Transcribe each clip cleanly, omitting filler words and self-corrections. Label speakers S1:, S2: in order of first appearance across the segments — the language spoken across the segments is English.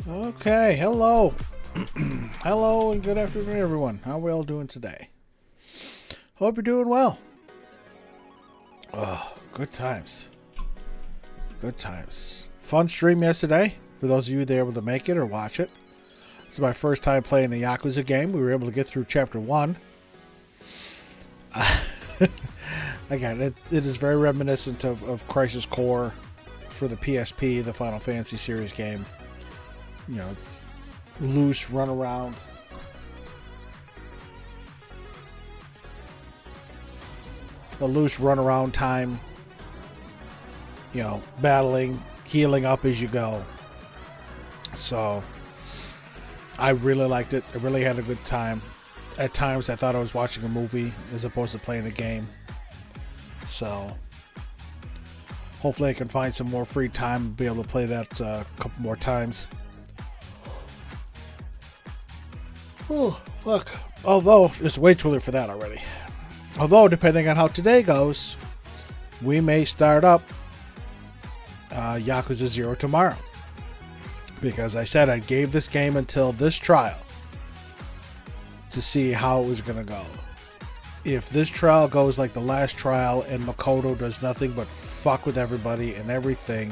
S1: Okay, hello. Hello and good afternoon, everyone. How are we all doing today? Hope you're doing well. Oh, good times. Good times. Fun stream yesterday. For those of you that were able to make it or watch it. This is my first time playing the Yakuza game. We were able to get through Chapter 1. Again, it is very reminiscent of Crisis Core for the PSP, the Final Fantasy series game. You know, loose run around. A loose run around time. You know, battling, healing up as you go. So, I really liked it. I really had a good time. At times, I thought I was watching a movie as opposed to playing a game. So, hopefully I can find some more free time and be able to play that a couple more times. Oh, fuck. Although, it's way too early for that already. Although, depending on how today goes, we may start up Yakuza 0 tomorrow. Because I said I gave this game until this trial to see how it was going to go. If this trial goes like the last trial and Makoto does nothing but fuck with everybody and everything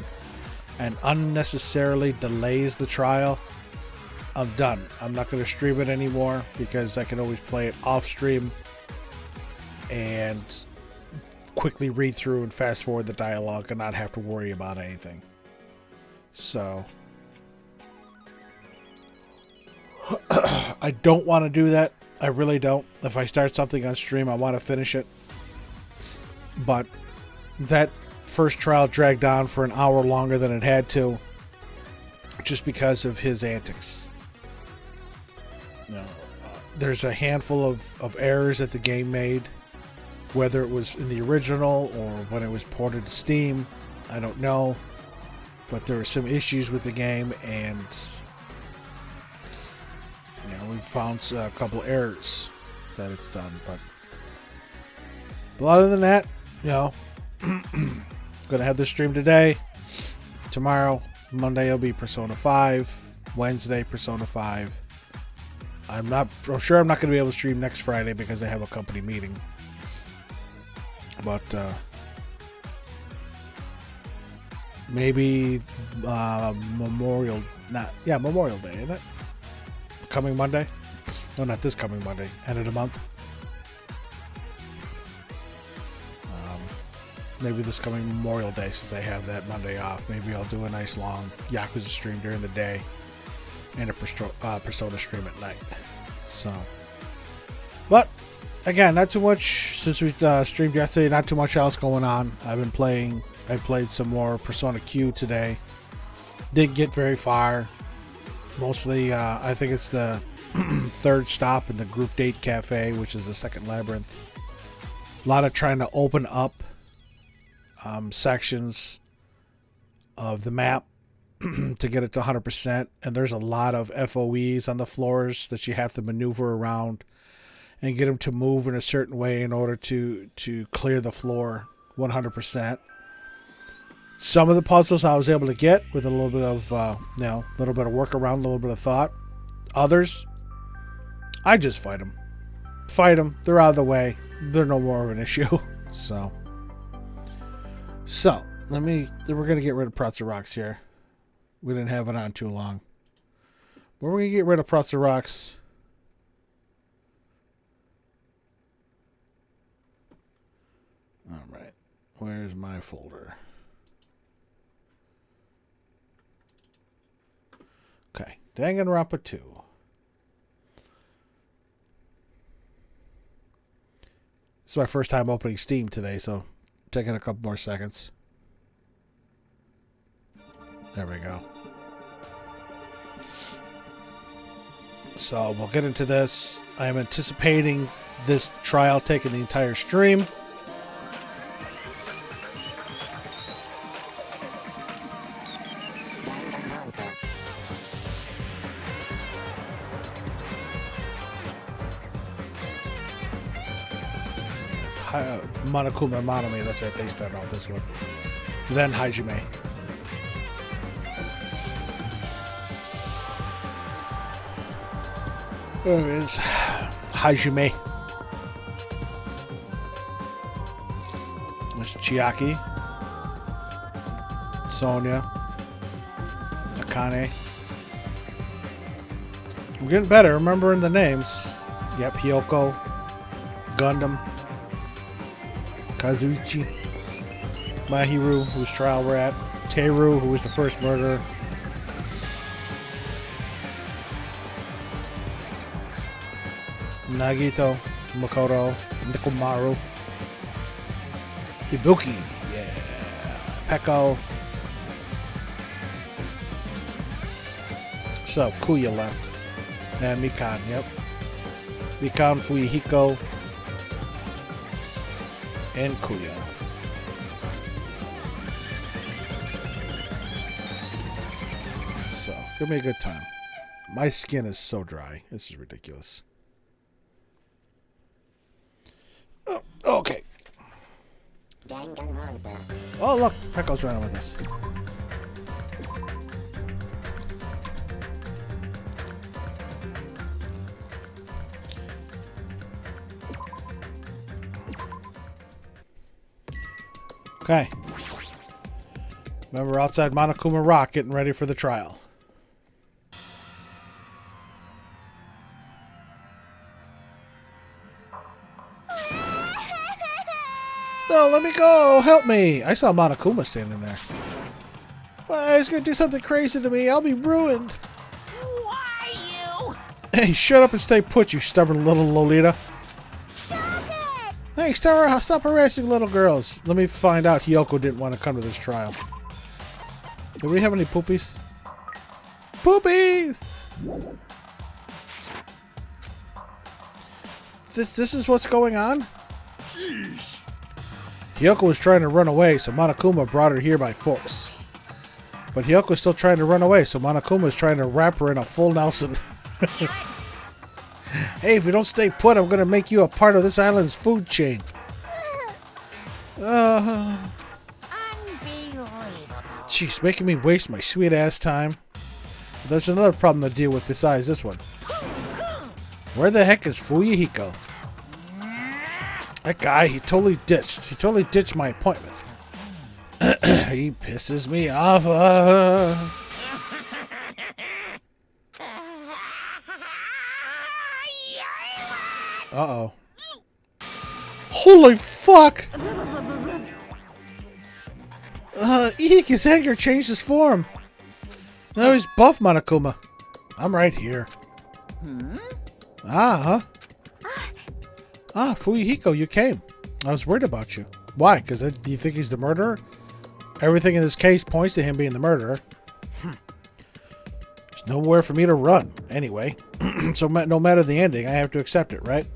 S1: and unnecessarily delays the trial, I'm done. I'm not going to stream it anymore because I can always play it off stream and quickly read through and fast forward the dialogue and not have to worry about anything. So I don't want to do that. I really don't. If I start something on stream, I want to finish it. But that first trial dragged on for an hour longer than it had to just because of his antics. You know, there's a handful of errors that the game made, whether it was in the original or when it was ported to Steam, I don't know. But there were some issues with the game, and you know, we found a couple errors that it's done. But other than that, you know, gonna have this stream today. Tomorrow, Monday, will be Persona 5. Wednesday, Persona 5. I'm sure I'm not going to be able to stream next Friday because I have a company meeting. But maybe Memorial Day, isn't it? Coming Monday? No, not this coming Monday. End of the month. Maybe this coming Memorial Day, since I have that Monday off. Maybe I'll do a nice long Yakuza stream during the day and a Persona stream at night. So, but again, not too much since we streamed yesterday. Not too much else going on. I played some more Persona Q today. Didn't get very far. Mostly, I think it's the third stop in the Group Date Cafe, which is the second labyrinth. A lot of trying to open up sections of the map to get it to 100%, and there's a lot of FOEs on the floors that you have to maneuver around and get them to move in a certain way in order to clear the floor 100%. Some of the puzzles I was able to get with a little bit of little bit of workaround, a little bit of thought. Others, I just fight them. They're out of the way. They're no more of an issue. So we're gonna get rid of Pretzel Rocks here. We didn't have it on too long. But we're going to get rid of Pretzel Rocks. Alright. Where's my folder? Okay. Danganronpa 2. It's my first time opening Steam today, so taking a couple more seconds. There we go. So we'll get into this. I am anticipating this trial taking the entire stream. Monokuma Monomi, that's right, they start off this one. Then Hajime. There it is. Hajime. There's Chiaki. Sonya. Akane. I'm getting better remembering the names. Yep, Hyoko. Gundam. Kazuichi. Mahiru, whose trial we're at. Teru, who was the first murderer. Nagito, Makoto, Nikomaru, Ibuki, yeah, Peko. So, Kuya left. And Mikan, yep. Mikan, Fuyuhiko, and Kuya. So, give me a good time. My skin is so dry. This is ridiculous. Oh, okay.
S2: Danganronpa.
S1: Oh, look. Peko's running with us. Okay. Remember, outside Monokuma Rock, getting ready for the trial. No, let me go! Help me! I saw Monokuma standing there. Well, he's gonna do something crazy to me. I'll be ruined.
S2: Why you?
S1: Hey, shut up and stay put, you stubborn little Lolita.
S2: Stop it!
S1: Hey, stop harassing little girls. Let me find out Hyoko didn't want to come to this trial. Do we have any poopies? Poopies! This is what's going on?
S3: Jeez.
S1: Hyoko was trying to run away, so Monokuma brought her here by force. But Hyoko's still trying to run away, so Monokuma is trying to wrap her in a full Nelson. Hey, if you don't stay put, I'm going to make you a part of this island's food chain.
S2: Unbelievable.
S1: Jeez, making me waste my sweet-ass time. There's another problem to deal with besides this one. Where the heck is Fuyuhiko? That guy, he totally ditched my appointment. He pisses me off. Uh-oh. Holy fuck! Eek, his anger changed his form. Now he's buff Monokuma. I'm right here. Fuyuhiko, you came. I was worried about you. Why? Because do you think he's the murderer? Everything in this case points to him being the murderer. There's nowhere for me to run, anyway. So no matter the ending, I have to accept it, right?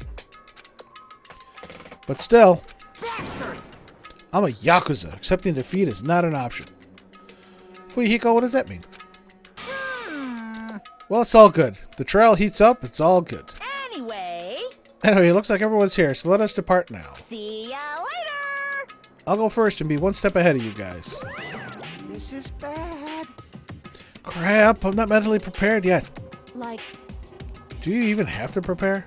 S1: But still, I'm a Yakuza. Accepting defeat is not an option. Fuyuhiko, what does that mean? Well, it's all good. If the trial heats up, it's all good. Anyway, it looks like everyone's here, so let us depart now.
S2: See ya later!
S1: I'll go first and be one step ahead of you guys.
S2: This is bad.
S1: Crap, I'm not mentally prepared yet.
S2: Like,
S1: Do you even have to prepare?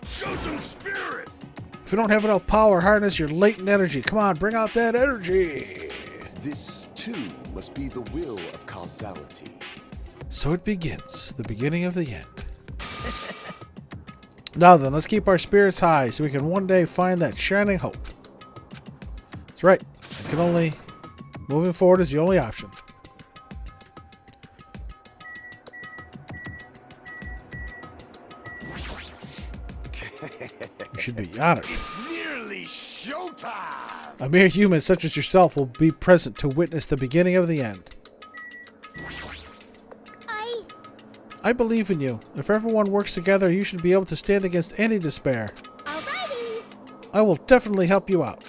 S3: Show some spirit.
S1: If you don't have enough power, harness your latent energy. Come on, bring out that energy.
S4: This, too, must be the will of causality.
S1: So it begins, the beginning of the end. Now then, let's keep our spirits high so we can one day find that shining hope. That's right. I can only... Moving forward is the only option. You should be honored.
S3: It's nearly showtime.
S1: A mere human such as yourself will be present to witness the beginning of the end. I believe in you. If everyone works together, you should be able to stand against any despair.
S2: alrighty.
S1: I will definitely help you out.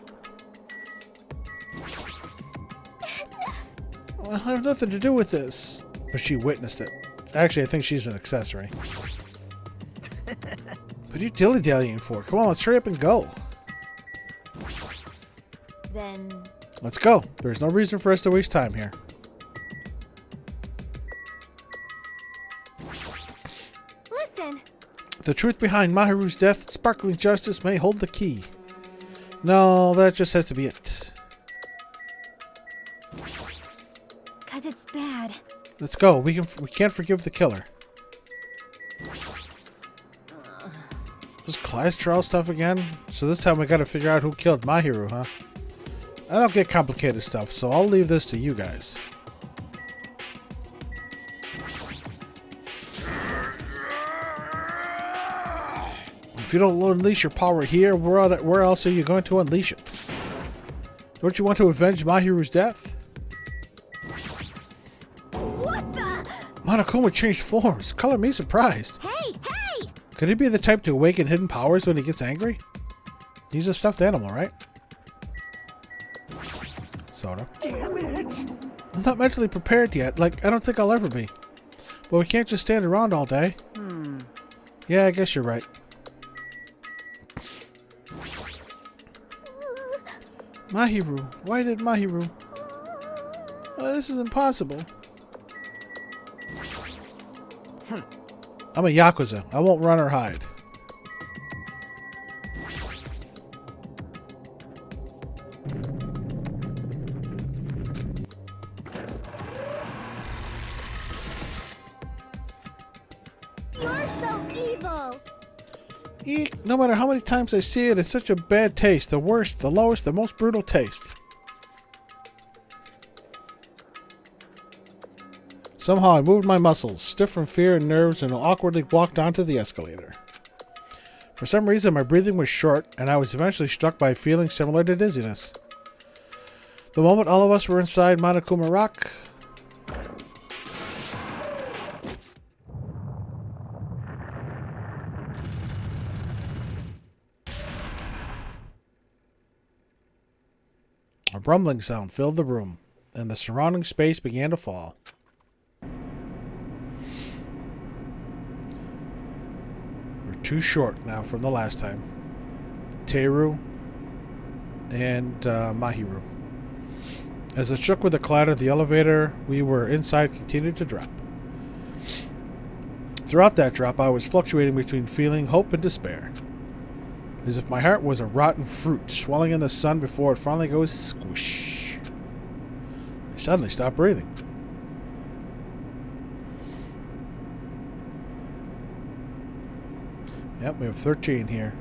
S1: Well, I have nothing to do with this. But she witnessed it. Actually, I think she's an accessory. What are you dilly-dallying for? Come on, let's hurry up and go.
S2: Then,
S1: Let's go. There's no reason for us to waste time here.
S2: listen.
S1: The truth behind Mahiru's death, sparkling justice may hold the key. No, that just has to be it.
S2: Cause it's bad.
S1: Let's go. We can't forgive the killer. This class trial stuff again? So this time we gotta figure out who killed Mahiru, huh? I don't get complicated stuff, so I'll leave this to you guys. If you don't unleash your power here, where else are you going to unleash it? Don't you want to avenge Mahiru's death?
S2: What the?
S1: Monokuma changed forms. Color me surprised.
S2: Hey, hey!
S1: Could he be the type to awaken hidden powers when he gets angry? He's a stuffed animal, right? Sorta.
S3: Damn it!
S1: I'm not mentally prepared yet. Like, I don't think I'll ever be. But we can't just stand around all day. Yeah, I guess you're right. Mahiru. Why did Mahiru? Oh, this is impossible. I'm a Yakuza. I won't run or hide.
S2: You're so evil!
S1: Eek, no matter how many times I see it, it's such a bad taste. The worst, the lowest, the most brutal taste. Somehow I moved my muscles, stiff from fear and nerves, and awkwardly walked onto the escalator. For some reason, my breathing was short, and I was eventually struck by a feeling similar to dizziness. The moment all of us were inside Monokuma Rock, a rumbling sound filled the room, and the surrounding space began to fall. We're too short now from the last time. Teru and Mahiru. As it shook with a clatter, the elevator we were inside continued to drop. Throughout that drop, I was fluctuating between feeling hope and despair. As if my heart was a rotten fruit, swelling in the sun before it finally goes squish. I suddenly stopped breathing. Yep, we have 13 here.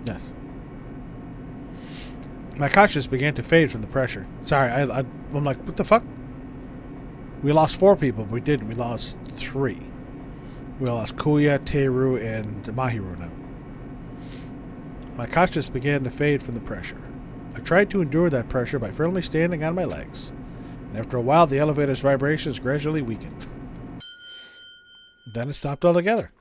S1: Yes. My consciousness began to fade from the pressure. Sorry, I'm like, what the fuck? We lost 4 people, but we didn't. We lost 3. We lost Kuya, Teru, and Mahiru now. My consciousness began to fade from the pressure. I tried to endure that pressure by firmly standing on my legs. And after a while, the elevator's vibrations gradually weakened. Then it stopped altogether.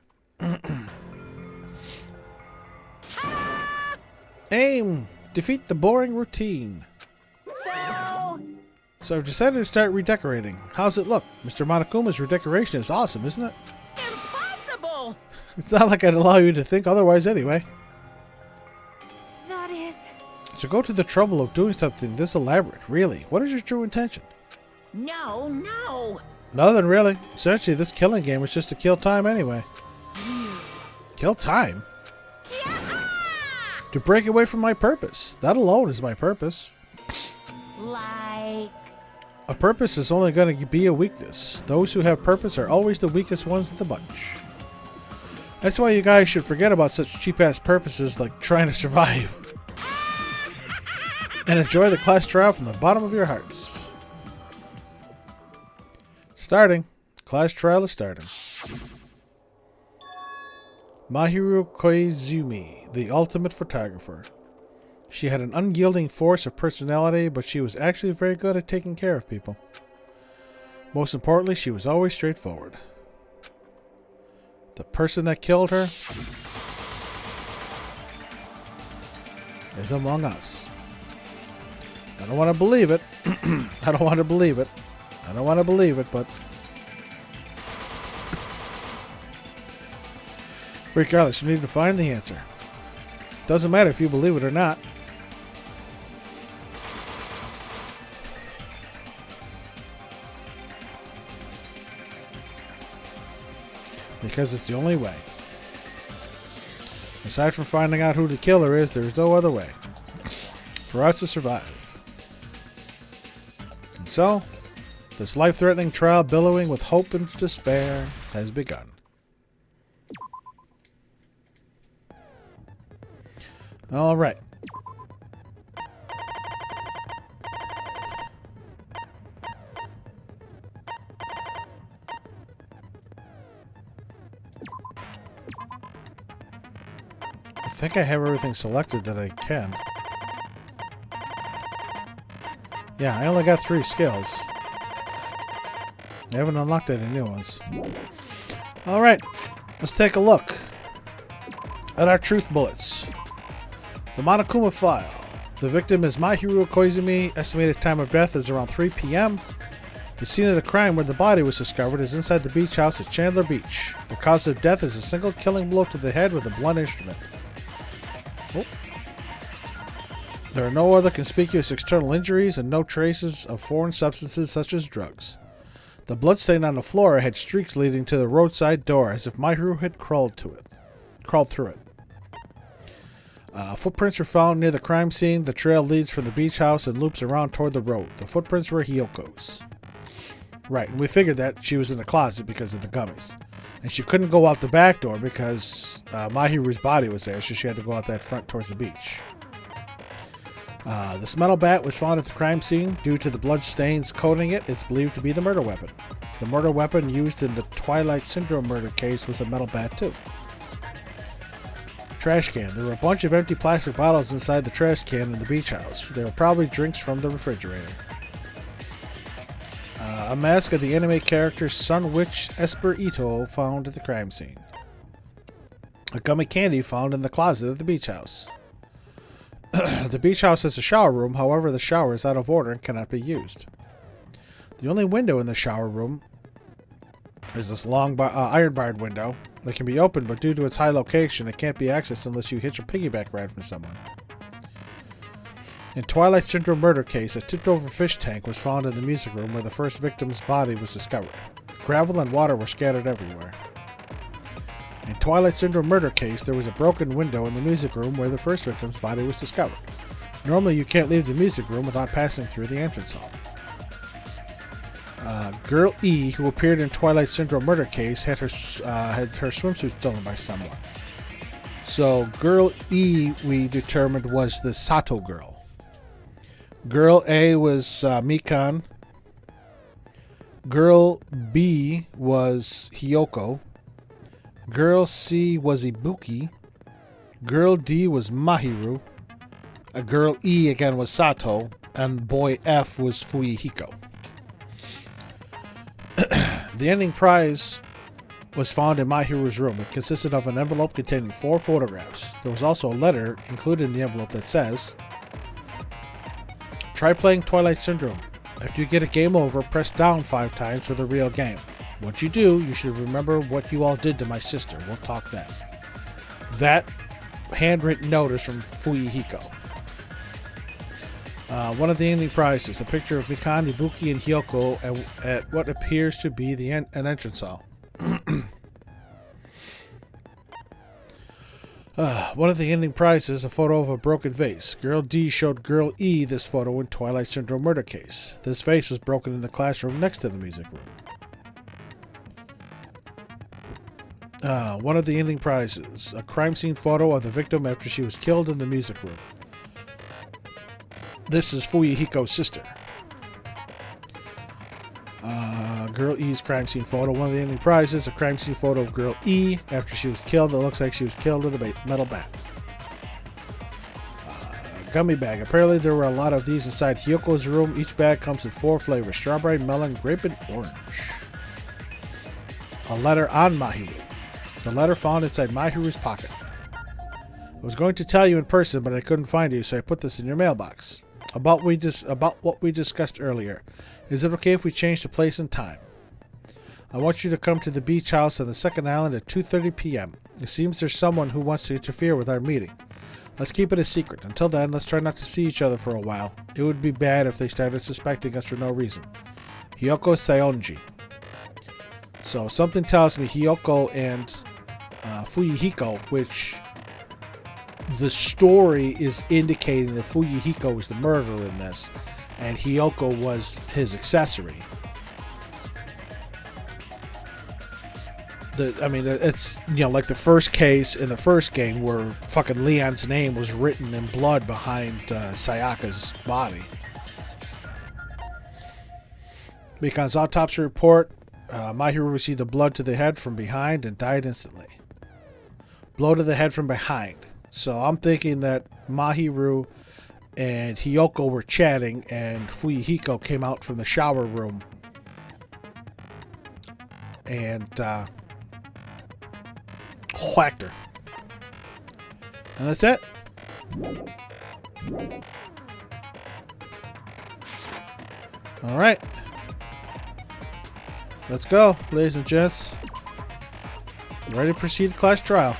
S1: Aim! Defeat the boring routine. So I've decided to start redecorating. How's it look? Mr. Monokuma's redecoration is awesome, isn't it?
S2: Impossible!
S1: It's not like I'd allow you to think otherwise anyway.
S2: That is...
S1: So go to the trouble of doing something this elaborate, really. What is your true intention?
S2: No, no!
S1: Nothing really. Essentially, this killing game is just to kill time anyway. Kill time? To break away from my purpose. That alone is my purpose.
S2: Like...
S1: A purpose is only going to be a weakness. Those who have purpose are always the weakest ones of the bunch. That's why you guys should forget about such cheap-ass purposes like trying to survive. And enjoy the class trial from the bottom of your hearts. Starting. Class trial is starting. Mahiru Koizumi, the ultimate photographer. She had an unyielding force of personality, but she was actually very good at taking care of people. Most importantly, she was always straightforward. The person that killed her is among us. I don't want to believe it. I don't want to believe it. I don't want to believe it, but... regardless, we need to find the answer. Doesn't matter if you believe it or not. Because it's the only way. Aside from finding out who the killer is, there's no other way for us to survive. And so, this life-threatening trial billowing with hope and despair has begun. All right. I think I have everything selected that I can. Yeah, I only got 3 skills. I haven't unlocked any new ones. Alright, let's take a look at our truth bullets. The Monokuma file. The victim is Mahiru Koizumi. Estimated time of death is around 3 p.m. The scene of the crime where the body was discovered is inside the beach house at Chandler Beach. The cause of death is a single killing blow to the head with a blunt instrument. Oh. There are no other conspicuous external injuries and no traces of foreign substances such as drugs. The bloodstain on the floor had streaks leading to the roadside door as if Mahiru had crawled through it. Footprints were found near the crime scene. The trail leads from the beach house and loops around toward the road. The footprints were Hyoko's. Right, and we figured that she was in the closet because of the gummies. And she couldn't go out the back door because Mahiru's body was there, so she had to go out that front towards the beach. This metal bat was found at the crime scene. Due to the blood stains coating it, it's believed to be the murder weapon. The murder weapon used in the Twilight Syndrome murder case was a metal bat too. Trash can. There were a bunch of empty plastic bottles inside the trash can in the beach house. They were probably drinks from the refrigerator. A mask of the anime character Sun Witch Esper Ito found at the crime scene. A gummy candy found in the closet of the beach house. The beach house has a shower room, however the shower is out of order and cannot be used. The only window in the shower room is this long iron-barred window that can be opened, but due to its high location, it can't be accessed unless you hitch a piggyback ride from someone. In Twilight Syndrome murder case, a tipped-over fish tank was found in the music room where the first victim's body was discovered. Gravel and water were scattered everywhere. In Twilight Syndrome murder case, there was a broken window in the music room where the first victim's body was discovered. Normally, you can't leave the music room without passing through the entrance hall. Girl E, who appeared in Twilight Syndrome murder case, had her swimsuit stolen by someone. So, Girl E, we determined, was the Sato girl. Girl A was Mikan. Girl B was Hyoko. Girl C was Ibuki. Girl D was Mahiru. Girl E again was Sato. And boy F was Fuyuhiko. The ending prize was found in Mahiru's room. It consisted of an envelope containing 4 photographs. There was also a letter included in the envelope that says, "Try playing Twilight Syndrome. After you get a game over, press down 5 times for the real game. Once you do, you should remember what you all did to my sister. We'll talk then." That handwritten note is from Fuyuhiko. One of the ending prizes, a picture of Mikan, Ibuki, and Hyoko at what appears to be an entrance hall. One of the ending prizes, a photo of a broken vase. Girl D showed Girl E this photo in Twilight Syndrome murder case. This vase was broken in the classroom next to the music room. One of the ending prizes, a crime scene photo of the victim after she was killed in the music room. This is Fuyuhiko's sister. Girl E's crime scene photo. One of the ending prizes, a crime scene photo of Girl E after she was killed. It looks like she was killed with a metal bat. Gummy bag. Apparently there were a lot of these inside Hyoko's room. Each bag comes with 4 flavors: strawberry, melon, grape, and orange. A letter on Mahiru. The letter found inside Mahiru's pocket. I was going to tell you in person, but I couldn't find you, so I put this in your mailbox. About what we discussed earlier. Is it okay if we change the place and time? I want you to come to the beach house on the second island at 2:30 p.m. It seems there's someone who wants to interfere with our meeting. Let's keep it a secret. Until then, let's try not to see each other for a while. It would be bad if they started suspecting us for no reason. Hyoko Saionji. So something tells me Hyoko and Fuyuhiko, which the story is indicating that Fuyuhiko was the murderer in this, and Hyoko was his accessory. It's, like the first case in the first game where fucking Leon's name was written in blood behind Sayaka's body. Because autopsy report, Mahiru received a blow to the head from behind and died instantly. Blow to the head from behind. So I'm thinking that Mahiru and Hyoko were chatting and Fuyuhiko came out from the shower room and whacked her. And that's it. Alright. Let's go, ladies and gents. Ready to proceed to class trial.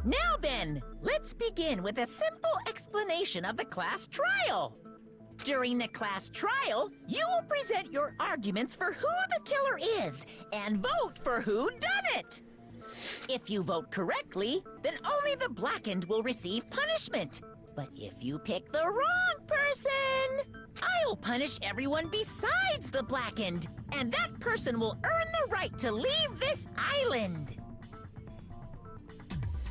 S2: Now then, let's begin with a simple explanation of the class trial. During the class trial, you will present your arguments for who the killer is and vote for who done it. If you vote correctly, then only the blackened will receive punishment. But if you pick the wrong person, I'll punish everyone besides the blackened, and that person will earn the right to leave this island.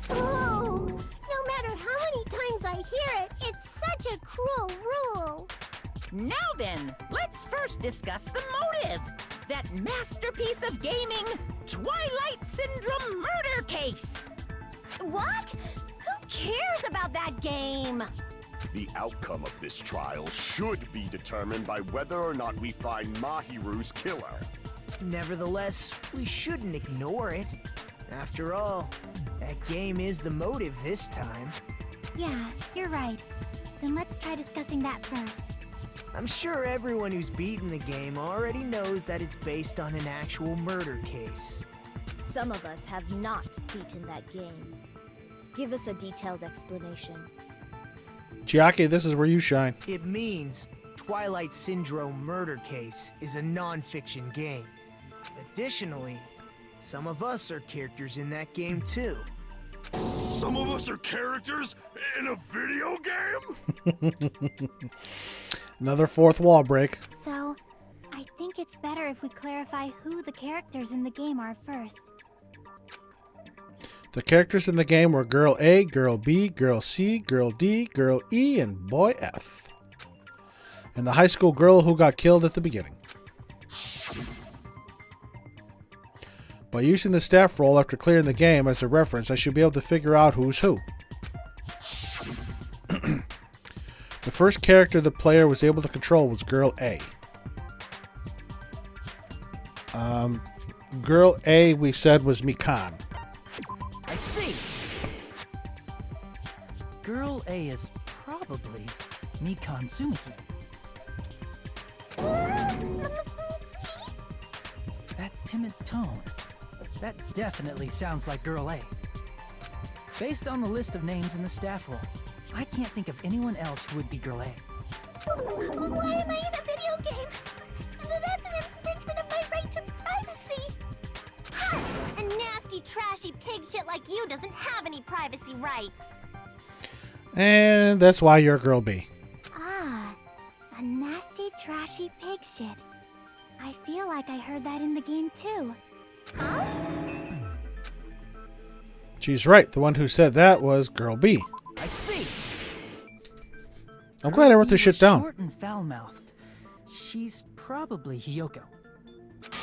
S5: Oh, no matter how many times I hear it, it's such a cruel rule.
S2: Now then, let's first discuss the motive. That masterpiece of gaming, Twilight Syndrome murder case.
S5: What? Who cares about that game?
S4: The outcome of this trial should be determined by whether or not we find Mahiru's killer.
S6: Nevertheless, we shouldn't ignore it. After all, that game is the motive this time.
S5: Yeah, you're right. Then let's try discussing that first.
S6: I'm sure everyone who's beaten the game already knows that it's based on an actual murder case.
S7: Some of us have not beaten that game. Give us a detailed explanation.
S1: Chiaki, this is where you shine.
S6: It means Twilight Syndrome Murder Case is a non-fiction game. Additionally, some of us are characters in that game too.
S3: Some of us are characters in a video game?
S1: Another fourth wall break.
S5: So, I think it's better if we clarify who the characters in the game are first.
S1: The characters in the game were Girl A, Girl B, Girl C, Girl D, Girl E, and Boy F. And the high school girl who got killed at the beginning. By using the staff roll after clearing the game as a reference, I should be able to figure out who's who. The first character the player was able to control was Girl A. Girl A, we said, was Mikan.
S8: I see. Girl A is probably Mikan Tsumiki. That timid tone. That definitely sounds like Girl A. Based on the list of names in the staff roll, I can't think of anyone else who would be Girl A.
S5: Why am I in a video game? That's an infringement of my right to privacy. A nasty, trashy pig shit like you doesn't have any privacy rights.
S1: And that's why you're Girl B.
S5: Ah, a nasty, trashy pig shit. I feel like I heard that in the game too. Huh?
S1: She's right. The one who said that was Girl B.
S8: I see.
S1: I'm glad I wrote this shit down.
S8: Short and foul-mouthed. She's probably Hyoko.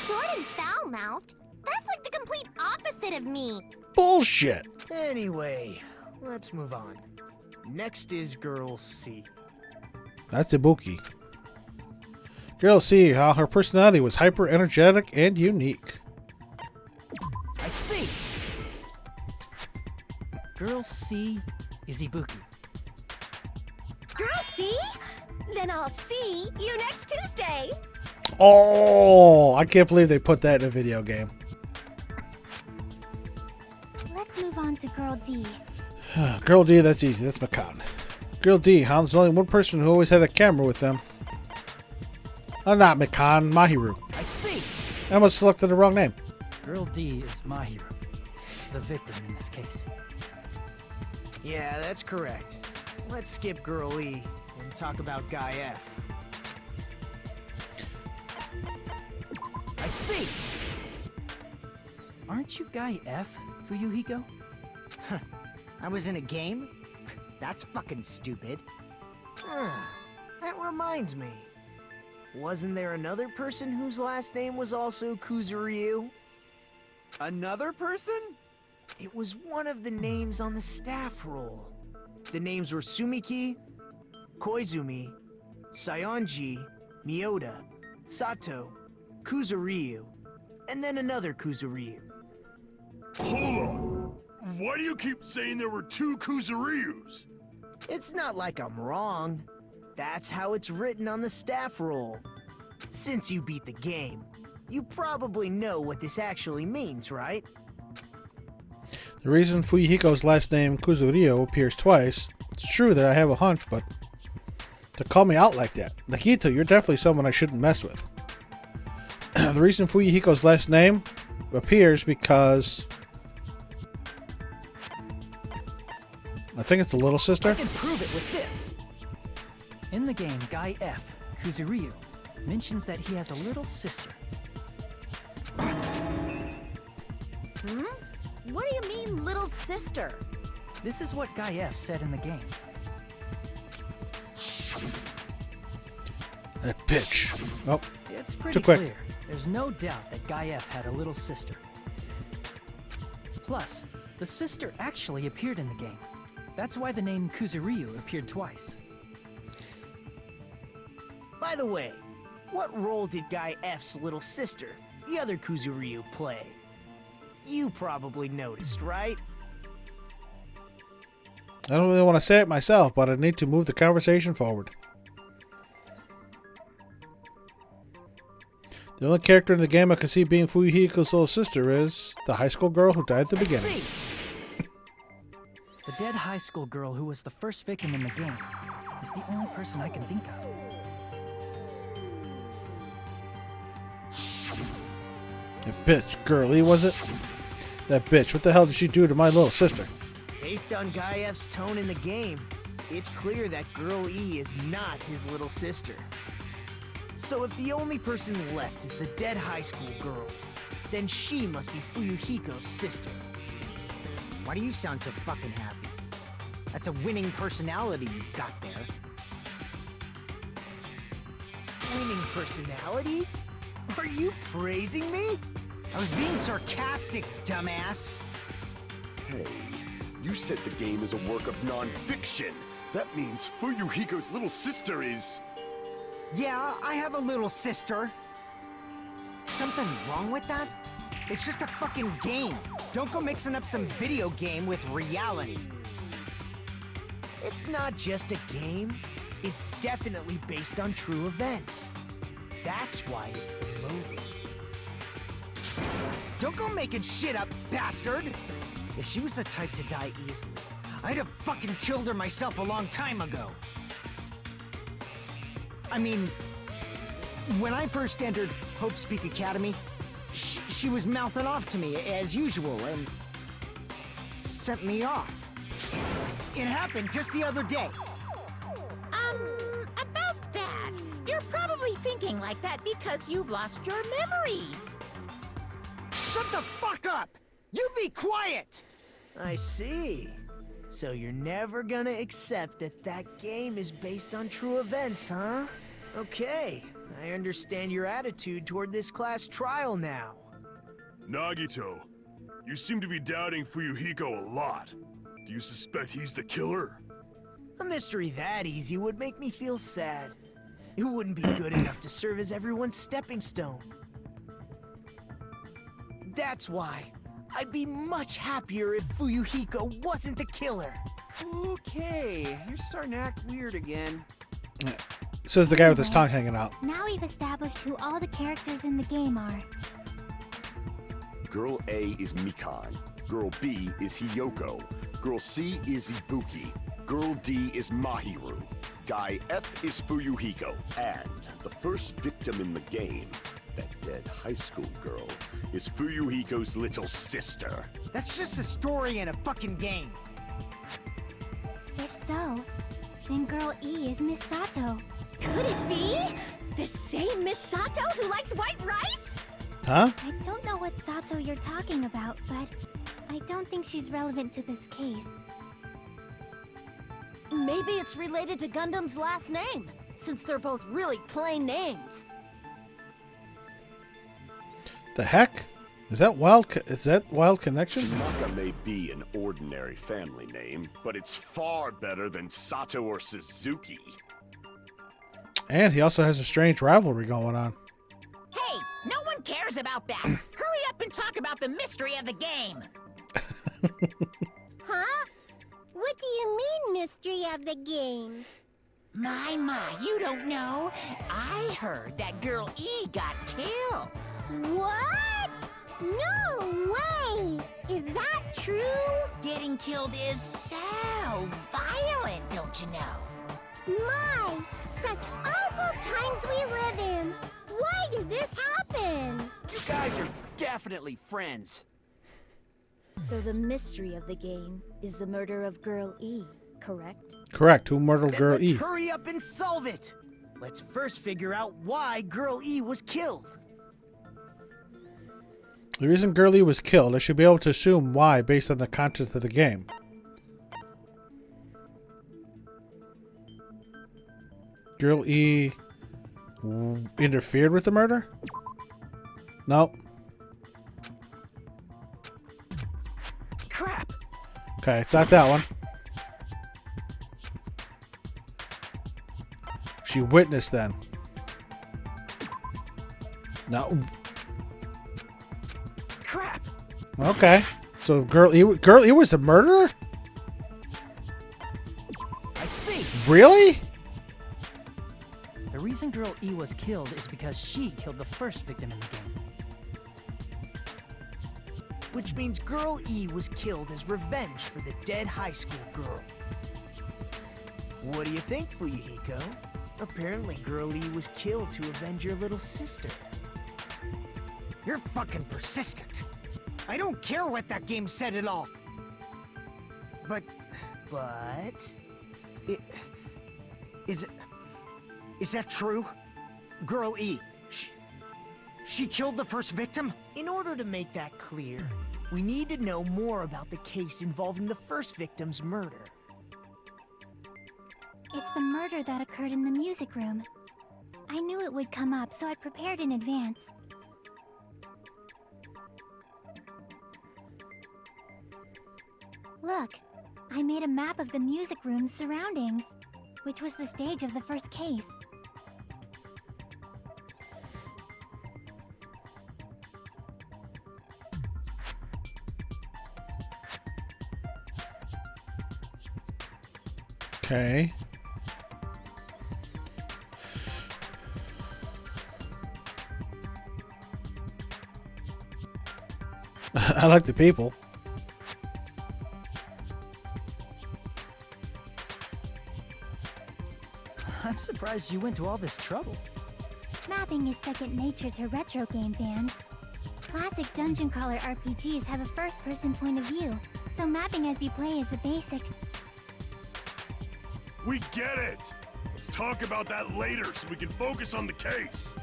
S5: Short and foul-mouthed? That's like the complete opposite of me.
S1: Bullshit.
S6: Anyway, let's move on. Next is Girl C.
S1: That's Ibuki. Girl C, how her personality was hyper energetic and unique.
S8: I see. Girl C is Ibuki.
S5: Girl, see? Then I'll see you next Tuesday.
S1: Oh, I can't believe they put that in a video game.
S5: Let's move on to Girl D.
S1: Girl D, that's easy. That's Makan. Girl D, huh? There's only one person who always had a camera with them. Oh, not Makan, Mahiru.
S8: I see!
S1: I almost selected the wrong name.
S8: Girl D is Mahiru, the victim in this case.
S6: Yeah, that's correct. Let's skip Girl E and talk about Guy F.
S8: I see! Aren't you Guy F, Fuyuhiko?
S9: I was in a game? That's fucking stupid.
S6: That reminds me. Wasn't there another person whose last name was also Kuzuryu?
S10: Another person?
S6: It was one of the names on the staff roll. The names were Sumiki, Koizumi, Sayonji, Miyoda, Sato, Kuzuryu, and then another Kuzuryu.
S3: Hold on. Why do you keep saying there were two Kuzuryus?
S6: It's not like I'm wrong. That's how it's written on the staff roll. Since you beat the game, you probably know what this actually means, right?
S1: The reason Fuyuhiko's last name Kuzuryo appears twice, it's true that I have a hunch, but to call me out like that, Nikito, you're definitely someone I shouldn't mess with. The reason Fuyuhiko's last name appears because I think it's the little sister.
S8: I can prove it with this. In the game, Guy F, Kuzuryu, mentions that he has a little sister.
S7: What do you mean, little sister?
S8: This is what Guy F said in the game.
S1: That bitch. Oh,
S8: It's pretty
S1: quick.
S8: clear. There's no doubt that Guy F had a little sister. Plus, the sister actually appeared in the game. That's why the name Kuzuryu appeared twice.
S6: By the way, what role did Guy F's little sister, the other Kuzuryu, play? You probably noticed, right?
S1: I don't really want to say it myself, but I need to move the conversation forward. The only character in the game I can see being Fuyuhiko's little sister is the high school girl who died at the beginning.
S8: See? The dead high school girl who was the first victim in the game is the only person I can think of.
S1: That bitch, girl E, was it? That bitch, what the hell did she do to my little sister?
S6: Based on Guy F's tone in the game, it's clear that Girl E is not his little sister. So if the only person left is the dead high school girl, then she must be Fuyuhiko's sister.
S9: Why do you sound so fucking happy? That's a winning personality you've got there.
S6: Winning personality? Are you praising me?
S9: I was being sarcastic, dumbass.
S4: Hey, you said the game is a work of non-fiction. That means Fuyuhiko's little sister is...
S9: Yeah, I have a little sister. Something wrong with that? It's just a fucking game. Don't go mixing up some video game with reality.
S6: It's not just a game. It's definitely based on true events. That's why it's the movie.
S9: Don't go making shit up, bastard! If she was the type to die easily, I'd have fucking killed her myself a long time ago. I mean, when I first entered Hope Speak Academy, she was mouthing off to me as usual and sent me off. It happened just the other day.
S2: About that, you're probably thinking like that because you've lost your memories.
S9: Shut the fuck up! You be quiet!
S6: I see. So you're never gonna accept that that game is based on true events, huh? Okay, I understand your attitude toward this class trial now.
S3: Nagito, you seem to be doubting Fuyuhiko a lot. Do you suspect he's the killer?
S6: A mystery that easy would make me feel sad. It wouldn't be good enough to serve as everyone's stepping stone. That's why I'd be much happier if Fuyuhiko wasn't the killer.
S10: Okay, you're starting to act weird again.
S1: Says the guy with his tongue hanging out.
S5: Now we've established who all the characters in the game are.
S4: Girl A is Mikan. Girl B is Hiyoko. Girl C is Ibuki. Girl D is Mahiru. Guy F is Fuyuhiko. And the first victim in the game, that dead high school girl, is Fuyuhiko's little sister.
S9: That's just a story in a fucking game.
S5: If so, then Girl E is Miss Sato. Could it be? The same Miss Sato who likes white rice?
S1: Huh?
S5: I don't know what Sato you're talking about, but I don't think she's relevant to this case.
S7: Maybe it's related to Gundam's last name, since they're both really plain names.
S1: The heck? Is that Wild Connection?
S4: Tanaka may be an ordinary family name, but it's far better than Sato or Suzuki.
S1: And he also has a strange rivalry going on.
S2: Hey, no one cares about that. Hurry up and talk about the mystery of the game.
S5: Huh? What do you mean, mystery of the game?
S2: My, you don't know. I heard that Girl E got killed.
S5: What? No way! Is that true?
S2: Getting killed is so violent, don't you know?
S5: My, such awful times we live in. Why did this happen?
S10: You guys are definitely friends.
S7: So the mystery of the game is the murder of Girl E, correct?
S1: Correct. Who murdered
S6: Then
S1: Girl
S6: let's
S1: E?
S6: hurry up and solve it. Let's first figure out why Girl E was killed.
S1: The reason Girl E was killed, I should be able to assume why based on the contents of the game. Girl E interfered with the murder? No.
S6: Crap!
S1: Okay, it's not that one. She witnessed then. No.
S6: Crap!
S1: Okay. So Girl E was the murderer?
S6: I see!
S1: Really?
S8: The reason Girl E was killed is because she killed the first victim in the game.
S6: Which means Girl E was killed as revenge for the dead high school girl. What do you think, Fuyuhiko? Apparently Girl E was killed to avenge your little sister.
S9: You're fucking persistent. I don't care what that game said at all.
S6: But... Is that true? Girl E, she killed the first victim? In order to make that clear, we need to know more about the case involving the first victim's murder.
S5: It's the murder that occurred in the music room. I knew it would come up, so I prepared in advance. Look, I made a map of the music room's surroundings, which was the stage of the first case.
S1: Okay. I like the people.
S8: I'm surprised you went to all this trouble.
S5: Mapping is second nature to retro game fans. Classic dungeon crawler RPGs have a first-person point of view, so mapping as you play is a basic.
S3: We get it! Let's talk about that later so we can focus on the case.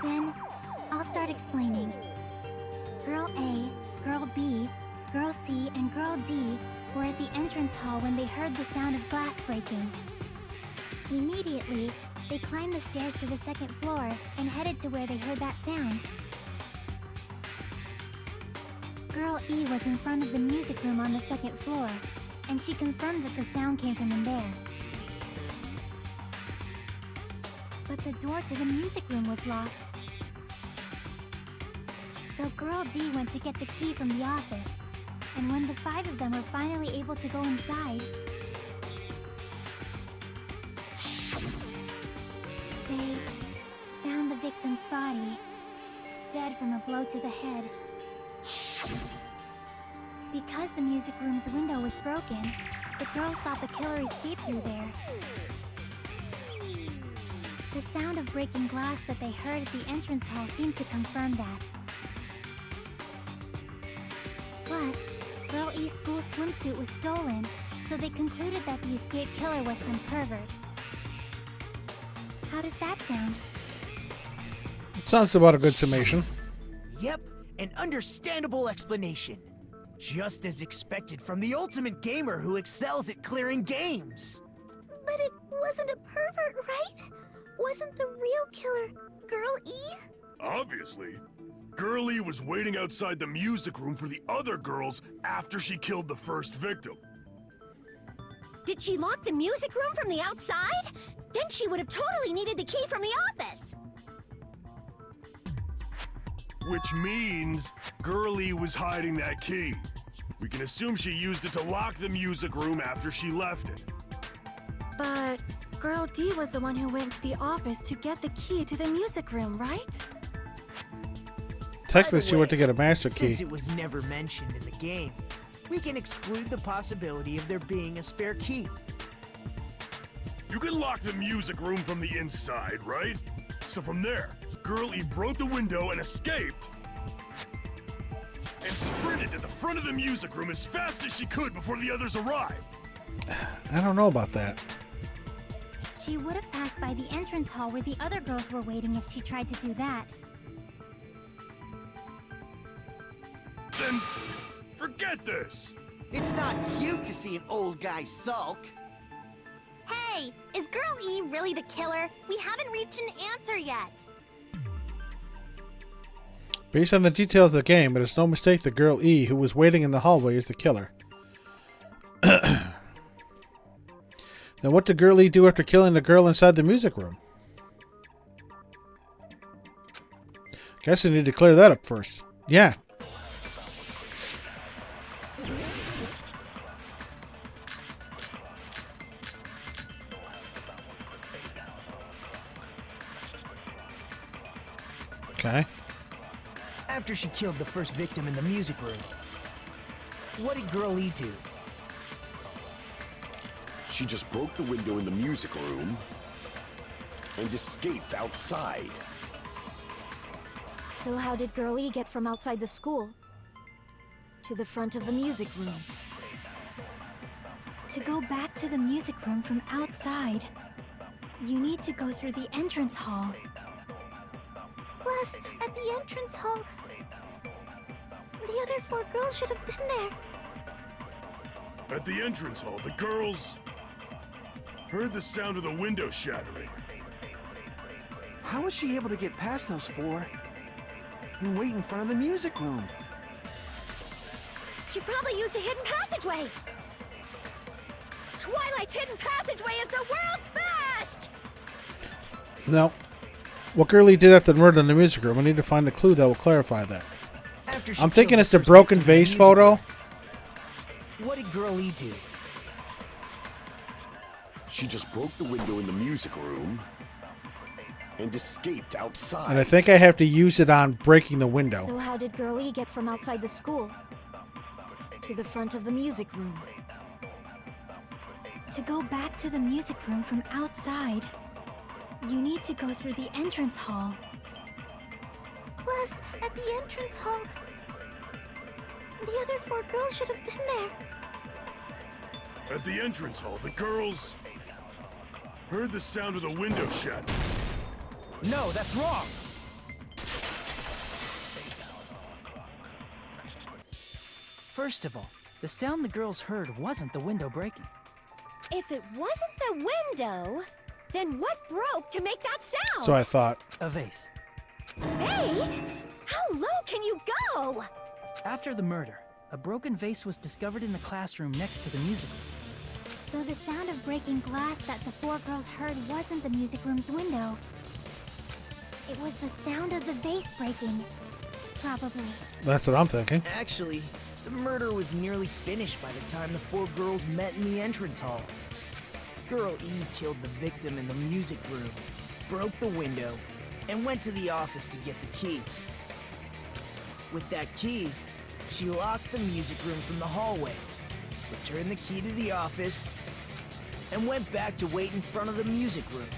S5: Then, I'll start explaining. Girl A, Girl B, Girl C, and Girl D were at the entrance hall when they heard the sound of glass breaking. Immediately, they climbed the stairs to the second floor and headed to where they heard that sound. Girl E was in front of the music room on the second floor, and she confirmed that the sound came from in there. But the door to the music room was locked. So Girl D went to get the key from the office, and when the 5 of them were finally able to go inside, they found the victim's body, dead from a blow to the head. Because the music room's window was broken, the girls thought the killer escaped through there. The sound of breaking glass that they heard at the entrance hall seemed to confirm that. Plus, Girl E's school swimsuit was stolen, so they concluded that the escaped killer was some pervert. How does that sound?
S1: Sounds about a good summation.
S6: Yep, an understandable explanation. Just as expected from the ultimate gamer who excels at clearing games.
S5: But it wasn't a pervert, right? Wasn't the real killer Girl E?
S3: Obviously. Girl E was waiting outside the music room for the other girls after she killed the first victim.
S5: Did she lock the music room from the outside? Then she would have totally needed the key from the office.
S3: Which means Girl E was hiding that key. We can assume she used it to lock the music room after she left it.
S11: But Girl D was the one who went to the office to get the key to the music room, right?
S1: Technically, she went to get a master key.
S6: Since it was never mentioned in the game, we can exclude the possibility of there being a spare key.
S3: You can lock the music room from the inside, right? So from there, Girl E broke the window and escaped. And sprinted to the front of the music room as fast as she could before the others arrived.
S1: I don't know about that.
S5: She would have passed by the entrance hall where the other girls were waiting if she tried to do that.
S3: Then, forget this!
S10: It's not cute to see an old guy sulk.
S5: Hey, is Girl E really the killer? We haven't reached an answer yet.
S1: Based on the details of the game, it is no mistake that Girl E, who was waiting in the hallway, is the killer. Then what did Girl E do after killing the girl inside the music room? Guess I need to clear that up first. Yeah. Okay.
S6: After she killed the first victim in the music room, what did Girl E do?
S4: She just broke the window in the music room and escaped outside.
S11: So how did Girl E get from outside the school to the front of the music room?
S5: To go back to the music room from outside, you need to go through the entrance hall. Plus, at the entrance hall, the other 4 girls should have been there.
S3: At the entrance hall, the girls heard the sound of the window shattering.
S10: How was she able to get past those 4 and wait in front of the music room?
S5: She probably used a hidden passageway. Twilight's hidden passageway is the world's best!
S1: No. What Girl E did after the murder in the music room, I need to find a clue that will clarify that. I'm thinking it's the broken vase photo.
S6: What did Girl E do?
S4: She just broke the window in the music room and escaped outside.
S1: And I think I have to use it on breaking the window.
S11: So how did Girl E get from outside the school to the front of the music room?
S5: To go back to the music room from outside, you need to go through the entrance hall. Plus, at the entrance hall, the other 4 girls should have been there.
S3: At the entrance hall, the girls heard the sound of the window shattering.
S6: No, that's wrong!
S8: First of all, the sound the girls heard wasn't the window breaking.
S5: If it wasn't the window, then what broke to make that sound?
S1: So I thought.
S8: A vase.
S5: Vase? How low can you go?
S8: After the murder, a broken vase was discovered in the classroom next to the music room.
S5: So the sound of breaking glass that the 4 girls heard wasn't the music room's window. It was the sound of the vase breaking. Probably.
S1: That's what I'm thinking.
S6: Actually, the murder was nearly finished by the time the 4 girls met in the entrance hall. Girl E killed the victim in the music room, broke the window, and went to the office to get the key. With that key, she locked the music room from the hallway, returned the key to the office, and went back to wait in front of the music room.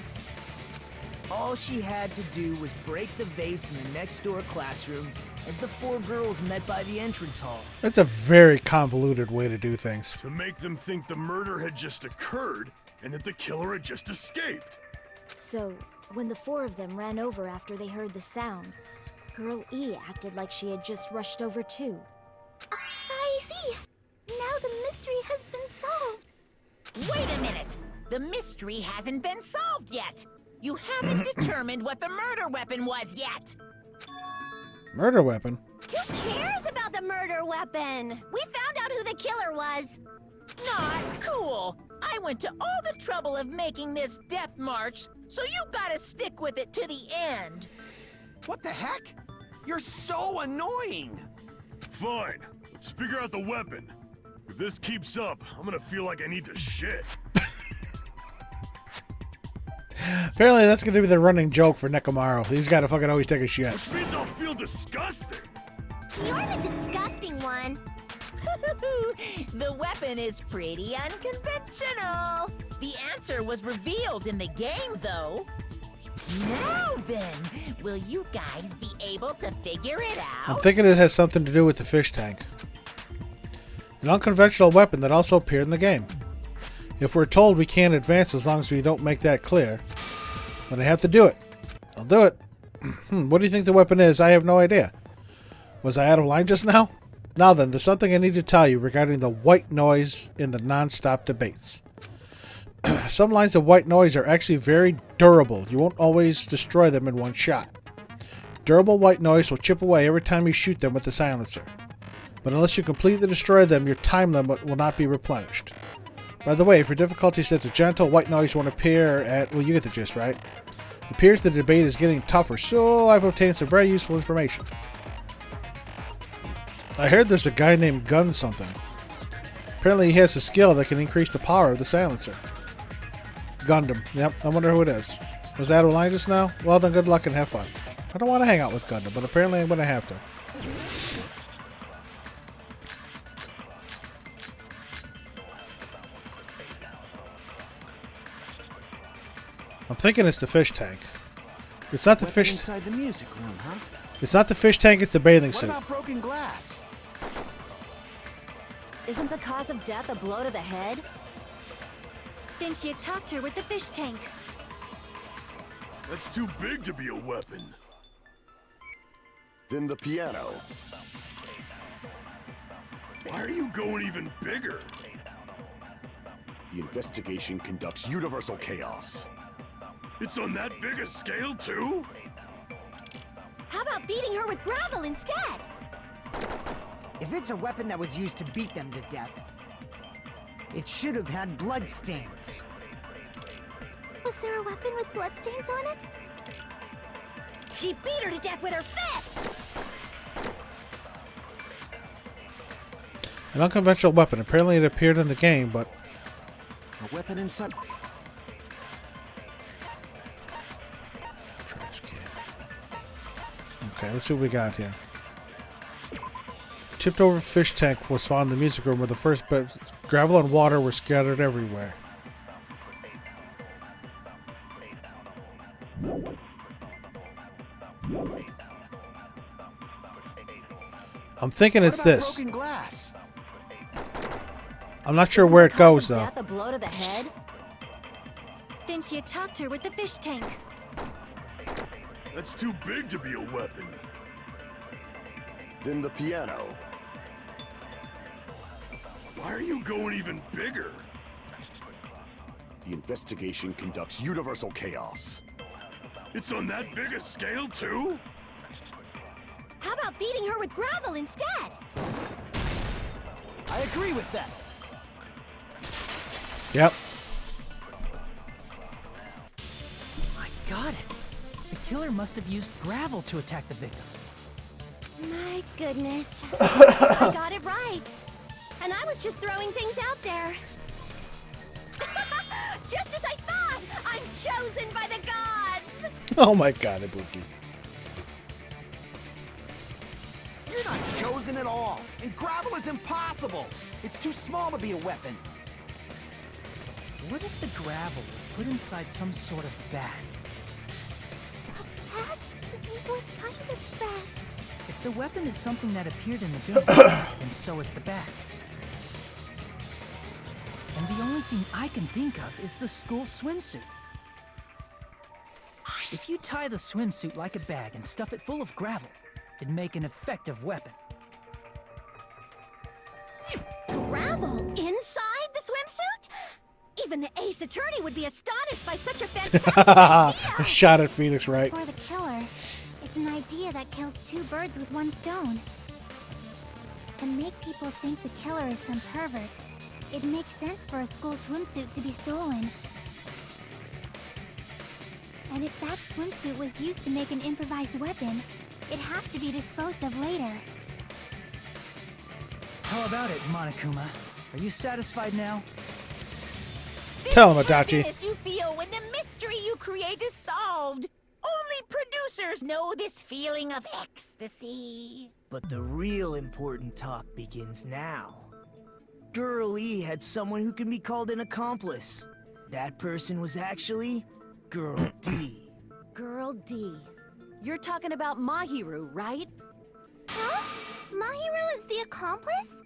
S6: All she had to do was break the vase in the next door classroom as the four girls met by the entrance hall.
S1: That's a very convoluted way to do things.
S3: To make them think the murder had just occurred and that the killer had just escaped.
S7: So, when the four of them ran over after they heard the sound, Girl E acted like she had just rushed over too.
S5: I see. Now the mystery has been solved.
S2: Wait a minute! The mystery hasn't been solved yet! You haven't determined what the murder weapon was yet!
S1: Murder weapon?
S5: Who cares about the murder weapon? We found out who the killer was.
S2: Not cool! I went to all the trouble of making this death march, so you gotta stick with it to the end!
S10: What the heck? You're so annoying!
S3: Fine, let's figure out the weapon. If this keeps up, I'm gonna feel like I need to shit.
S1: Apparently that's going to be the running joke for Nekomaru. He's got to fucking always take a shit.
S3: Which means I'll feel disgusting.
S5: You're the disgusting one.
S2: The weapon is pretty unconventional. The answer was revealed in the game, though. Now then, will you guys be able to figure it
S1: I'm
S2: out?
S1: thinking it has something to do with the fish tank. An unconventional weapon that also appeared in the game. If we're told we can't advance as long as we don't make that clear, then I have to do it. I'll do it. What do you think the weapon is? I have no idea. Was I out of line just now? Now then, there's something I need to tell you regarding the white noise in the non-stop debates. Some lines of white noise are actually very durable. You won't always destroy them in one shot. Durable white noise will chip away every time you shoot them with the silencer. But unless you completely destroy them, your time limit will not be replenished. By the way, for difficulty set to gentle, white noise won't appear at... Well, you get the gist, right? It appears the debate is getting tougher, so I've obtained some very useful information. I heard there's a guy named Gun something. Apparently he has a skill that can increase the power of the silencer. Gundam. Yep, I wonder who it is. Was that out of line just now? Well, then good luck and have fun. I don't want to hang out with Gundam, but apparently I'm going to have to. I'm thinking it's the fish tank. It's not the fish.
S10: Inside the music room, huh?
S1: It's not the fish tank. It's the bathing
S10: What
S1: suit.
S10: about broken glass?
S7: Isn't the cause of death a blow to the head?
S11: Then she attacked her with the fish tank.
S3: That's too big to be a weapon.
S4: Then the piano.
S3: Why are you going even bigger?
S4: The investigation conducts universal chaos.
S3: It's on that big a scale, too?
S5: How about beating her with gravel instead?
S9: If it's a weapon that was used to beat them to death, it should have had bloodstains.
S5: Was there a weapon with bloodstains on it? She beat her to death with her fists!
S1: An unconventional weapon. Apparently it appeared in the game, but...
S10: A weapon inside...
S1: Trash can. Okay, let's see what we got here. Tipped over fish tank was found in the music room where the first bit gravel and water were scattered everywhere. I'm thinking it's this.
S10: Broken glass?
S1: I'm not sure where it goes though.
S7: Death a blow to the head?
S11: Then she attacked her with the fish tank.
S3: That's too big to be a weapon.
S4: Then the piano.
S3: Why are you going even bigger?
S4: The investigation conducts universal chaos.
S3: It's on that big a scale, too?
S5: How about beating her with gravel instead?
S9: I agree with that.
S1: Yep.
S8: I got it. The killer must have used gravel to attack the victim.
S5: My goodness. I got it right. And I was just throwing things out there. Just as I thought! I'm chosen by the gods!
S1: Oh my god, Ibuki.
S10: You're not
S9: isn't at all. And gravel is impossible. It's too small to be a weapon.
S8: What if the gravel was put inside some sort of bag?
S5: Bag? What kind of bag?
S8: If the weapon is something that appeared in the game, then so is the bag. And the only thing I can think of is the school swimsuit. If you tie the swimsuit like a bag and stuff it full of gravel, it'd make an effective weapon.
S7: Gravel inside the swimsuit? Even the Ace Attorney would be astonished by such a fantastic idea.
S1: Shot at Phoenix, right?
S5: For the killer, it's an idea that kills two birds with one stone. To make people think the killer is some pervert, it makes sense for a school swimsuit to be stolen. And if that swimsuit was used to make an improvised weapon, it'd have to be disposed of later.
S8: How about it, Monokuma? Are you satisfied now?
S1: Tell him, Adachi.
S2: Happiness you feel when the mystery you create is solved. Only producers know this feeling of ecstasy.
S6: But the real important talk begins now. Girl E had someone who can be called an accomplice. That person was actually Girl D.
S7: Girl D. You're talking about Mahiru, right?
S5: Huh? Mahiru is the accomplice?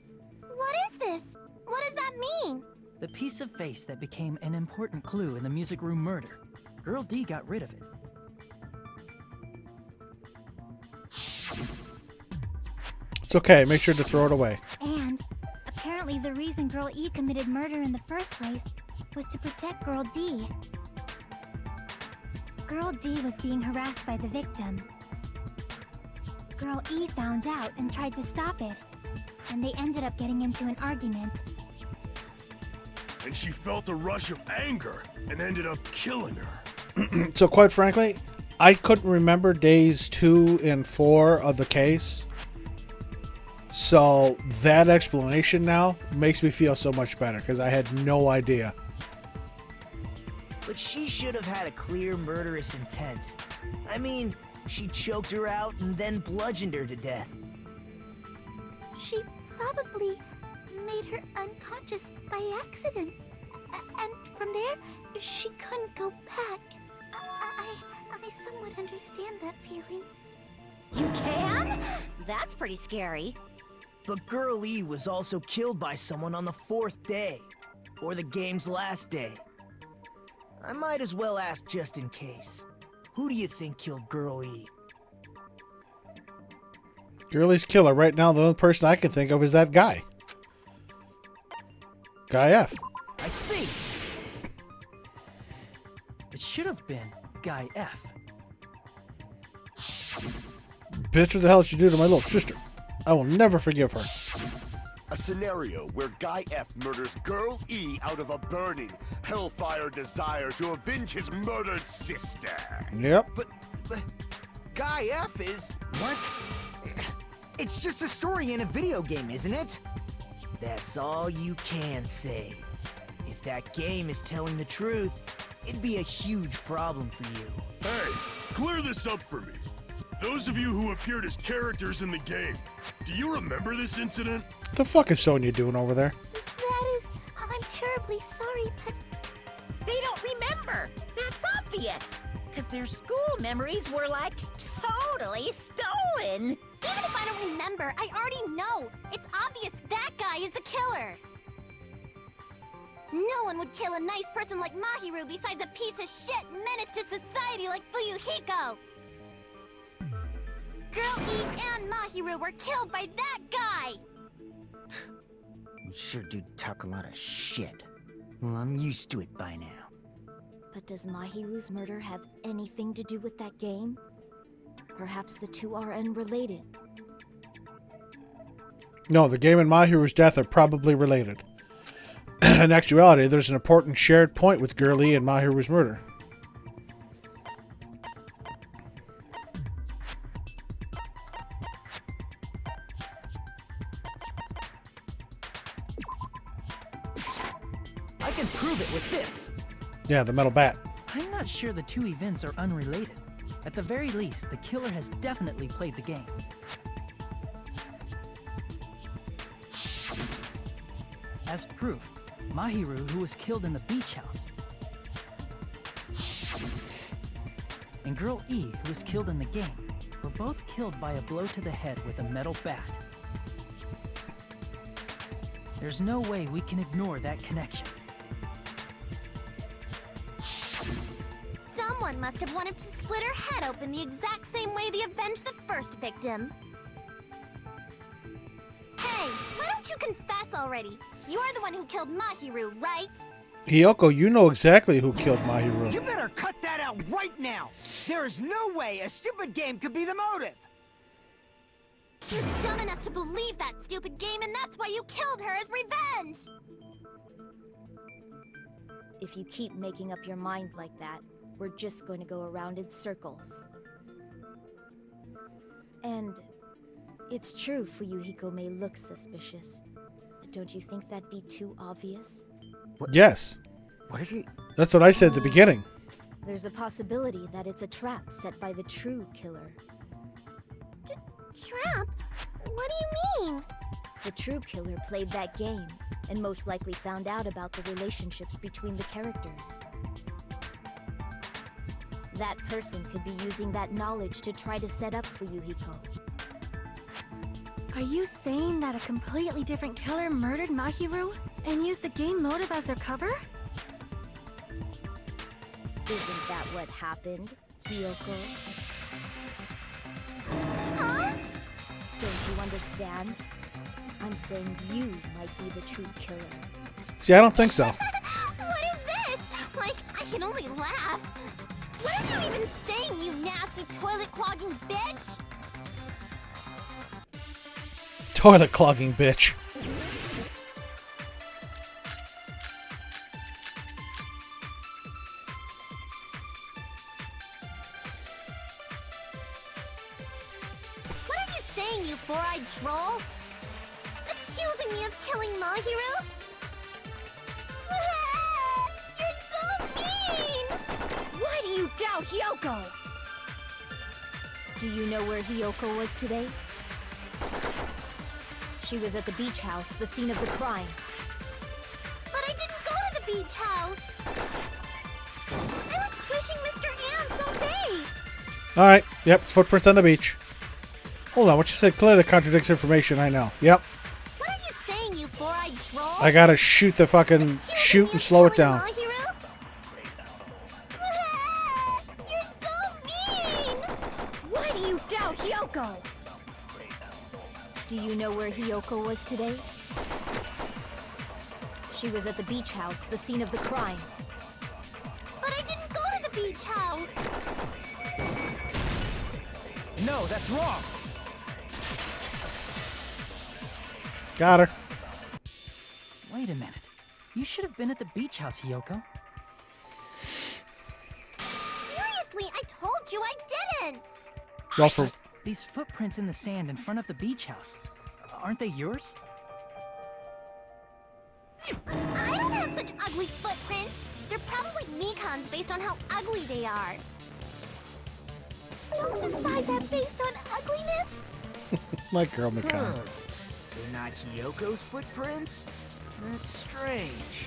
S5: What is this? What does that mean?
S8: The piece of face that became an important clue in the music room murder. Girl D got rid of it.
S1: It's okay. Make sure to throw it away.
S5: And apparently the reason Girl E committed murder in the first place was to protect Girl D. Girl D was being harassed by the victim. Girl E found out and tried to stop it, and they ended up getting into an argument.
S3: And she felt a rush of anger and ended up killing her.
S1: So quite frankly, I couldn't remember days 2 and 4 of the case. So that explanation now makes me feel so much better because I had no idea.
S6: But she should have had a clear murderous intent. I mean, she choked her out and then bludgeoned her to death.
S5: She probably made her unconscious by accident. And from there, she couldn't go back. I somewhat understand that feeling.
S7: You can? That's pretty scary.
S6: But Girl E was also killed by someone on the 4th day, or the game's last day. I might as well ask just in case. Who do you think killed Girl E?
S1: Girlie's killer right now, the only person I can think of is that guy. Guy F.
S8: I see. It should have been Guy F.
S1: Bitch, what the hell did you do to my little sister? I will never forgive her.
S4: A scenario where Guy F murders Girl E out of a burning, hellfire desire to avenge his murdered sister.
S1: Yep.
S9: But Guy F is... What? It's just a story in a video game, isn't it?
S6: That's all you can say. If that game is telling the truth, it'd be a huge problem for you.
S3: Hey, clear this up for me. Those of you who appeared as characters in the game, do you remember this incident?
S1: What the fuck is Sonya doing over there?
S5: I'm terribly sorry, but...
S2: They don't remember. That's obvious. Because their school memories were, like, totally stolen.
S5: Even if I don't remember, I already know. It's obvious that guy is the killer. No one would kill a nice person like Mahiru besides a piece of shit menace to society like Fuyuhiko. Girl E and Mahiru were killed by that guy!
S9: You sure do talk a lot of shit. Well, I'm used to it by now.
S7: But does Mahiru's murder have anything to do with that game? Perhaps the two are unrelated.
S1: No, the game and Mahiru's death are probably related. In actuality, there's an important shared point with Girlie and Mahiru's murder.
S8: I can prove it with this.
S1: Yeah, the metal bat.
S8: I'm not sure the two events are unrelated. At the very least, the killer has definitely played the game. As proof, Mahiru, who was killed in the beach house, and Girl E, who was killed in the game, were both killed by a blow to the head with a metal bat. There's no way we can ignore that connection.
S5: Someone must have wanted to split her head open the exact same way they avenged the first victim. Hey, why don't you confess already? You're the one who killed Mahiru, right?
S1: Hiyoko, you know exactly who killed Mahiru.
S9: You better cut that out right now! There is no way a stupid game could be the motive!
S5: You're dumb enough to believe that stupid game, and that's why you killed her as revenge!
S7: If you keep making up your mind like that, we're just going to go around in circles. And it's true Fuyuhiko may look suspicious, but don't you think that'd be too obvious?
S1: Yes.
S9: What did he...
S1: That's what I said at the beginning.
S7: There's a possibility that it's a trap set by the true killer.
S5: Trap? What do you mean?
S7: The true killer played that game, and most likely found out about the relationships between the characters. That person could be using that knowledge to try to set up Fuyuhiko.
S11: Are you saying that a completely different killer murdered Mahiru and used the game motive as their cover?
S7: Isn't that what happened, Hiyoko?
S5: Huh?
S7: Don't you understand? I'm saying you might be the true killer.
S1: See, I don't think so.
S5: What is this? Like, I can only laugh. What are you even saying, you nasty toilet-clogging bitch?
S1: Toilet clogging bitch.
S5: What are you saying, you four-eyed troll? Accusing me of killing Mahiru? You're so mean!
S7: Why do you doubt Hiyoko? Do you know where Hiyoko was today? She was at the beach house, the scene of the crime.
S5: But I didn't go to the beach house! I was squishing Mr. Ants all day!
S1: Alright, yep, footprints on the beach. Hold on, what you said clearly contradicts information, I know. Yep.
S5: What are you saying, you four-eyed troll?
S1: I gotta shoot the fucking... shoot and slow it down.
S5: Mahiru? You're so mean!
S7: Why do you doubt Hiyoko? Do you know where Hiyoko was today? She was at the beach house, the scene of the crime.
S5: But I didn't go to the beach house!
S9: No, that's wrong!
S1: Got her.
S8: Wait a minute. You should have been at the beach house, Hiyoko.
S5: Seriously, I told you I didn't!
S1: Well, for...
S8: These footprints in the sand in front of the beach house, aren't they yours?
S5: I don't have such ugly footprints! They're probably Mikan's based on how ugly they are. Don't decide that based on ugliness!
S1: My girl, Mikan.
S6: They're not Hiyoko's footprints? That's strange.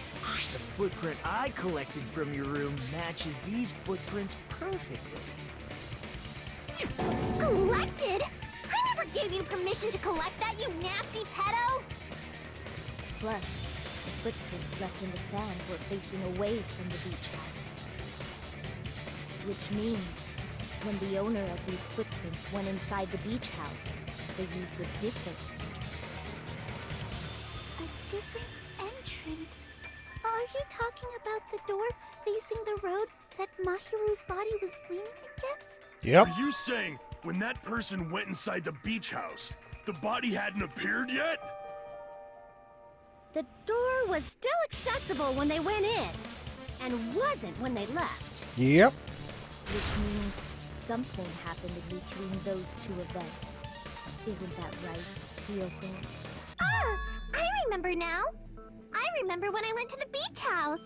S6: The footprint I collected from your room matches these footprints perfectly.
S5: Collected? I never gave you permission to collect that, you nasty pedo!
S7: Plus, the footprints left in the sand were facing away from the beach house. Which means, when the owner of these footprints went inside the beach house, they used a different entrance.
S5: A different entrance? Are you talking about the door facing the road that Mahiru's body was leaning against?
S1: Yep.
S3: Are you saying when that person went inside the beach house, the body hadn't appeared yet?
S7: The door was still accessible when they went in, and wasn't when they left.
S1: Yep.
S7: Which means something happened in between those two events. Isn't that right, Hiyoko?
S5: Ah! I remember now! I remember when I went to the beach house!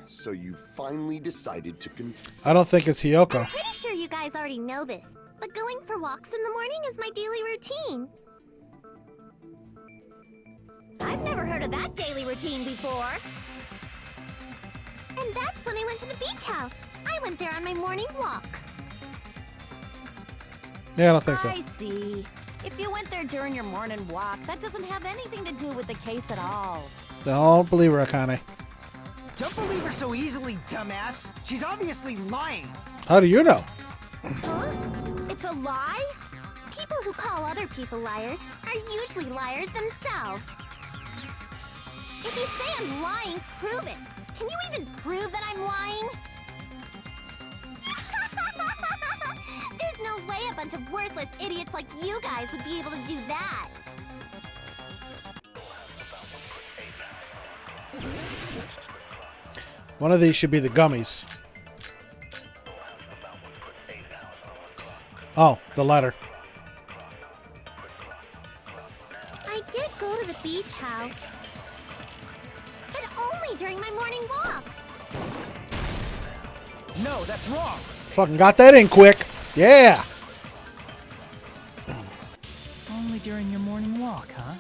S4: So you finally decided to confess.
S1: I don't think it's Hiyoko.
S5: I'm pretty sure you guys already know this, but going for walks in the morning is my daily routine.
S7: I've
S5: Never heard of that daily routine before. And that's when I went to the beach house. I went there on my morning walk.
S1: Yeah, I don't think so.
S2: I see. If you went there during your morning walk, that doesn't have anything to do with the case at all.
S1: Don't believe her, Akane.
S9: Don't believe her so easily, dumbass. She's obviously lying.
S1: How do you know?
S5: Huh? It's a lie? People who call other people liars are usually liars themselves. If you say I'm lying, prove it. Can you even prove that I'm lying? There's no way a bunch of worthless idiots like you guys would be able to do that.
S1: One of these should be the gummies. Oh, the letter.
S5: I did go to the beach house, but only during my morning walk.
S9: No, that's wrong.
S1: Fucking got that in quick. Yeah.
S8: Only during your morning walk, huh?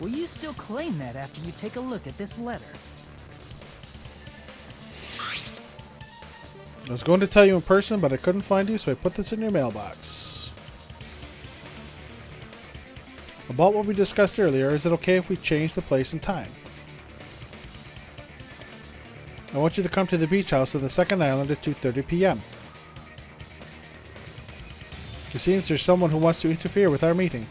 S8: Will you still claim that after you take a look at this letter?
S1: I was going to tell you in person, but I couldn't find you, so I put this in your mailbox. About what we discussed earlier, is it okay if we change the place and time? I want you to come to the beach house on the second island at 2:30 p.m. It seems there's someone who wants to interfere with our meeting.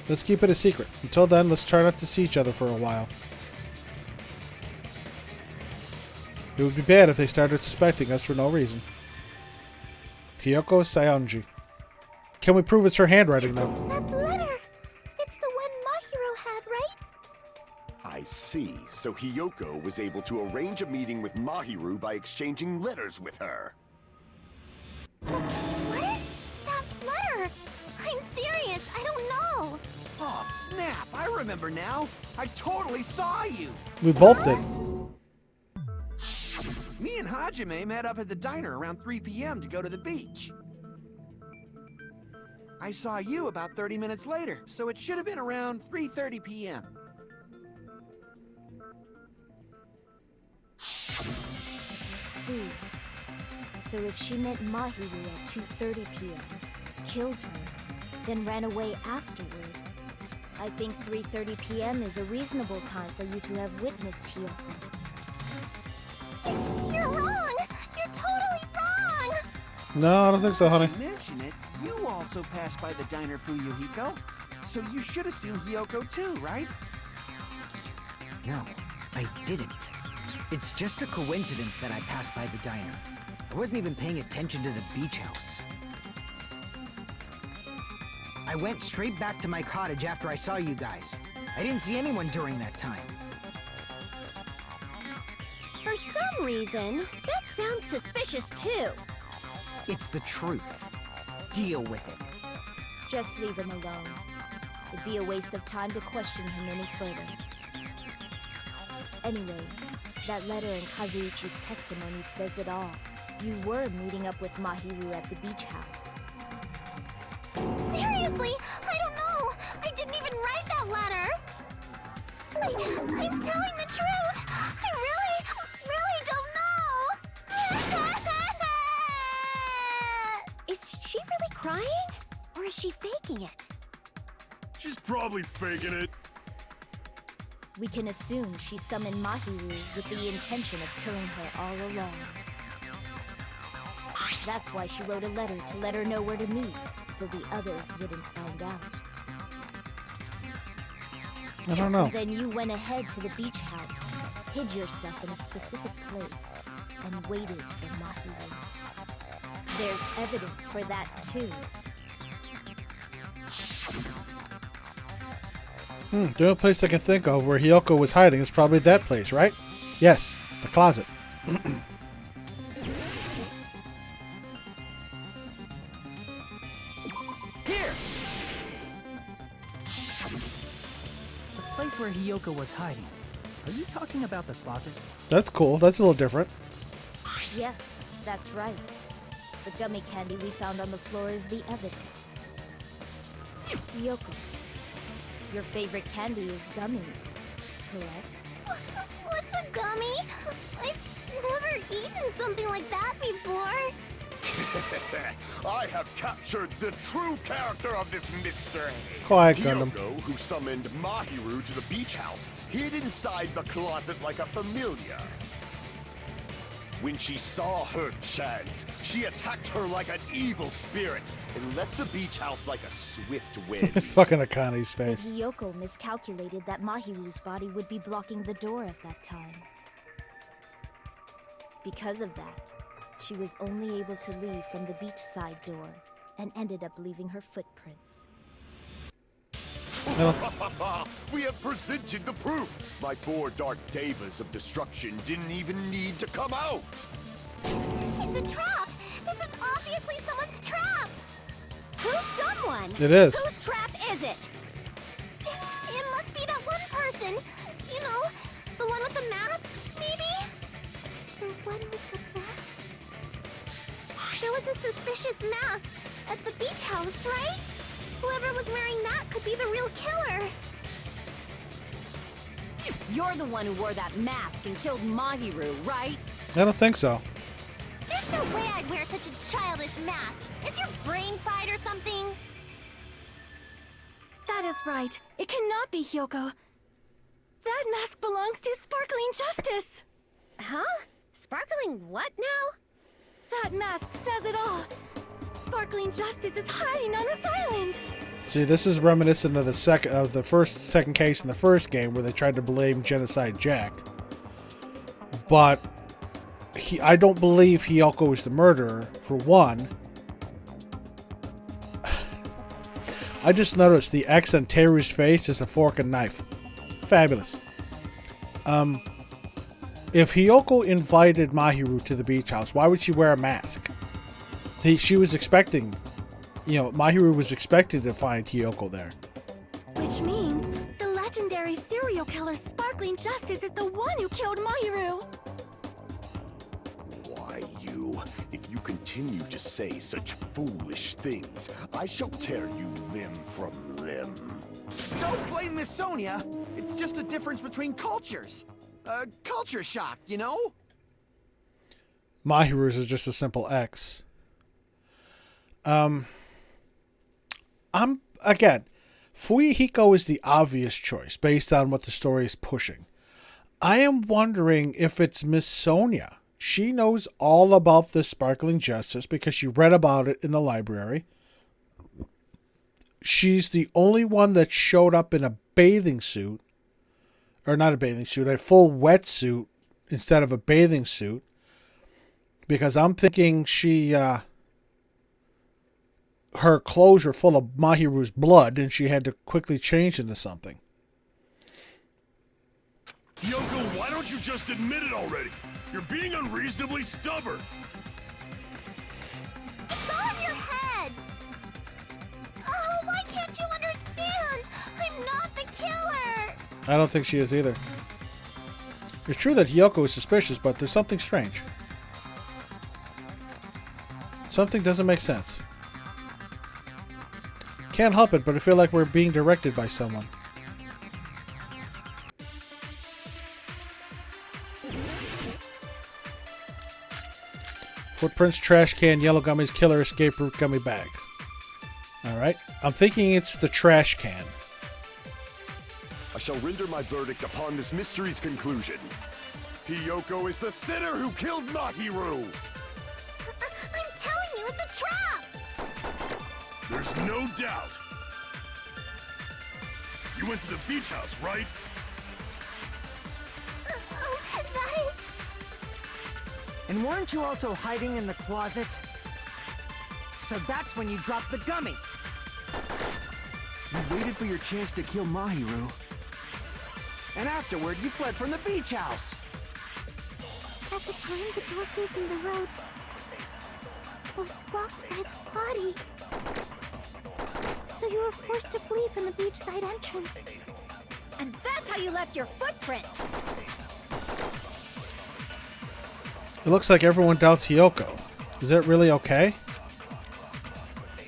S1: Let's keep it a secret. Until then, let's try not to see each other for a while. It would be bad if they started suspecting us for no reason. Hiyoko Sayonji. Can we prove it's her handwriting, though?
S5: That letter! It's the one Mahiro had, right?
S4: I see. So Hiyoko was able to arrange a meeting with Mahiru by exchanging letters with her.
S5: What is that letter? I'm serious, I don't know.
S10: Oh, snap! I remember now. I totally saw you.
S1: We both did.
S10: Me and Hajime met up at the diner around 3 p.m. to go to the beach. I saw you about 30 minutes later, so it should have been around 3:30 p.m.
S7: See. So if she met Mahiru at 2:30 p.m., killed her, then ran away afterward, I think 3:30 p.m. is a reasonable time for you to have witnessed Hiyoko.
S5: You're wrong! You're totally wrong!
S1: No, I don't think so, honey.
S10: To mention it, you also passed by the diner, Fuyuhiko. So you should have seen Hiyoko too, right?
S9: No, I didn't. It's just a coincidence that I passed by the diner. I wasn't even paying attention to the beach house. I went straight back to my cottage after I saw you guys. I didn't see anyone during that time.
S5: For some reason, that sounds suspicious too.
S9: It's the truth. Deal with it.
S7: Just leave him alone. It'd be a waste of time to question him any further. Anyway, that letter in Kazuichi's testimony says it all. You were meeting up with Mahiru at the beach house.
S5: Seriously, I don't know. I didn't even write that letter. I'm telling the truth. I really don't know. Is she really crying? Or is she faking it?
S3: She's probably faking it.
S7: We can assume she summoned Mahiru with the intention of killing her all along. That's why she wrote a letter to let her know where to meet, so the others wouldn't find out.
S1: I don't know.
S7: Then you went ahead to the beach house, hid yourself in a specific place, and waited for Mahiru. There's evidence for that too.
S1: The only place I can think of where Hiyoko was hiding is probably that place, right? Yes, the closet.
S8: Here! The place where Hiyoko was hiding. Are you talking about the closet?
S1: That's cool. That's a little different.
S7: Yes, that's right. The gummy candy we found on the floor is the evidence. Hiyoko, Your favorite candy is gummies, correct?
S5: What's a gummy? I've never eaten something like that before.
S4: I have captured the true character of this mystery.
S1: Quiet, Gundam.
S4: Hyoko, who summoned Mahiru to the beach house, hid inside the closet like a familiar. When she saw her chance, she attacked her like an evil spirit and left the beach house like a swift wind.
S1: Fucking Akane's face.
S7: Hyoko miscalculated that Mahiru's body would be blocking the door at that time. Because of that, she was only able to leave from the beachside door and ended up leaving her footprints.
S4: We have presented the proof. My 4 dark devas of destruction didn't even need to come out.
S5: It's a trap! This is obviously someone's trap!
S2: Who's someone?
S1: It is.
S2: Whose trap is it?
S5: It must be that one person. You know, the one with the mask, maybe? The one with the mask? There was a suspicious mask at the beach house, right? Whoever was wearing that could be the real killer.
S2: You're the one who wore that mask and killed Mahiru, right?
S1: I don't think so.
S5: There's no way I'd wear such a childish mask. Is your brain fried or something?
S11: That is right. It cannot be Hyoko. That mask belongs to Sparkling Justice.
S2: Huh? Sparkling what now?
S11: That mask says it all. Sparkling Justice is hiding on this island.
S1: See, this is reminiscent of the second case in the first game where they tried to blame Genocide Jack. But I don't believe Hyoko was the murderer, for one. I just noticed the X on Teru's face is a fork and knife. Fabulous. If Hyoko invited Mahiru to the beach house, why would she wear a mask? She was expecting, Mahiru was expected to find Hyoko there.
S11: Which means the legendary serial killer Sparkling Justice is the one who killed Mahiru.
S4: Why, you? If you continue to say such foolish things, I shall tear you limb from limb.
S10: Don't blame Miss Sonia. It's just a difference between cultures. Culture shock, you know?
S1: Mahiru's is just a simple X. Again, Fuyuhiko is the obvious choice based on what the story is pushing. I am wondering if it's Miss Sonia. She knows all about this Sparkling Justice because she read about it in the library. She's the only one that showed up in a bathing suit. Or not a bathing suit, a full wetsuit instead of a bathing suit. Because I'm thinking her clothes were full of Mahiru's blood and she had to quickly change into something.
S3: Hyoko, why don't you just admit it already? You're being unreasonably stubborn.
S5: It's all in your head! Oh, why can't you understand? I'm not the killer!
S1: I don't think she is either. It's true that Hyoko is suspicious, but there's something strange. Something doesn't make sense. Can't help it, but I feel like we're being directed by someone. Footprints, trash can, yellow gummies, killer, escape route, gummy bag. Alright. I'm thinking it's the trash can.
S4: I shall render my verdict upon this mystery's conclusion. Hyoko is the sinner who killed Mahiru!
S5: I'm telling you, it's a trap!
S3: There's no doubt. You went to the beach house, right?
S5: That is...
S9: And weren't you also hiding in the closet? So that's when you dropped the gummy.
S10: You waited for your chance to kill Mahiru. And afterward, you fled from the beach house.
S5: At the time, the door facing the road was blocked by the body. So you were forced to flee from the beachside entrance.
S2: And that's how you left your footprints.
S1: It looks like everyone doubts Hyoko. Is that really okay?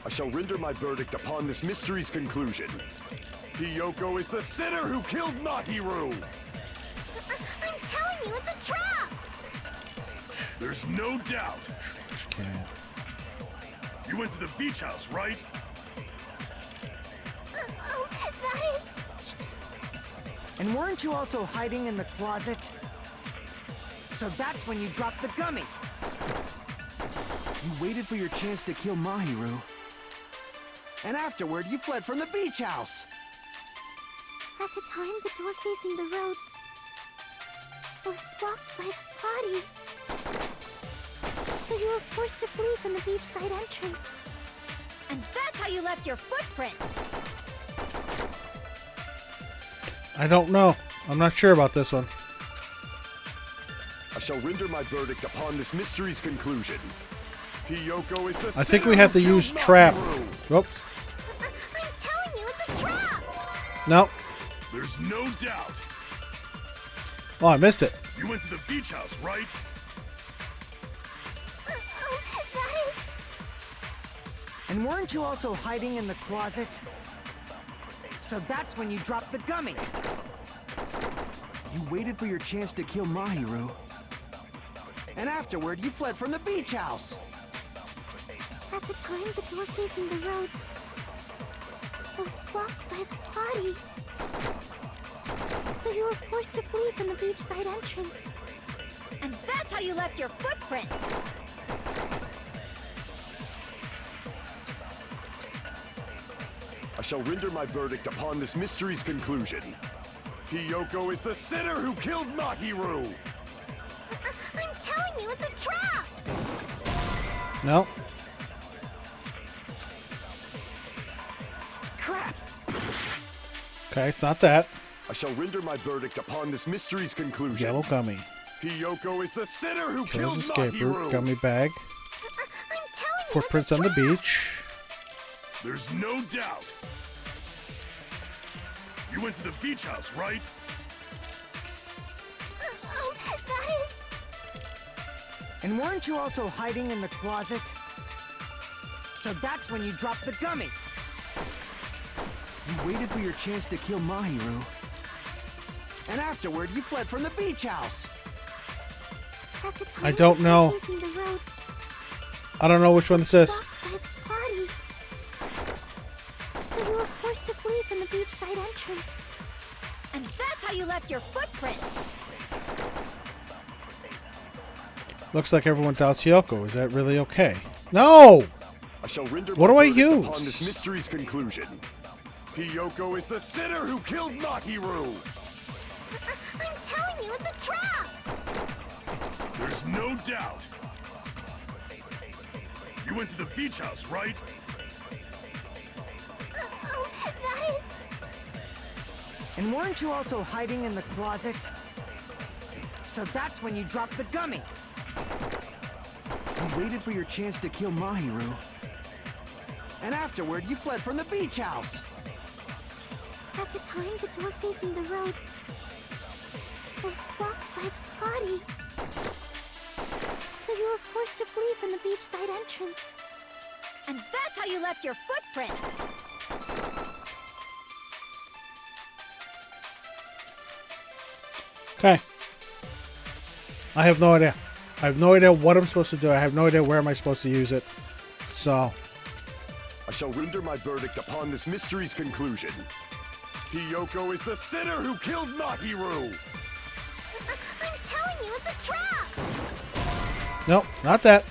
S4: I shall render my verdict upon this mystery's conclusion. Hiyoko is the sinner who killed Mahiru!
S5: I'm telling you, it's a trap!
S3: There's no doubt.
S1: Okay.
S3: You went to the beach house, right?
S5: Oh, that is...
S9: And weren't you also hiding in the closet? So that's when you dropped the gummy.
S10: You waited for your chance to kill Mahiru. And afterward, you fled from the beach house.
S5: At the time, the door facing the road was blocked by the body. So you were forced to flee from the beachside entrance.
S7: And that's how you left your footprints.
S1: I don't know. I'm not sure about this one.
S4: I shall render my verdict upon this mystery's conclusion. Hiyoko is the
S1: I think
S4: sinner
S1: we have
S4: who
S1: to use
S4: killed
S1: trap.
S4: Mahiru.
S1: Oops.
S5: I'm telling you, it's a trap!
S1: No.
S3: There's no doubt.
S1: Oh, I missed it.
S3: You went to the beach house, right?
S5: Oh, that is...
S9: And weren't you also hiding in the closet? So that's when you dropped the gummy.
S10: You waited for your chance to kill Mahiru. And afterward, you fled from the beach house.
S5: At the time, the door facing the road was blocked by the body. So you were forced to flee from the beachside entrance.
S7: And that's how you left your footprints.
S4: I shall render my verdict upon this mystery's conclusion. Hiyoko is the sinner who killed Mahiru!
S5: I'm telling you, it's a trap!
S1: No.
S9: Crap!
S1: Okay, it's not that.
S4: I shall render my verdict upon this mystery's conclusion.
S1: Yellow gummy.
S4: Hiyoko is the sinner who killed
S1: Kills escape
S4: Mahiru!
S1: route. Gummy bag.
S5: I'm telling you,
S1: Footprints
S5: it's
S1: on
S5: a
S1: the
S5: trap!
S1: beach.
S3: There's no doubt. You went to the beach house, right?
S5: Oh, that is...
S9: And weren't you also hiding in the closet? So that's when you dropped the gummy.
S10: You waited for your chance to kill Mahiru. And afterward, you fled from the beach house.
S5: At the time,
S1: I don't
S5: the door
S1: know.
S5: facing the road
S1: I don't know which one this is.
S5: blocked by the body. So you were forced to flee from the beachside entrance.
S7: And that's how you left your footprints.
S1: Looks like everyone doubts Hiyoko. Is that really okay? No!
S4: I shall render
S1: What
S4: my
S1: do I
S4: verdict
S1: use?
S4: upon this mystery's conclusion. Hiyoko is the sinner who killed Mahiru!
S5: I'm telling you, it's a trap!
S3: There's no doubt. You went to the beach house, right?
S5: Oh, that is...
S9: And weren't you also hiding in the closet? So that's when you dropped the gummy.
S10: You waited for your chance to kill Mahiru. And afterward, you fled from the beach house.
S5: At the time, the door facing the road was blocked by the body. So you were forced to flee from the beachside entrance.
S7: And that's how you left your footprints.
S1: Okay. I have no idea. I have no idea what I'm supposed to do. I have no idea where am I supposed to use it. So,
S4: I shall render my verdict upon this mystery's conclusion. Hiyoko is the sinner who killed Mahiru!
S5: I'm telling you, it's a trap!
S1: no, not that.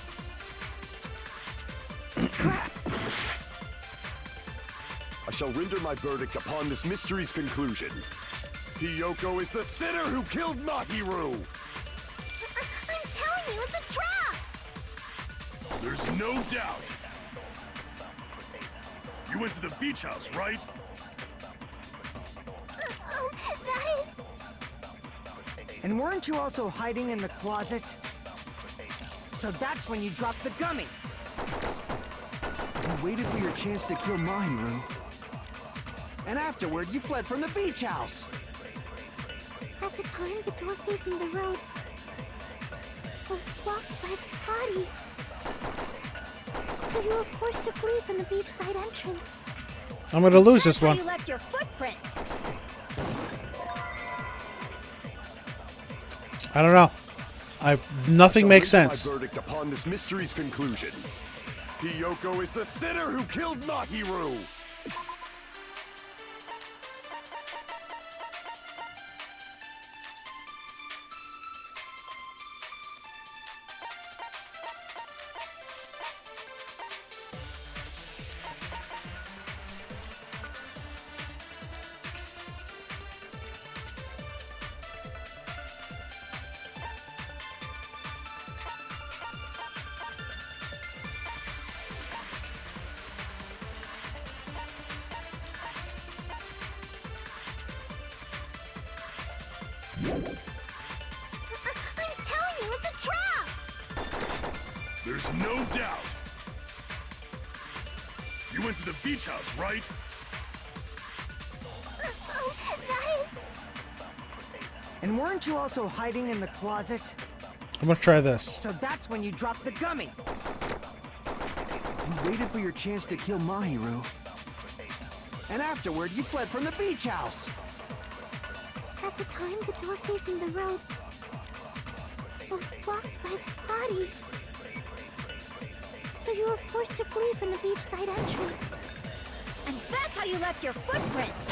S4: I shall render my verdict upon this mystery's conclusion. Hiyoko is the sinner who killed Mahiru!
S5: I'm telling you, it's a trap!
S3: There's no doubt. You went to the beach house, right?
S5: Oh, that is...
S9: And weren't you also hiding in the closet? So that's when you dropped the gummy.
S10: You waited for your chance to kill Mahiru. And afterward, you fled from the beach house.
S5: At the time, the door facing the road was blocked by the body. So you were forced to flee from the beachside entrance.
S1: I'm gonna lose this
S5: That's
S1: one.
S5: where you left your footprints.
S1: I don't know. Nothing makes
S4: Shall render
S1: sense.
S4: My verdict upon this mystery's conclusion. Hiyoko is the sinner who killed Mahiru.
S5: I'm telling you, it's a trap!
S3: There's no doubt. You went to the beach house, right?
S5: Oh, that is...
S9: And weren't you also hiding in the closet?
S1: I'm gonna try this.
S9: So that's when you dropped the gummy.
S10: You waited for your chance to kill Mahiru. And afterward, you fled from the beach house.
S5: At the time, the door facing the road was blocked by the body. So you were forced to flee from the beachside entrance. And that's how you left your footprints!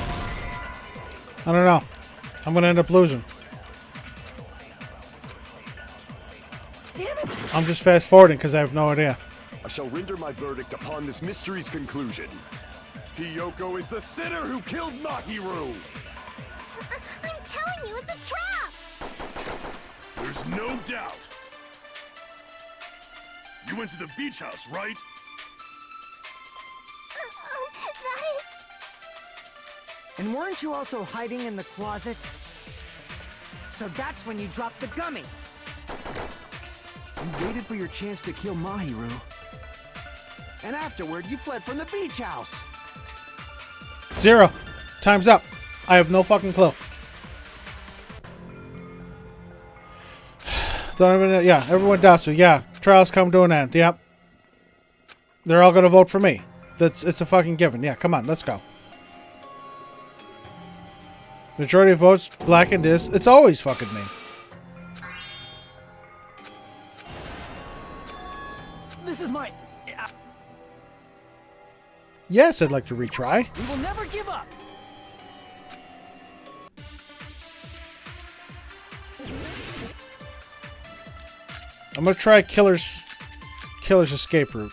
S1: I don't know. I'm gonna end up losing.
S2: Damn it!
S1: I'm just fast forwarding because I have no idea.
S4: I shall render my verdict upon this mystery's conclusion. Hiyoko is the sinner who killed Mahiru.
S5: I'm telling you, it's a trap!
S3: There's no doubt. You went to the beach house, right?
S5: That is...
S9: And weren't you also hiding in the closet? So that's when you dropped the gummy.
S10: You waited for your chance to kill Mahiru. And afterward, you fled from the beach house.
S1: 0. Time's up. I have no fucking clue. Don't even know. Yeah, everyone does. So yeah, trials come to an end. Yep. They're all gonna vote for me. It's a fucking given. Yeah, come on, let's go. Majority of votes, blackened is. It's always fucking me.
S8: This is my...
S1: Yes, I'd like to retry.
S8: We will never give up.
S1: I'm gonna try Killer's escape route.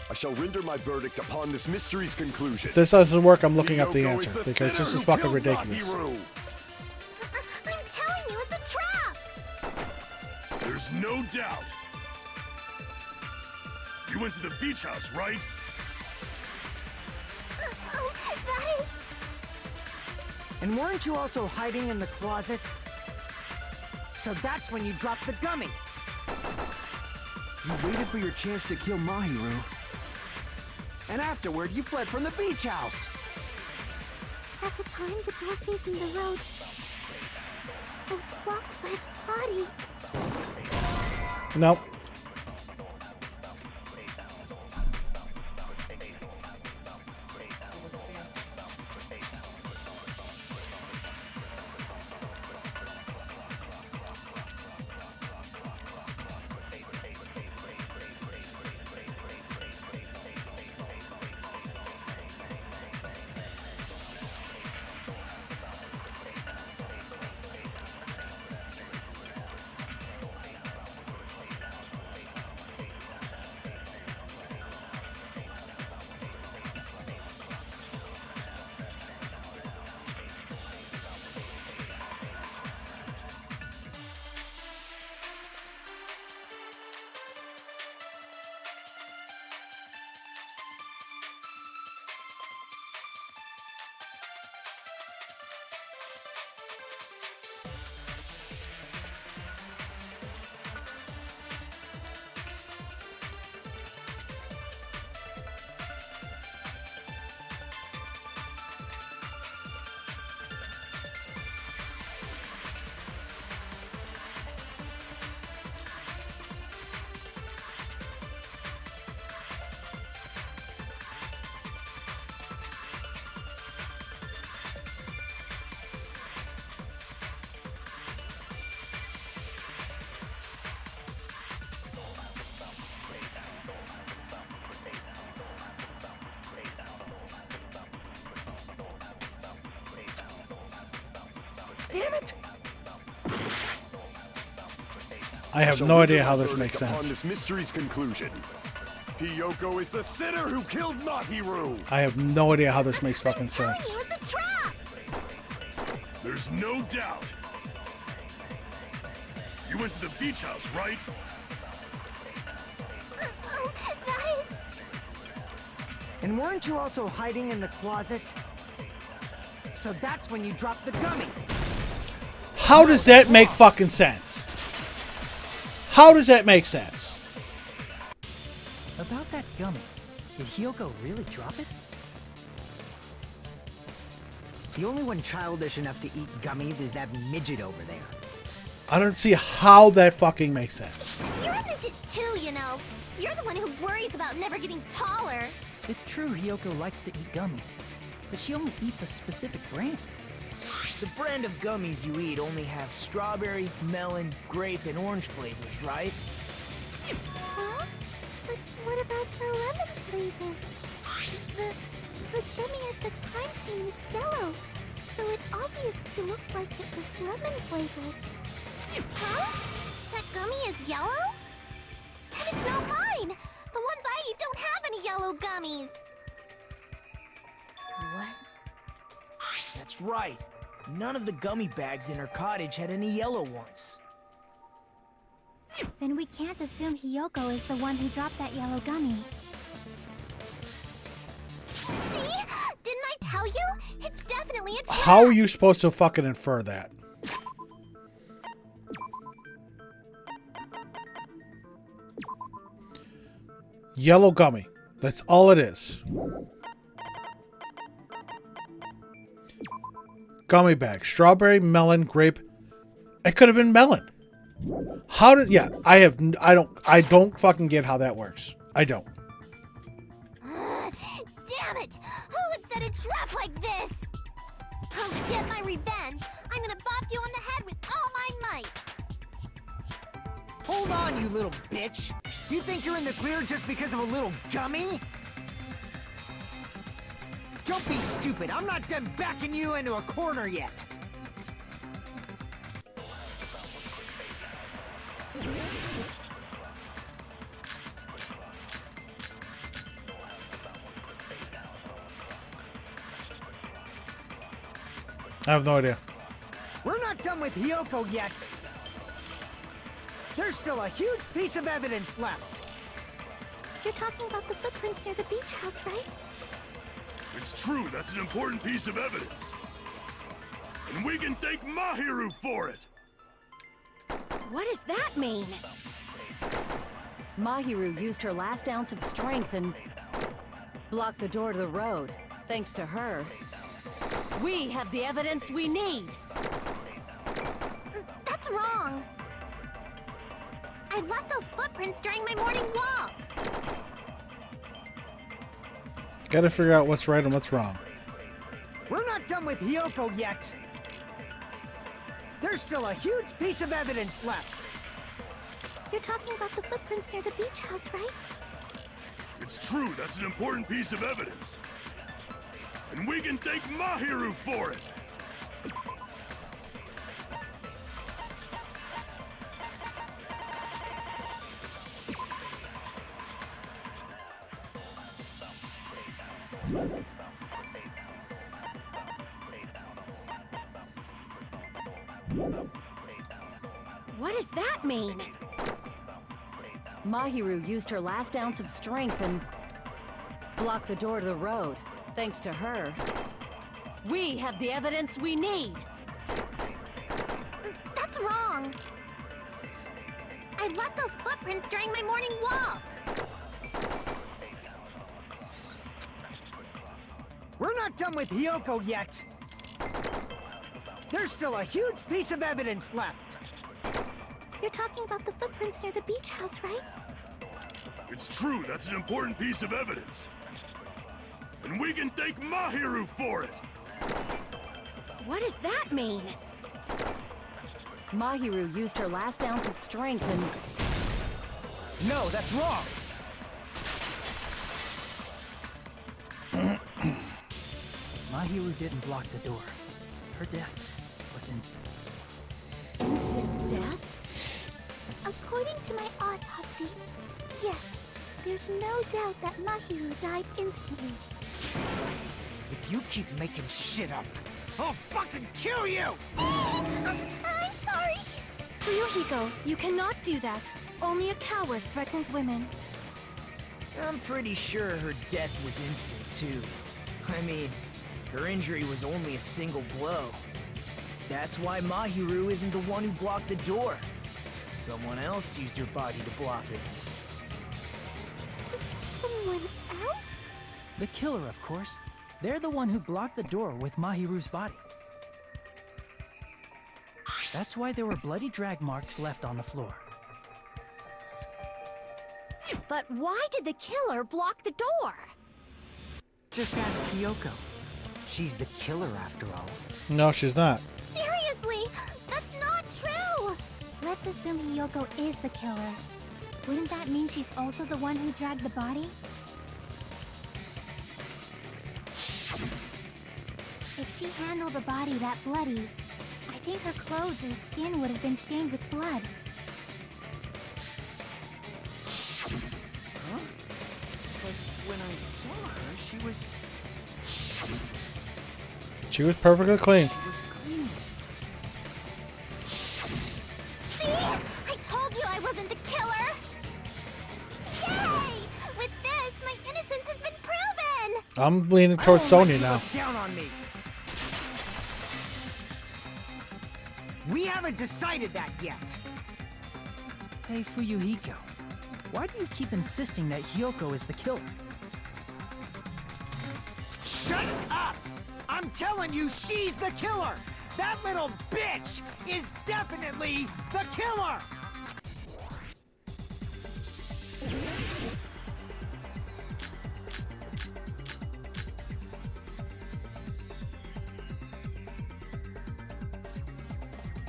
S4: I shall render my verdict upon this mystery's conclusion.
S1: If this doesn't work, I'm looking up the
S4: Hiyoko
S1: answer
S4: is the
S1: because
S4: sinner
S1: this is
S4: who
S1: fucking
S4: killed
S1: ridiculous.
S4: Mahiru.
S5: I'm telling you, it's a trap!
S3: There's no doubt. You went to the beach house, right?
S5: That is...
S9: And weren't you also hiding in the closet? So that's when you dropped the gummy.
S10: You waited for your chance to kill Mahiru. And afterward, you fled from the beach house.
S5: At the time, the door facing the road was blocked by the body.
S1: Nope.
S8: damn it!
S1: I have
S4: So
S1: no
S4: we
S1: idea how
S4: will
S1: this
S4: verdict
S1: makes
S4: upon
S1: sense.
S4: this mystery's conclusion. Hiyoko is the sinner who killed Mahiru.
S1: I have no idea how this makes fucking
S5: Telling
S1: sense.
S5: you it's a trap!
S3: There's no doubt. You went to the beach house, right?
S5: Oh, that is...
S9: And weren't you also hiding in the closet? So that's when you dropped the gummy.
S1: How does that make fucking sense? How does that make sense?
S8: About that gummy, did Hiyoko really drop it?
S9: The only one childish enough to eat gummies is that midget over there.
S1: I don't see how that fucking makes sense.
S5: You're a midget too, you know. You're the one who worries about never getting taller.
S8: It's true Hiyoko likes to eat gummies, but she only eats a specific brand.
S6: The brand of gummies you eat only have strawberry, melon, grape, and orange flavors, right?
S5: Huh? But what about the lemon flavor? The gummy at the crime scene was yellow, so it obviously looked like it was lemon flavored. Huh? That gummy is yellow? Then it's not mine! The ones I eat don't have any yellow gummies!
S6: What? That's right. None of the gummy bags in her cottage had any yellow ones.
S5: Then we can't assume Hiyoko is the one who dropped that yellow gummy. See? Didn't I tell you? It's definitely a trap!
S1: How are you supposed to fucking infer that? Yellow gummy. That's all it is. Gummy bag. Strawberry, melon, grape. It could have been melon. How did... Yeah, I don't fucking get how that works. I don't.
S5: Damn it! Who would set a trap like this? I'll get my revenge. I'm gonna bop you on the head with all my might.
S9: Hold on, you little bitch. You think you're in the clear just because of a little gummy? Don't be stupid. I'm not done backing you into a corner yet.
S1: I have no idea.
S9: We're not done with Hiyoko yet. There's still a huge piece of evidence left.
S5: You're talking about the footprints near the beach house, right?
S3: It's true, that's an important piece of evidence. And we can thank Mahiru for it!
S12: What does that mean? Mahiru used her last ounce of strength and blocked the door to the road. Thanks to her, we have the evidence we need.
S5: That's wrong. I left those footprints during my morning walk.
S1: Gotta figure out what's right and what's wrong.
S9: We're not done with Hiyoko yet. There's still a huge piece of evidence left.
S5: You're talking about the footprints near the beach house, right?
S3: It's true, that's an important piece of evidence. And we can thank Mahiru for it!
S12: What does that mean? Mahiru used her last ounce of strength and blocked the door to the road. Thanks to her, we have the evidence we need.
S5: That's wrong. I left those footprints during my morning walk.
S9: We're not done with Hiyoko yet. There's still a huge piece of evidence left.
S5: You're talking about the footprints near the beach house, right?
S3: It's true, that's an important piece of evidence. And we can thank Mahiru for it!
S12: What does that mean? Mahiru used her last ounce of strength and...
S6: No, that's wrong.
S8: Mahiru didn't block the door. Her death was instant.
S7: Instant death?
S5: According to my autopsy, yes, there's no doubt that Mahiru died instantly.
S9: If you keep making shit up, I'll fucking kill you!
S5: I'm sorry.
S11: Fuyuhiko, you cannot do that. Only a coward threatens women.
S6: I'm pretty sure her death was instant, too. I mean, her injury was only a single blow. That's why Mahiru isn't the one who blocked the door. Someone else used her body to block it.
S5: Someone else?
S8: The killer, of course. They're the one who blocked the door with Mahiru's body. That's why there were bloody drag marks left on the floor.
S7: But why did the killer block the door?
S9: Just ask Kyoko. She's the killer after all.
S1: No, she's not.
S5: Seriously, that's not true. Let's assume Hiyoko is the killer. Wouldn't that mean she's also the one who dragged the body? If she handled a body that bloody, I think her clothes or skin would have been stained with blood.
S10: Huh? But when I saw her, she was
S1: perfectly clean.
S10: clean.
S5: See? I told you I wasn't the killer! Yay! With this, my innocence has been proven!
S1: I'm leaning towards
S9: I won't let
S1: Sonya
S9: you
S1: now.
S9: look down on me. We haven't decided that yet.
S8: Hey, Fuyuhiko. Why do you keep insisting that Hiyoko is the killer?
S9: Shut up! I'm telling you, she's the killer! That little bitch is definitely the killer!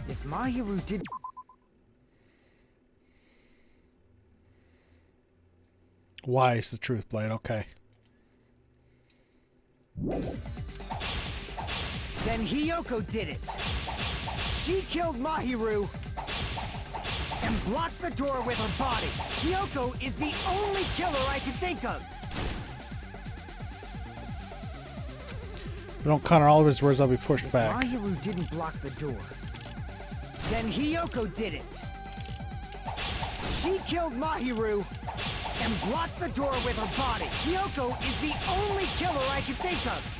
S9: If Mahiru did...
S1: Why is the truth blade? Okay.
S9: Then Hiyoko did it. She killed Mahiru and blocked the door with her body. Hiyoko is the only killer I can think of.
S1: If we don't counter all of his words, I'll be pushed back.
S9: Mahiru didn't block the door. Then Hiyoko did it. She killed Mahiru and blocked the door with her body. Hiyoko is the only killer I can think of.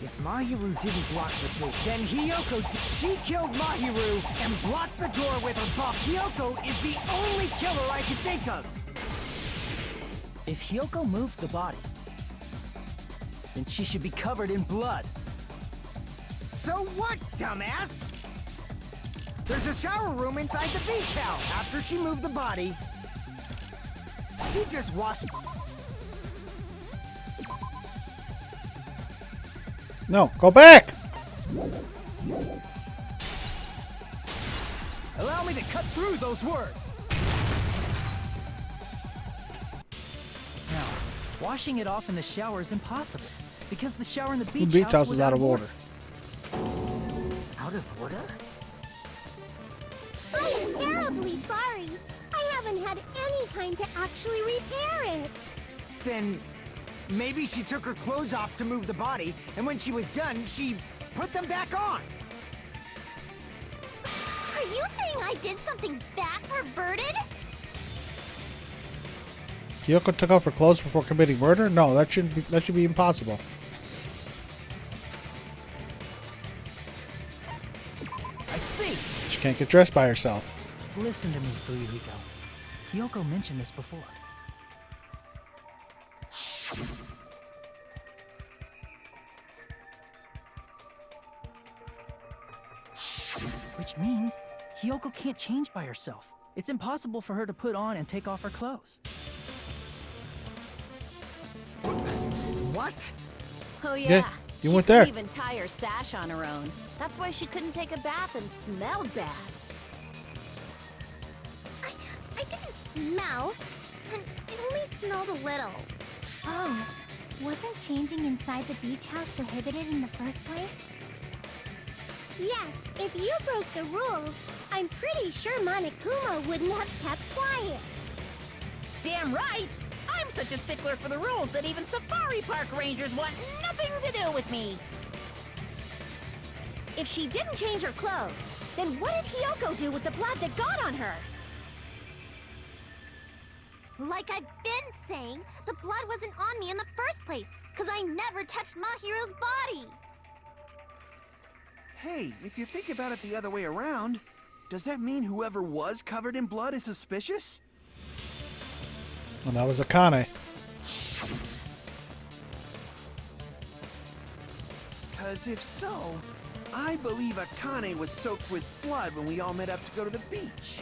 S9: If Mahiru didn't block the door, then Hiyoko she killed Mahiru and blocked the door with her body. Hiyoko is the only killer I can think of.
S8: If Hiyoko moved the body, then she should be covered in blood.
S9: So what, dumbass? There's a shower room inside the beach house. After she moved the body, she just washed...
S1: No, go back!
S8: Allow me to cut through those words! Now, washing it off in the shower is impossible, because the shower in the
S1: The
S8: beach,
S1: house is out of order.
S9: Out of order?
S5: I'm terribly sorry. I haven't had any time to actually repair it.
S9: Then maybe she took her clothes off to move the body, and when she was done, she put them back on.
S5: Are you saying I did something that perverted?
S1: Hiyoko took off her clothes before committing murder? No, that should be impossible.
S9: I see.
S1: She can't get dressed by herself.
S8: Listen to me, Fuyuhiko. Hiyoko mentioned this before. Which means Hiyoko can't change by herself. It's impossible for her to put on and take off her clothes.
S9: What?
S12: Oh
S1: Yeah,
S12: yeah.
S1: you
S12: she
S1: went
S12: couldn't
S1: there.
S12: even tie her sash on her own. That's why she couldn't take a bath and smelled bad.
S5: I didn't smell. And it only smelled a little.
S11: Oh,
S5: Wasn't changing inside the beach house prohibited in the first place? Yes, if you broke the rules, I'm pretty sure Monokuma wouldn't have kept quiet.
S2: Damn right! I'm such a stickler for the rules that even safari park rangers want nothing to do with me!
S7: If she didn't change her clothes, then what did Hiyoko do with the blood that got on her?
S5: Like I've been saying, the blood wasn't on me in the first place, because I never touched Mahiro's body!
S10: Hey, if you think about it the other way around, does that mean whoever was covered in blood is suspicious?
S1: And that was Akane.
S10: Because if so, I believe Akane was soaked with blood when we all met up to go to the beach.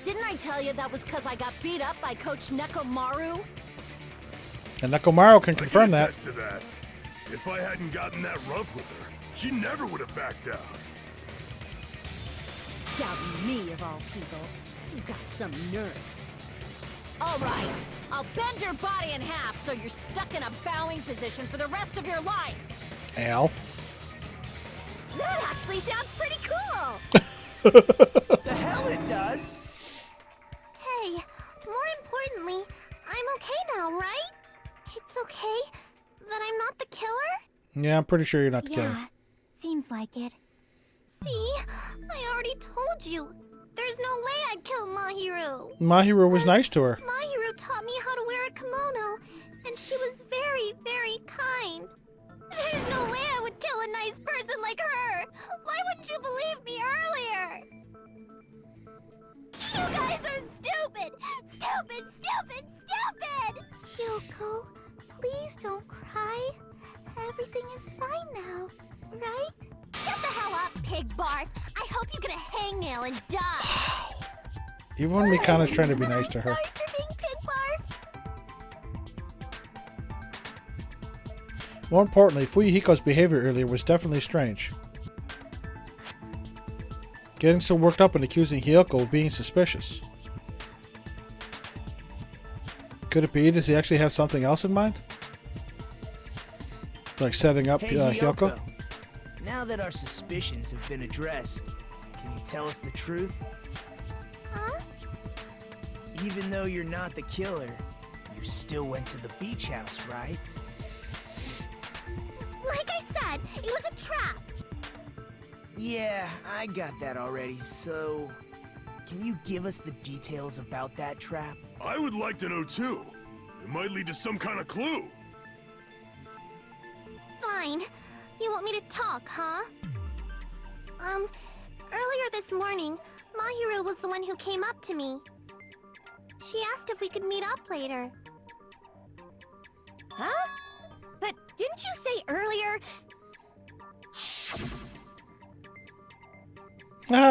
S12: Didn't I tell you that was because I got beat up by Coach Nekomaru?
S1: And Nekomaru can confirm
S3: I can
S1: that.
S3: attest to that. If I hadn't gotten that rough with her, she never would have backed out.
S12: Doubting me of all people. You got some nerve. All right, I'll bend your body in half so you're stuck in a bowing position for the rest of your life.
S1: Al.
S7: That actually sounds pretty cool!
S10: The hell it does!
S5: Hey, more importantly, I'm okay now, right? It's okay that I'm not the killer?
S1: Yeah, I'm pretty sure you're not the killer.
S5: Yeah, seems like it. See? I already told you. There's no way I'd kill Mahiru.
S1: Mahiru was nice to her.
S5: Mahiru taught me how to wear a kimono, and she was very, very kind. There's no way I would kill a nice person like her. Why wouldn't you believe me earlier? You guys are stupid! Stupid, stupid, stupid! Hyoko, please don't cry. Everything is fine now, right? Shut the hell up, pig barf! I hope you get a hangnail and die!
S1: Even when Mikana's trying to be nice to her.
S5: Sorry for being pig barf!
S1: More importantly, Fuyuhiko's behavior earlier was definitely strange. Getting so worked up and accusing Hiyoko of being suspicious. Could it be, does he actually have something else in mind? Like setting up
S6: Hey,
S1: Hiyoko?
S6: Now that our suspicions have been addressed, can you tell us the truth?
S5: Huh?
S6: Even though you're not the killer, you still went to the beach house, right?
S5: Like I said, it was a trap!
S6: Yeah, I got that already, so... Can you give us the details about that trap?
S3: I would like to know too. It might lead to some kind of clue.
S5: Fine. You want me to talk, huh? Earlier this morning, Mahiru was the one who came up to me. She asked if we could meet up later.
S7: Huh? But didn't you say earlier...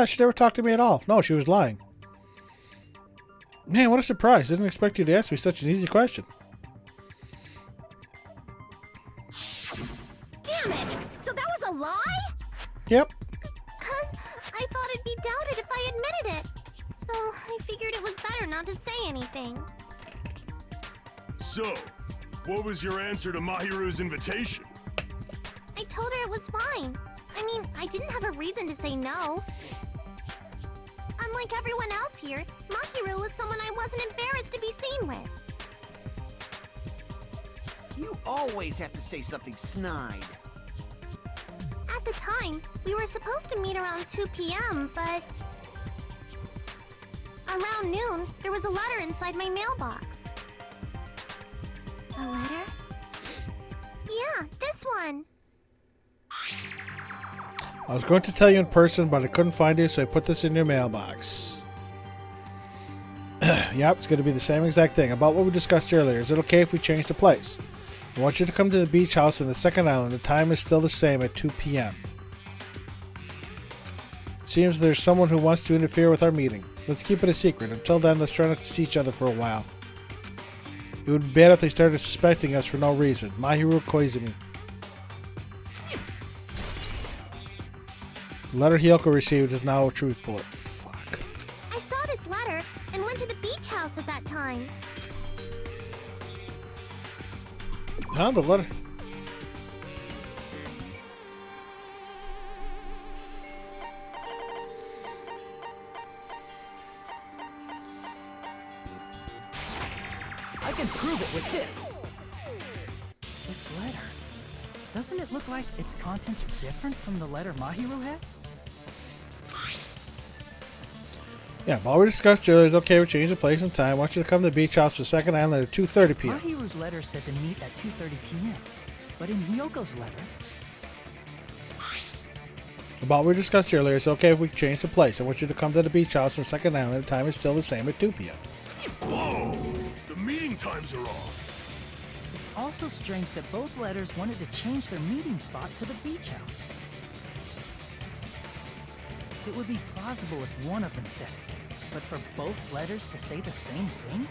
S1: She never talked to me at all. No, she was lying. Man, what a surprise. Didn't expect you to ask me such an easy question.
S7: Damn it! So that was a lie?
S1: Yep.
S5: 'Cause I thought it'd be doubted if I admitted it. So I figured it was better not to say anything.
S3: So, what was your answer to Mahiru's invitation?
S5: I told her it was fine. I mean, I didn't have a reason to say no. Unlike everyone else here, Mahiru was someone I wasn't embarrassed to be seen with.
S10: You always have to say something snide.
S5: At the time, we were supposed to meet around 2 p.m., but... Around noon, there was a letter inside my mailbox. A letter? Yeah, this one.
S1: I was going to tell you in person, but I couldn't find it, so I put this in your mailbox. Yep, it's going to be the same exact thing. About what we discussed earlier. Is it okay if we change the place? I want you to come to the beach house in the second island. The time is still the same at 2 p.m. Seems there's someone who wants to interfere with our meeting. Let's keep it a secret. Until then, let's try not to see each other for a while. It would be bad if they started suspecting us for no reason. Mahiru Koizumi. The letter Hiyoko received is now a truth bullet. Fuck.
S5: I saw this letter and went to the beach house at that time.
S1: Huh? The letter.
S8: I can prove it with this. This letter. Doesn't it look like its contents are different from the letter Mahiru had?
S1: Yeah, but we discussed earlier, it's okay, we change the place and time. I want you to come to the beach house, the second island at 2:30 p.m.
S8: Mahiru's letter said to meet at 2:30 p.m. But in Hiyoko's letter...
S1: About what we discussed earlier, it's okay if we change the place. I want you to come to the beach house and second island. The time is still the same at 2 p.m.
S3: Whoa! The meeting times are off.
S8: It's also strange that both letters wanted to change their meeting spot to the beach house. It would be plausible if one of them said it, but for both letters to say the same thing?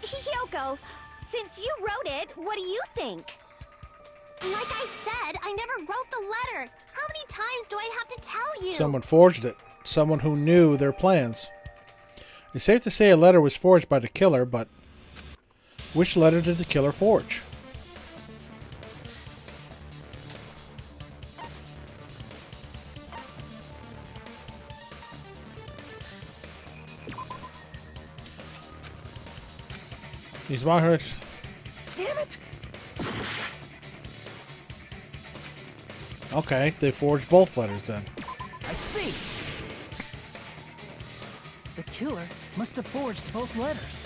S5: Hiyoko, since you wrote it, what do you think? Like I said, I never wrote the letter. How many times do I have to tell you?
S1: Someone forged it. Someone who knew their plans. It's safe to say a letter was forged by the killer, but which letter did the killer forge? He's Mahiru.
S8: Damn it!
S1: Okay, they forged both letters then.
S8: I see! The killer must have forged both letters.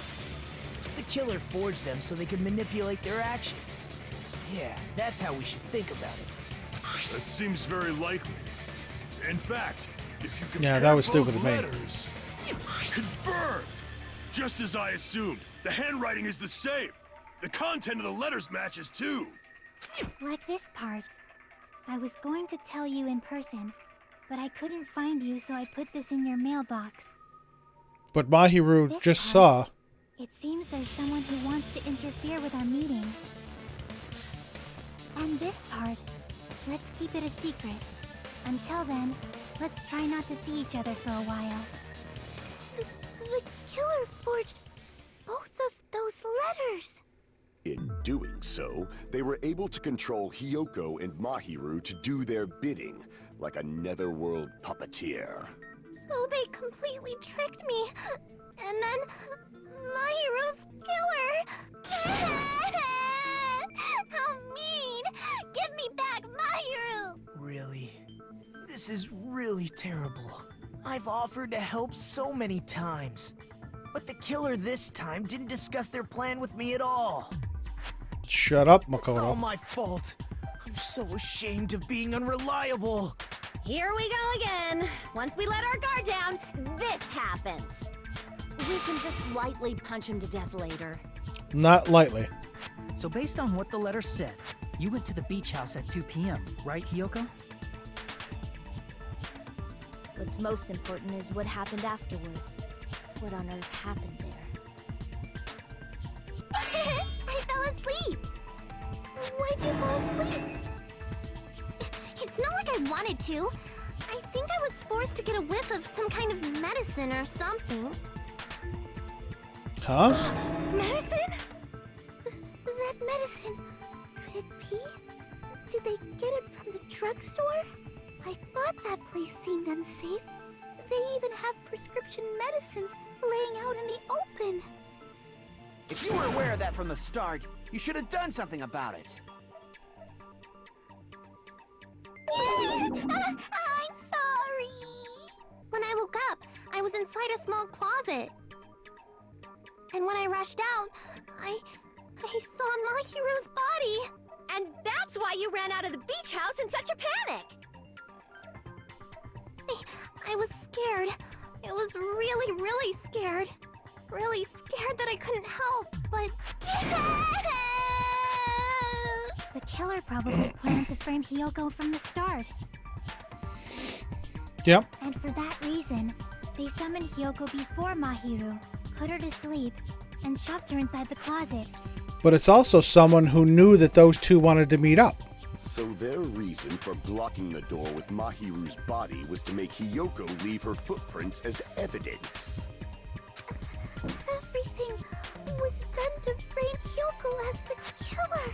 S6: The killer forged them so they could manipulate their actions. Yeah, that's how we should think about it.
S3: That seems very likely. In fact, if you compare
S1: Yeah, that was
S3: both
S1: stupid of me.
S3: letters, confirmed! Just as I assumed, the handwriting is the same. The content of the letters matches too.
S11: Like this part. I was going to tell you in person, but I couldn't find you, so I put this in your mailbox.
S1: But Mahiru
S11: This
S1: just
S11: part.
S1: saw.
S11: It seems there's someone who wants to interfere with our meeting. And this part, let's keep it a secret. Until then, let's try not to see each other for a while. The killer forged both of those letters.
S4: In doing so, they were able to control Hiyoko and Mahiru to do their bidding, like a netherworld puppeteer.
S5: So they completely tricked me. And then Mahiru's killer. How mean! Give me back Mahiru!
S6: Really? This is really terrible. I've offered to help so many times. But the killer this time didn't discuss their plan with me at all.
S1: Shut up,
S6: It's all
S1: Makoto.
S6: my fault. I'm so ashamed of being unreliable.
S12: Here we go again. Once we let our guard down, this happens. We can just lightly punch him to death later.
S1: Not lightly.
S8: So based on what the letter said, you went to the beach house at 2 p.m., right, Hiyoko?
S7: What's most important is what happened afterward. What on earth happened there?
S5: I fell asleep. Why'd you fall asleep? It's not like I wanted to. I think I was forced to get a whiff of some kind of medicine or something.
S1: Huh?
S5: Medicine? That medicine. Could it be? Did they get it from the drugstore? I thought that place seemed unsafe. They even have prescription medicines laying out in the open.
S10: If you were aware of that from the start, you should have done something about it.
S5: I'm sorry. When I woke up, I was inside a small closet. And when I rushed out, I saw Mahiru's body.
S12: And that's why you ran out of the beach house in such a panic!
S5: I was scared. It was really, really scared. Really scared that I couldn't help, but...
S11: The killer probably planned to frame Hiyoko from the start.
S1: Yep.
S11: And for that reason, they summoned Hiyoko before Mahiru, put her to sleep, and shoved her inside the closet.
S1: But it's also someone who knew that those two wanted to meet up.
S4: So their reason for blocking the door with Mahiru's body was to make Hiyoko leave her footprints as evidence.
S5: Everything
S11: was done to frame Hyoko as the killer.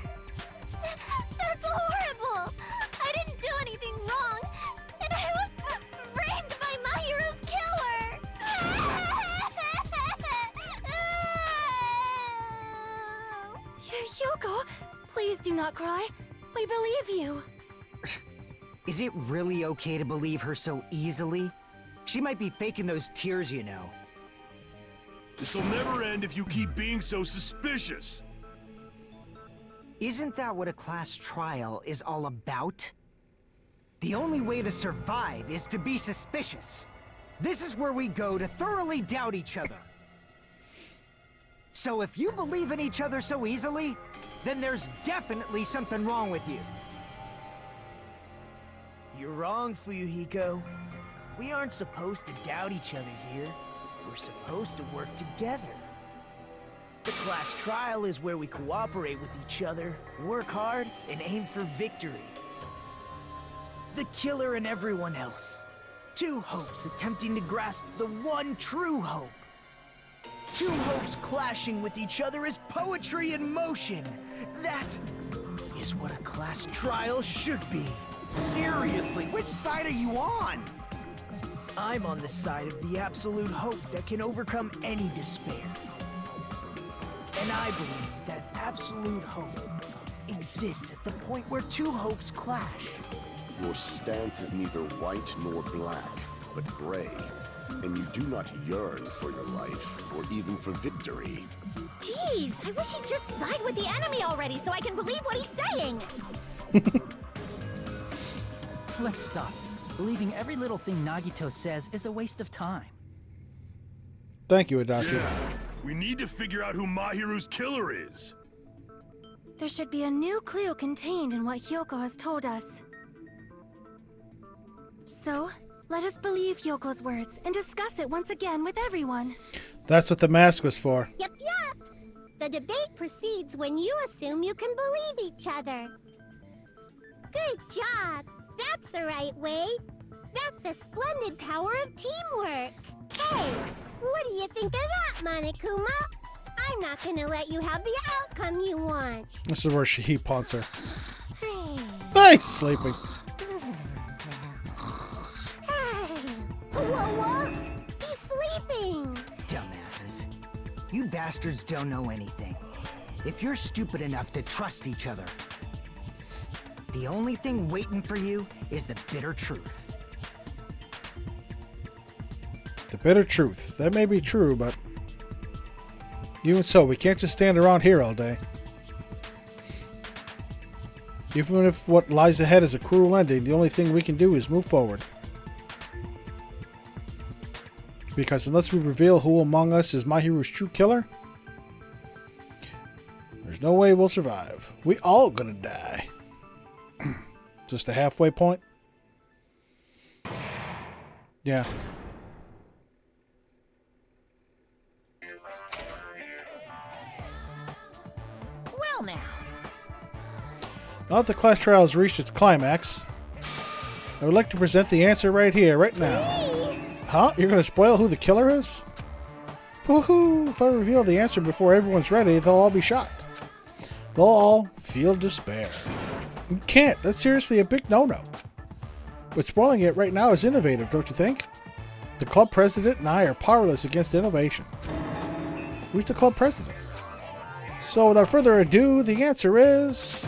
S11: That's horrible! I didn't do anything wrong, and I was framed by Mahiru's killer!
S7: Hyoko, please do not cry. We believe you.
S9: Is it really okay to believe her so easily? She might be faking those tears, you know.
S3: This'll never end if you keep being so suspicious.
S9: Isn't that what a class trial is all about? The only way to survive is to be suspicious. This is where we go to thoroughly doubt each other. So if you believe in each other so easily, then there's definitely something wrong with you.
S6: You're wrong, Fuyuhiko. We aren't supposed to doubt each other here. We're supposed to work together. The class trial is where we cooperate with each other, work hard, and aim for victory. The killer and everyone else. Two hopes attempting to grasp the one true hope. Two hopes clashing with each other is poetry in motion. That is what a class trial should be.
S10: Seriously, which side are you on?
S6: I'm on the side of the absolute hope that can overcome any despair. And I believe that absolute hope exists at the point where two hopes clash.
S4: Your stance is neither white nor black, but gray. And you do not yearn for your life, or even for victory.
S7: Jeez, I wish he'd just side with the enemy already so I can believe what he's saying.
S8: Let's stop. Believing every little thing Nagito says is a waste of time.
S1: Thank you, Adachi.
S3: Yeah, we need to figure out who Mahiru's killer is.
S7: There should be a new clue contained in what Hyoko has told us. So, let us believe Hyoko's words and discuss it once again with everyone.
S1: That's what the mask was for.
S11: Yep, yep. The debate proceeds when you assume you can believe each other. Good job. That's the right way. That's the splendid power of teamwork. Hey, what do you think of that, Monokuma? I'm not gonna let you have the outcome you want.
S1: This is where he punts her. Hey, sleeping.
S11: Whoa, he's sleeping.
S9: Dumbasses. You bastards don't know anything. If you're stupid enough to trust each other, the only thing waiting for you is the bitter truth.
S1: The bitter truth. That may be true, but even so, we can't just stand around here all day. Even if what lies ahead is a cruel ending, the only thing we can do is move forward. Because unless we reveal who among us is Mahiru's true killer, there's no way we'll survive. We all gonna die. Just a halfway point? Yeah.
S2: Well now.
S1: Now that the class trial has reached its climax, I would like to present the answer right here, right now. Huh? You're gonna spoil who the killer is? Woohoo! If I reveal the answer before everyone's ready, they'll all be shocked. They'll all feel despair. You can't. That's seriously a big no-no. But spoiling it right now is innovative, don't you think? The club president and I are powerless against innovation. Who's the club president? So without further ado, the answer is...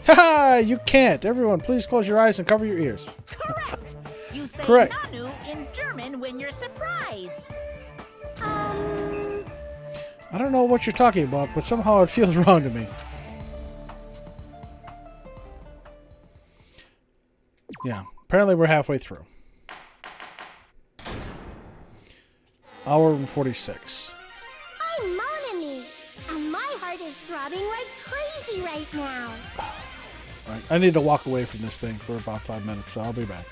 S1: Haha! You can't! Everyone, please close your eyes and cover your ears.
S2: Correct! You say
S1: Correct.
S2: Nanu in German when you're surprised.
S1: I don't know what you're talking about, but somehow it feels wrong to me. Yeah, apparently we're halfway through. Hour and 46.
S11: I'm Monami, and my heart is throbbing like crazy right now.
S1: Right, I need to walk away from this thing for about 5 minutes, so I'll be back.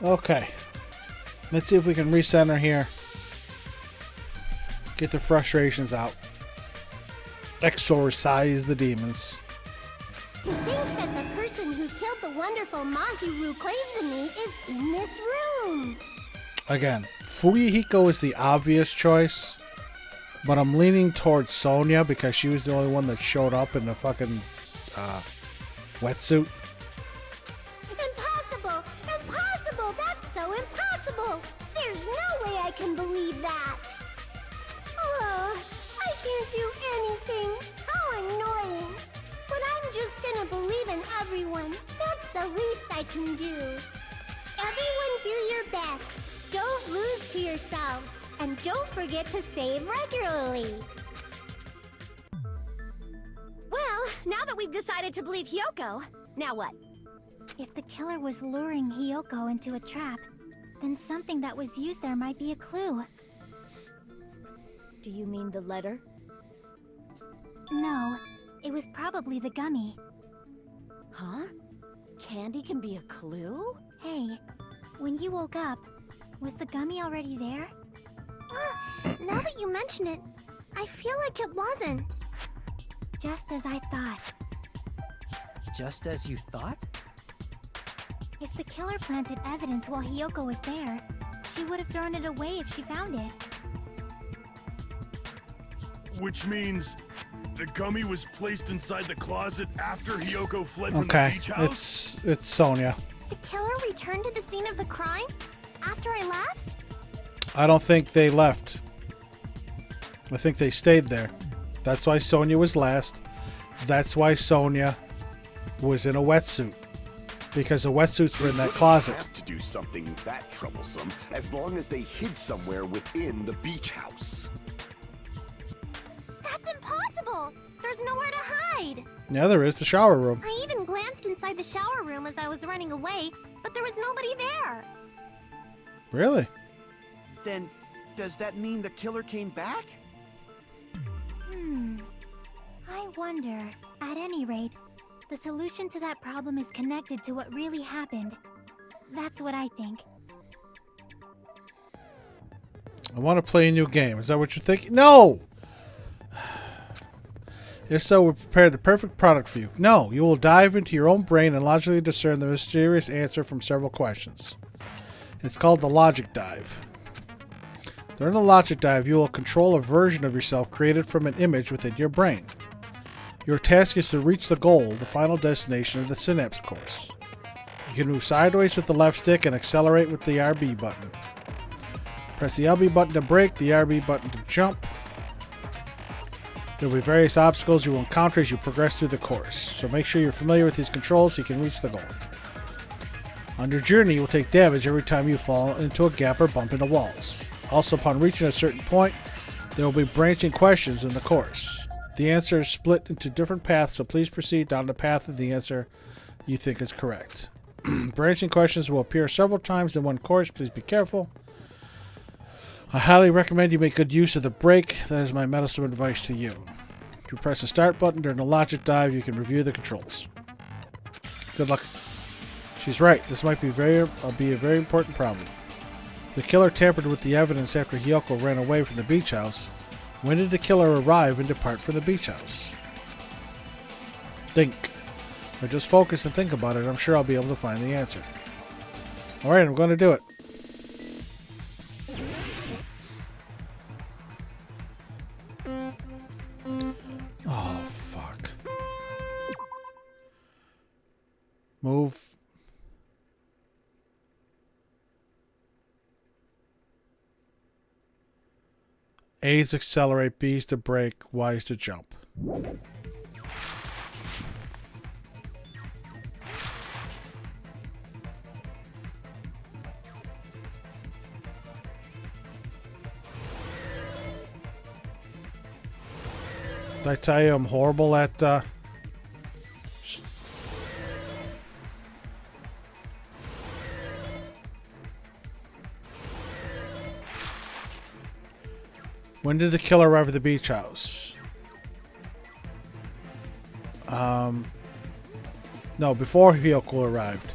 S1: Okay. Let's see if we can recenter here. Get the frustrations out. Exorcise the demons.
S11: To think that the person who killed the wonderful Mahiru Koizumi is in this room.
S1: Again, Fuyuhiko is the obvious choice, but I'm leaning towards Sonia because she was the only one that showed up in the fucking wetsuit.
S11: Impossible! Impossible! That's so impossible! There's no way I can believe that! Oh, I can't do anything! How annoying! But I'm just gonna believe in everyone. That's the least I can do. Everyone do your best. Don't lose to yourselves. And don't forget to save regularly.
S5: Well, now that we've decided to believe Hyoko, now what?
S7: If the killer was luring Hyoko into a trap, then something that was used there might be a clue.
S12: Do you mean the letter?
S7: No, it was probably the gummy.
S12: Huh? Candy can be a clue?
S7: Hey, when you woke up, was the gummy already there?
S11: Now that you mention it, I feel like it wasn't.
S7: Just as I thought.
S8: Just as you thought?
S7: If the killer planted evidence while Hyoko was there, she would have thrown it away if she found it.
S3: Which means the gummy was placed inside the closet after Hyoko fled from the
S1: Okay,
S3: beach house?
S1: it's Sonia.
S11: The killer returned to the scene of the crime after I left?
S1: I don't think they left. I think they stayed there. That's why Sonia was last. That's why Sonia was in a wetsuit. Because the wetsuits were in that closet.
S4: They have to do something that troublesome as long as they hid somewhere within the beach house.
S11: That's impossible! There's nowhere to hide!
S1: Yeah, there is the shower room.
S11: I even glanced inside the shower room as I was running away, but there was nobody there.
S1: Really?
S10: Then, does that mean the killer came back?
S7: I wonder. At any rate, the solution to that problem is connected to what really happened. That's what I think.
S1: I want to play a new game. Is that what you're thinking? No! If so, we've prepared the perfect product for you. No, you will dive into your own brain and logically discern the mysterious answer from several questions. It's called the Logic Dive. During the Logic Dive, you will control a version of yourself created from an image within your brain. Your task is to reach the goal, the final destination of the Synapse course. You can move sideways with the left stick and accelerate with the RB button. Press the LB button to brake, the RB button to jump. There will be various obstacles you will encounter as you progress through the course, so make sure you're familiar with these controls so you can reach the goal. On your journey, you will take damage every time you fall into a gap or bump into walls. Also, upon reaching a certain point, there will be branching questions in the course. The answer is split into different paths, so please proceed down the path of the answer you think is correct. Branching questions will appear several times in one course. Please be careful. I highly recommend you make good use of the brake. That is my medicine advice to you. If you press the start button during the Logic Dive, you can review the controls. Good luck. She's right. This might be a very important problem. The killer tampered with the evidence after Hyoko ran away from the beach house. When did the killer arrive and depart from the beach house? Think. Or just focus and think about it. I'm sure I'll be able to find the answer. Alright, I'm going to do it. Oh, fuck. Move. A is to accelerate, B is to brake, Y is to jump. Did I tell you I'm horrible at When did the killer arrive at the beach house? No, before Hyoko arrived.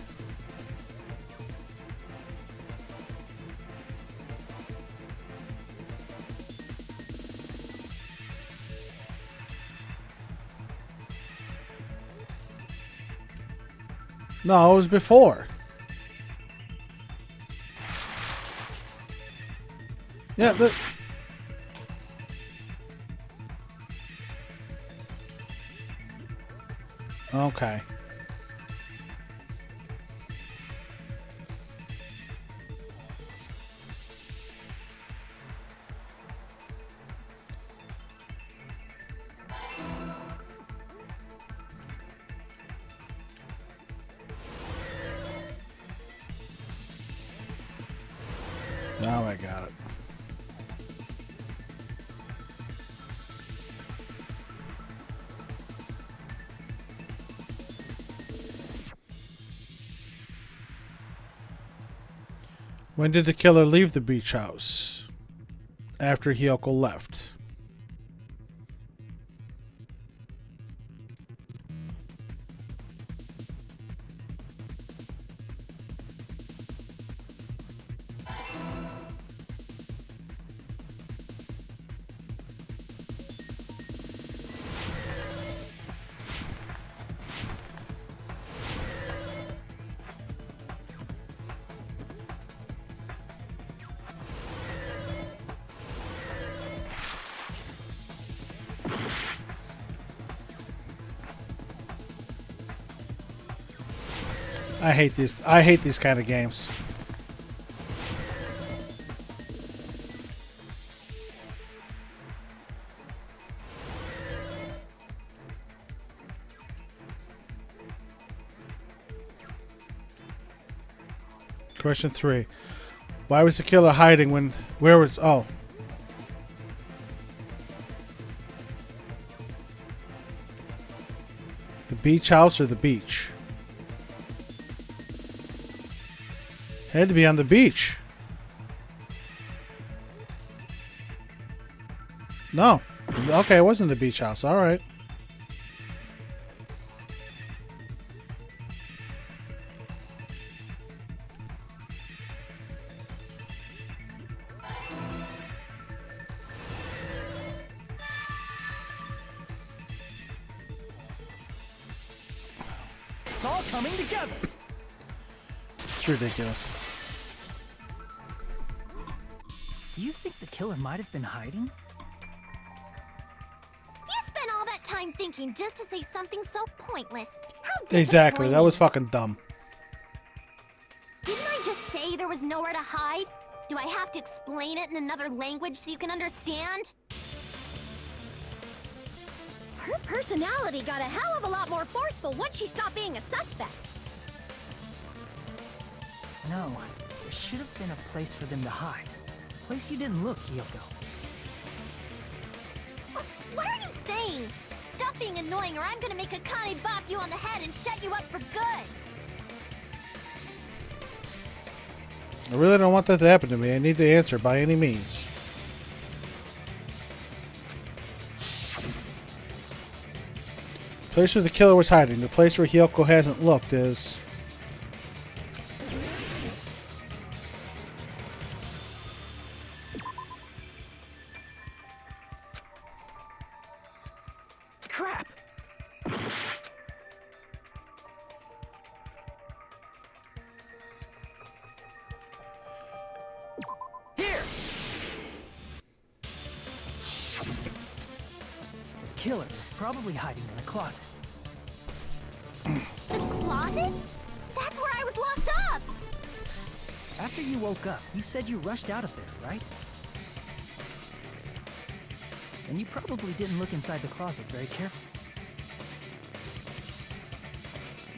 S1: No, it was before. Yeah, okay. Now I got it. When did the killer leave the beach house? After Hiyoko left. I hate these kind of games. Question 3. Why was the killer hiding when... Where was... Oh. The beach house or the beach? Had to be on the beach. No. Okay, it wasn't the beach house. All right.
S8: It's all coming together.
S1: It's ridiculous.
S8: Do you think the killer might have been hiding?
S5: You spent all that time thinking just to say something so pointless. How
S1: Exactly. That was
S5: disappointing.
S1: fucking dumb.
S5: Didn't I just say there was nowhere to hide? Do I have to explain it in another language so you can understand?
S12: Her personality got a hell of a lot more forceful once she stopped being a suspect.
S8: No, there should have been a place for them to hide. A place you didn't look, Hiyoko.
S5: What are you saying? Stop being annoying or I'm gonna make Akane bop you on the head and shut you up for good!
S1: I really don't want that to happen to me. I need to answer by any means. Place where the killer was hiding. The place where Hiyoko hasn't looked is...
S8: Crap! Here! The killer is probably hiding in the closet.
S5: The closet? That's where I was locked up!
S8: After you woke up, you said you rushed out of there, right? And you probably didn't look inside the closet very carefully.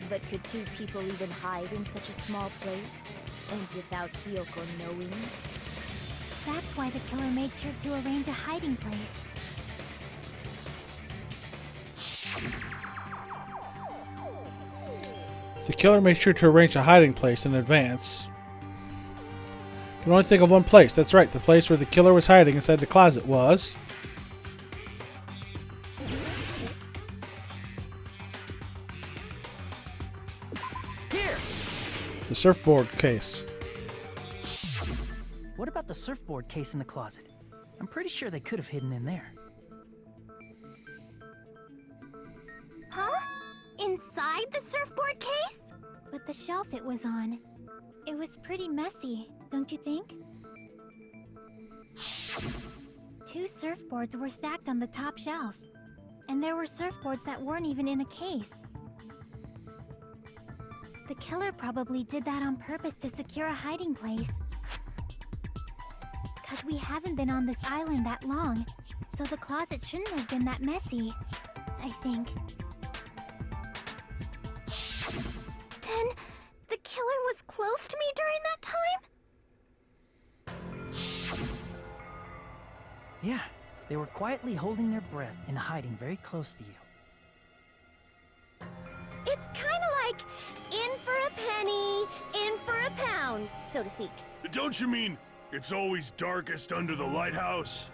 S7: But could two people even hide in such a small place? And without Hiyoko knowing?
S11: That's why the killer made sure to arrange a hiding place.
S1: The killer made sure to arrange a hiding place in advance. You can only think of one place. That's right. The place where the killer was hiding inside the closet was...
S8: Here!
S1: the surfboard case.
S8: What about the surfboard case in the closet? I'm pretty sure they could have hidden in there.
S5: Huh? Inside the surfboard case?
S11: But the shelf it was on, it was pretty messy, don't you think? 2 surfboards were stacked on the top shelf, and there were surfboards that weren't even in a case. The killer probably did that on purpose to secure a hiding place. 'Cause we haven't been on this island that long, so the closet shouldn't have been that messy, I think. Then, the killer was close to me during that time?
S8: Yeah, they were quietly holding their breath and hiding very close to you.
S7: It's kind of like in for a penny, in for a pound, so to speak.
S3: Don't you mean it's always darkest under the lighthouse?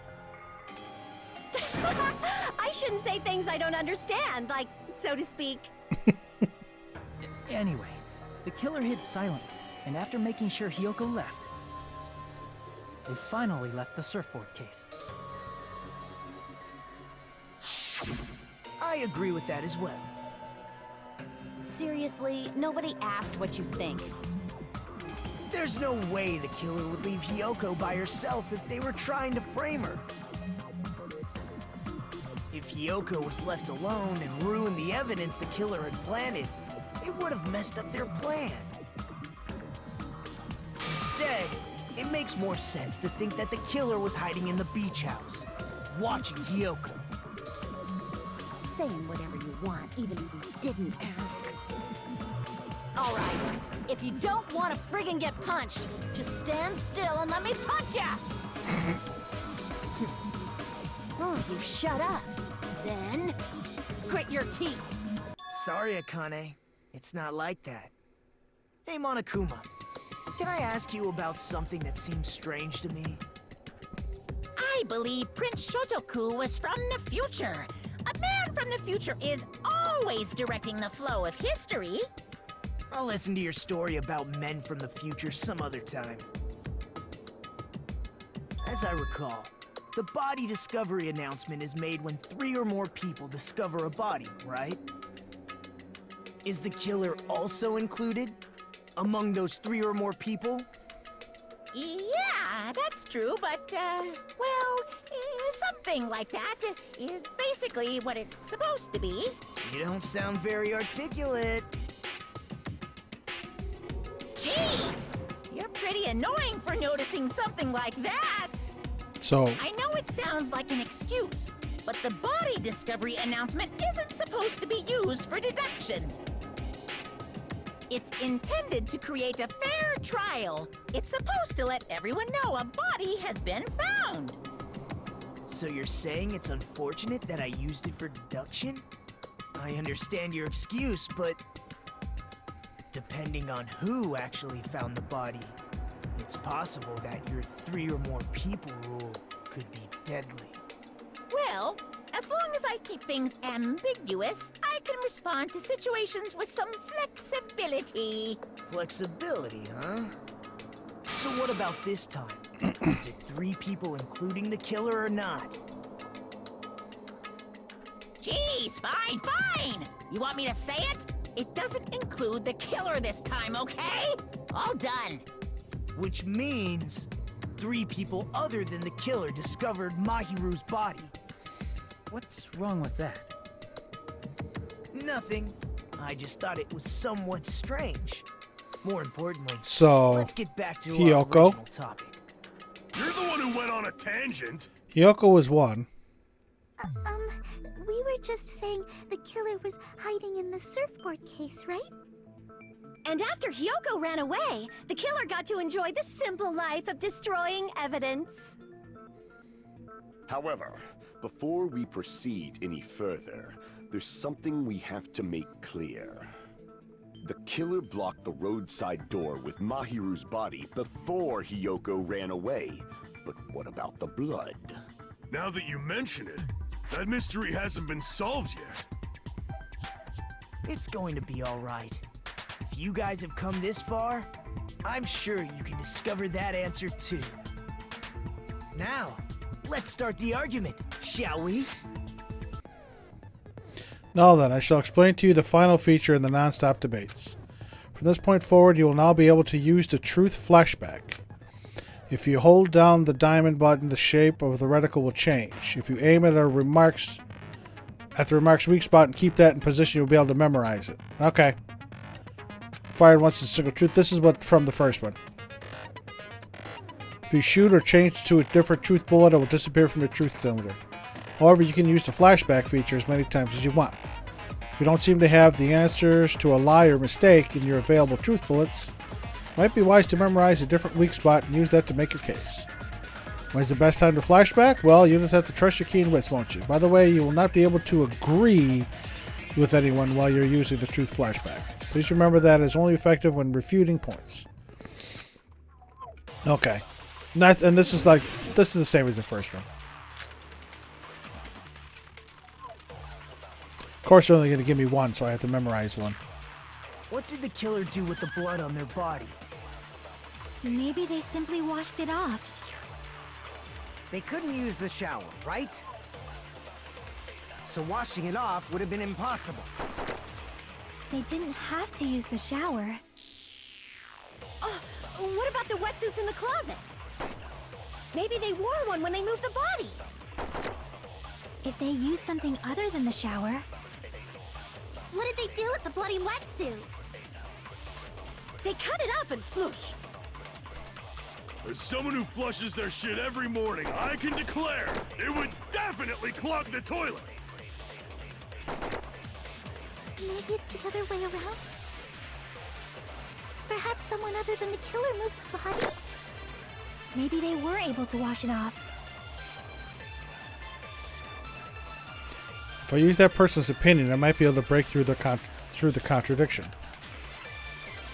S7: I shouldn't say things I don't understand, like, so to speak.
S8: Anyway, the killer hid silently, and after making sure Hiyoko left, they finally left the surfboard case.
S6: I agree with that as well.
S12: Seriously, nobody asked what you think.
S6: There's no way the killer would leave Hiyoko by herself if they were trying to frame her. If Hiyoko was left alone and ruined the evidence the killer had planted, it would have messed up their plan. Instead, it makes more sense to think that the killer was hiding in the beach house, watching Hiyoko.
S12: Saying whatever you want, even if you didn't ask. All right, if you don't want to friggin' get punched, just stand still and let me punch ya! Oh, you shut up. Then, grit your teeth.
S6: Sorry, Akane. It's not like that. Hey, Monokuma. Can I ask you about something that seems strange to me?
S2: I believe Prince Shotoku was from the future. A man from the future is always directing the flow of history.
S6: I'll listen to your story about men from the future some other time. As I recall, the body discovery announcement is made when 3 or more people discover a body, right? Is the killer also included among those 3 or more people?
S2: Yeah, that's true, but, well, something like that is basically what it's supposed to be.
S6: You don't sound very articulate.
S2: Jeez, you're pretty annoying for noticing something like that.
S1: So,
S2: I know it sounds like an excuse, but the body discovery announcement isn't supposed to be used for deduction. It's intended to create a fair trial. It's supposed to let everyone know a body has been found.
S6: So you're saying it's unfortunate that I used it for deduction? I understand your excuse, but depending on who actually found the body, it's possible that your 3 or more people rule could be deadly.
S2: Well, as long as I keep things ambiguous, I can respond to situations with some flexibility.
S6: Flexibility, huh? So what about this time? Is it 3 people including the killer or not?
S2: Jeez, fine. You want me to say it? It doesn't include the killer this time, okay? All done.
S6: Which means 3 people other than the killer discovered Mahiru's body.
S8: What's wrong with that?
S6: Nothing. I just thought it was somewhat strange. More importantly,
S1: so
S6: let's get back to our
S1: Hiyoko?
S6: original topic.
S3: You're the one who went on a tangent.
S1: Hiyoko was one.
S11: We were just saying the killer was hiding in the surfboard case, right?
S7: And after Hiyoko ran away, the killer got to enjoy the simple life of destroying evidence.
S4: However, before we proceed any further, there's something we have to make clear. The killer blocked the roadside door with Mahiru's body before Hiyoko ran away. But what about the blood?
S3: Now that you mention it, that mystery hasn't been solved yet.
S6: It's going to be all right. If you guys have come this far, I'm sure you can discover that answer too. Now, let's start the argument, shall we?
S1: Now then, I shall explain to you the final feature in the non-stop debates. From this point forward, you will now be able to use the truth flashback. If you hold down the diamond button, the shape of the reticle will change. If you aim at the remarks weak spot and keep that in position, you'll be able to memorize it. Okay. Fired once in single truth. This is what from the first one. If you shoot or change to a different truth bullet, it will disappear from your truth cylinder. However, you can use the flashback feature as many times as you want. If you don't seem to have the answers to a lie or mistake in your available truth bullets, it might be wise to memorize a different weak spot and use that to make your case. When's the best time to flashback? Well, you just have to trust your keen wits, won't you? By the way, you will not be able to agree with anyone while you're using the truth flashback. Please remember that it's only effective when refuting points. Okay. And this is the same as the first one. Of course, they're only going to give me one, so I have to memorize one.
S6: What did the killer do with the blood on their body?
S11: Maybe they simply washed it off.
S9: They couldn't use the shower, right? So washing it off would have been impossible.
S11: They didn't have to use the shower.
S12: Oh, what about the wetsuits in the closet? Maybe they wore one when they moved the body.
S11: If they used something other than the shower...
S5: What did they do with the bloody wetsuit?
S12: They cut it up and floosh.
S3: As someone who flushes their shit every morning, I can declare it would definitely clog the toilet.
S11: Maybe it's the other way around? Perhaps someone other than the killer moved the body? Maybe they were able to wash it off.
S1: If I use that person's opinion, I might be able to break through the contradiction.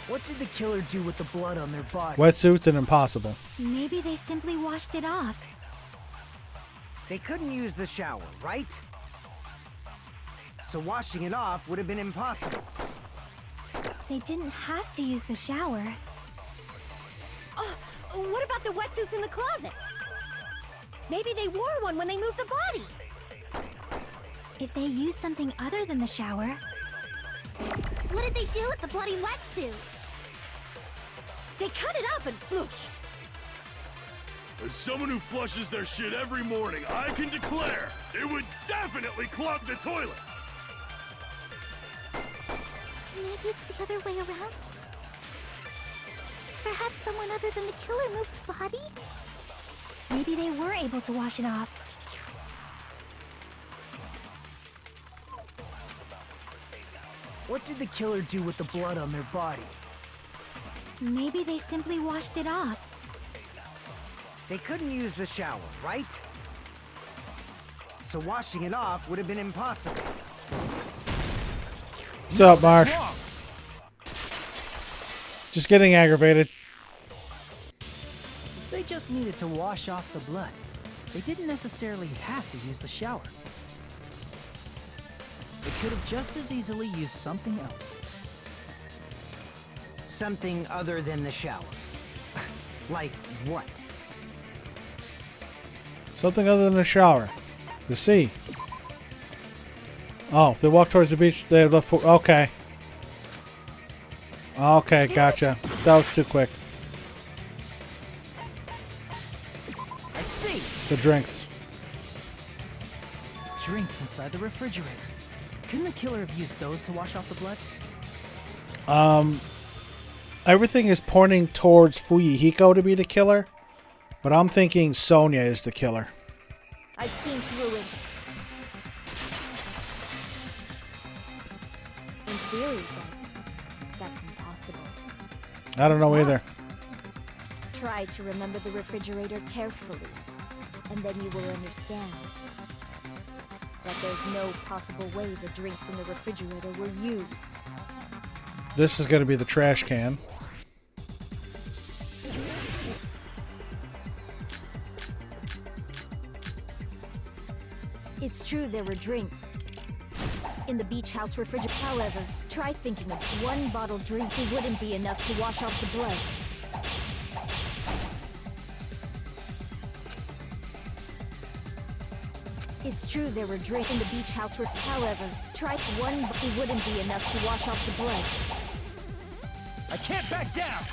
S6: What did the killer do with the blood on their body?
S1: Wetsuits and impossible.
S11: Maybe they simply washed it off.
S9: They couldn't use the shower, right? So washing it off would have been impossible.
S11: They didn't have to use the shower.
S12: Oh, what about the wetsuits in the closet? Maybe they wore one when they moved the body.
S11: If they used something other than the shower...
S5: What did they do with the bloody wetsuit?
S12: They cut it up and floosh.
S3: As someone who flushes their shit every morning, I can declare it would definitely clog the toilet.
S11: Maybe it's the other way around? Perhaps someone other than the killer moved the body? Maybe they were able to wash it off.
S6: What did the killer do with the blood on their body?
S11: Maybe they simply washed it off.
S9: They couldn't use the shower, right? So washing it off would have been impossible.
S1: What's up, Marsh? Just getting aggravated.
S8: They just needed to wash off the blood. They didn't necessarily have to use the shower. They could have just as easily used something else.
S9: Something other than the shower. Like what?
S1: Something other than a shower. The sea. Oh, if they walk towards the beach, they left for... Okay. Okay, gotcha. That was too quick.
S6: I see.
S1: The drinks.
S8: Drinks inside the refrigerator. Couldn't the killer have used those to wash off the blood?
S1: Everything is pointing towards Fuyuhiko to be the killer, but I'm thinking Sonia is the killer.
S7: I've seen through it. In theory, but that's impossible.
S1: I don't know either.
S7: Try to remember the refrigerator carefully, and then you will understand that there's no possible way the drinks in the refrigerator were used.
S1: This is going to be the trash can.
S7: It's true there were drinks in the beach house refrigerator. However, try thinking of one bottled drink. It wouldn't be enough to wash off the blood. It's true there were drinks in the beach house refrigerator. However, try one. It wouldn't be enough to wash off the blood.
S8: I can't back down!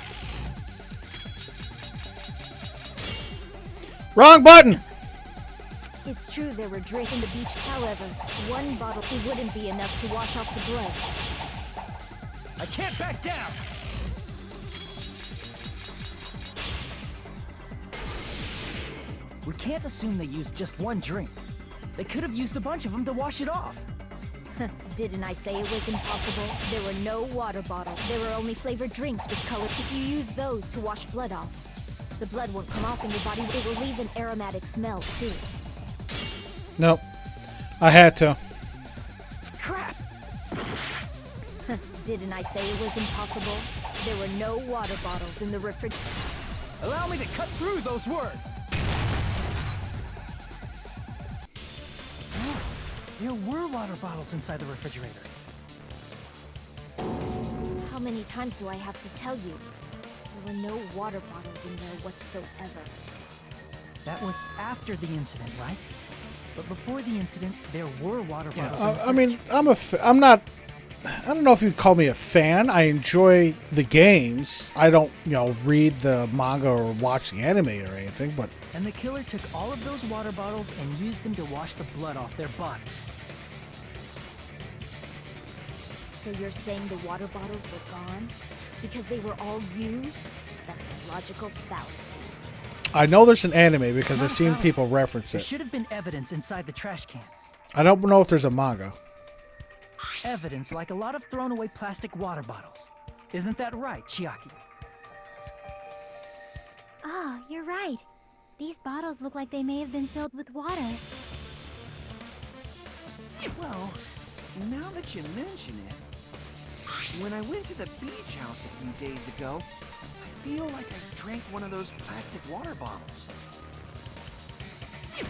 S1: Wrong button!
S7: It's true there were drinks in the beach, however, one bottle wouldn't be enough to wash off the blood.
S8: I can't back down! We can't assume they used just one drink. They could have used a bunch of them to wash it off.
S7: Didn't I say it was impossible? There were no water bottles. There were only flavored drinks with color. If you use those to wash blood off, the blood won't come off in your body. It will leave an aromatic smell, too.
S1: Nope. I had to.
S8: Crap!
S7: Didn't I say it was impossible? There were no water bottles in the refrigerator.
S8: Allow me to cut through those words! Oh, there were water bottles inside the refrigerator.
S7: How many times do I have to tell you? There were no water bottles in there whatsoever.
S8: That was after the incident, right? But before the incident, there were water bottles.
S1: I mean, I'm not. I don't know if you'd call me a fan. I enjoy the games. I don't, read the manga or watch the anime or anything. But
S8: and the killer took all of those water bottles and used them to wash the blood off their body.
S7: So you're saying the water bottles were gone because they were all used? That's a logical fallacy.
S1: I know there's an anime because I've seen
S8: fallacy.
S1: people reference
S8: There
S1: it.
S8: should have been evidence inside the trash can.
S1: I don't know if there's a manga.
S8: Evidence like a lot of thrown away plastic water bottles. Isn't that right, Chiaki?
S11: Oh, you're right. These bottles look like they may have been filled with water.
S10: Well, now that you mention it, when I went to the beach house a few days ago, I feel like I drank one of those plastic water bottles.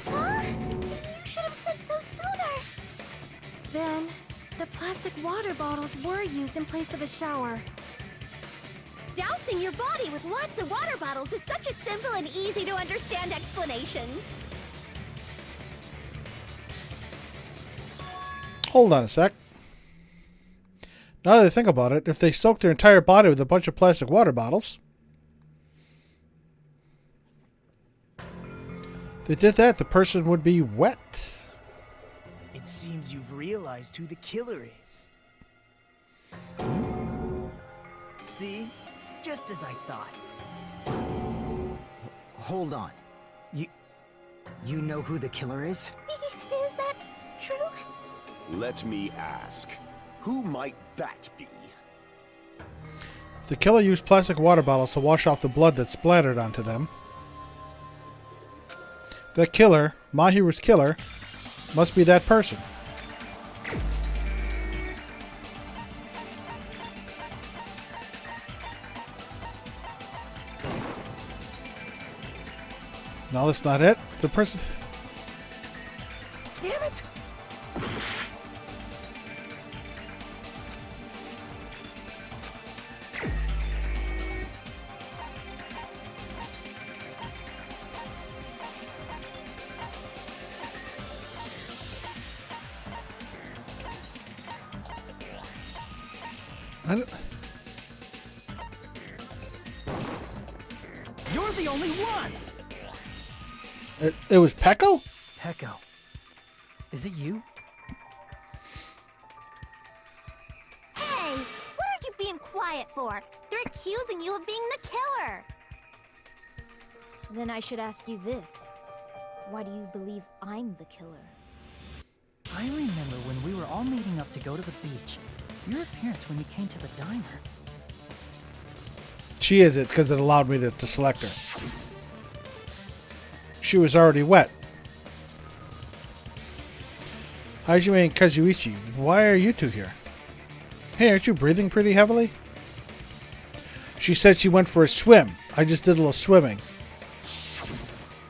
S11: Huh? You should have said so sooner. Then, the plastic water bottles were used in place of a shower.
S5: Dousing your body with lots of water bottles is such a simple and easy to understand explanation.
S1: Hold on a sec. Now that I think about it, if they soaked their entire body with a bunch of plastic water bottles, if they did that, the person would be wet.
S6: It seems you've realized who the killer is. See? Just as I thought.
S9: Hold on. You know who the killer is?
S11: Is that true?
S4: Let me ask, who might that be?
S1: The killer used plastic water bottles to wash off the blood that splattered onto them. The killer, Mahiru's killer, must be that person. No, that's not it. The person...
S6: Damn it!
S8: You're the only one!
S1: It was Pecco?
S8: Pecco. Is it you?
S5: Hey, what are you being quiet for? They're accusing you of being the killer.
S7: Then I should ask you this. Why do you believe I'm the killer?
S8: I remember when we were all meeting up to go to the beach. Your appearance when you came to the diner.
S1: She is it because it allowed me to select her. She was already wet. Hajime and Kazuichi, why are you two here? Hey, aren't you breathing pretty heavily? She said she went for a swim. I just did a little swimming.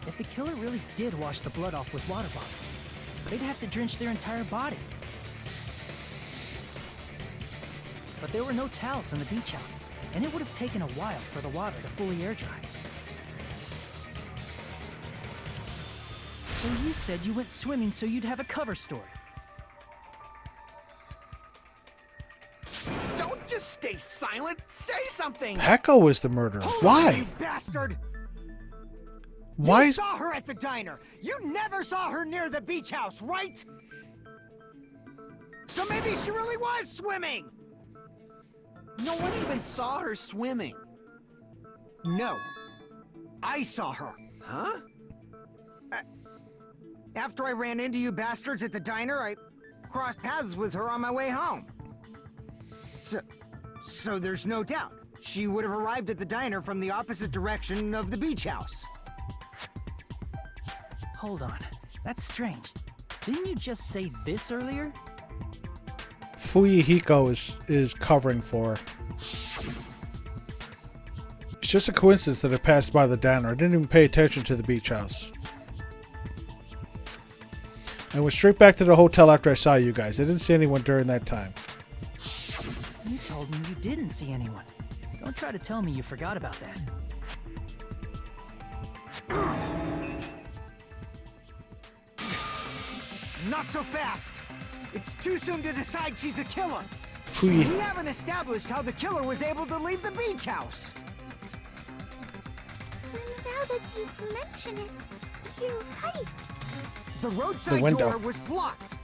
S8: If the killer really did wash the blood off with water bottles, they'd have to drench their entire body. But there were no towels in the beach house, and it would have taken a while for the water to fully air dry. So you said you went swimming so you'd have a cover story.
S10: Don't just
S6: stay silent. Say something.
S1: Peko was the murderer.
S9: Hold on,
S1: Why?
S9: you bastard!
S1: Why
S9: You
S1: is...
S9: saw her at the diner. You never saw her near the beach house, right? So maybe she really was swimming.
S10: No one even saw her swimming.
S9: No, I saw her.
S10: Huh?
S9: After I ran into you bastards at the diner, I crossed paths with her on my way home. So there's no doubt she would have arrived at the diner from the opposite direction of the beach house.
S8: Hold on. That's strange. Didn't you just say this earlier?
S1: Fuyuhiko is covering for her. It's just a coincidence that I passed by the diner. I didn't even pay attention to the beach house. I went straight back to the hotel after I saw you guys. I didn't see anyone during that time.
S8: You told me you didn't see anyone. Don't try to tell me you forgot about that.
S9: Not so fast! It's too soon to decide she's a killer.
S1: Fuyi.
S9: We haven't established how the killer was able to leave the beach house.
S11: Now that you mention it, you're right.
S9: The roadside
S1: window.
S9: door was blocked.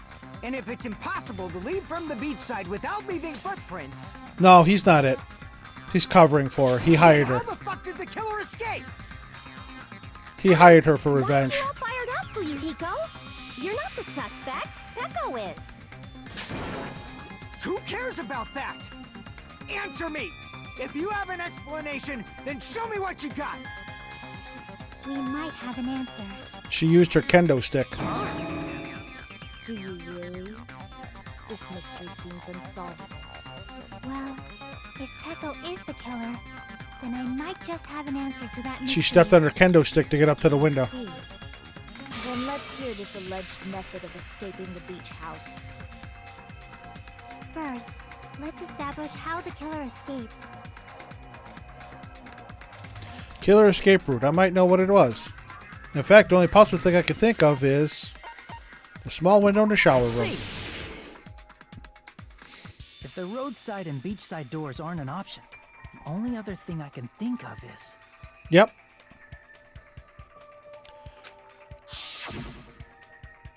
S9: And if it's impossible to leave from the beachside without leaving footprints...
S1: No, he's not it. He's covering for her. He hired her.
S9: How the fuck did the killer escape?
S1: He hired her for revenge.
S12: Why are you all fired up, Fuyuhiko? You're not the suspect. Peko is.
S9: Who cares about that? Answer me! If you have an explanation, then show me what you got!
S11: We might have an answer.
S1: She used her kendo stick.
S7: Do you really? This mystery seems unsolvable.
S11: Well, if Peko is the killer, then I might just have an answer to that mystery.
S1: She stepped on her kendo stick to get up to the window.
S7: See. Then let's hear this alleged method of escaping the beach house.
S11: First, let's establish how the killer escaped.
S1: Killer escape route. I might know what it was. In fact, the only possible thing I could think of is the small window in the shower room.
S8: See. If the roadside and beachside doors aren't an option, the only other thing I can think of is...
S1: Yep.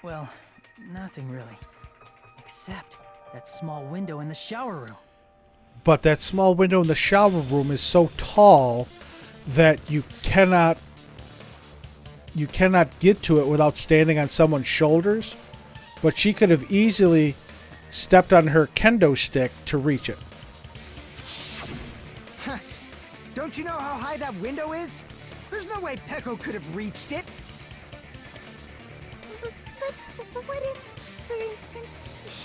S8: Well, nothing really. Except that small window in the shower room.
S1: But that small window in the shower room is so tall that you cannot get to it without standing on someone's shoulders. But she could have easily stepped on her kendo stick to reach it.
S9: Don't you know how high that window is? There's no way Peko could have reached it.
S11: But what if, for instance,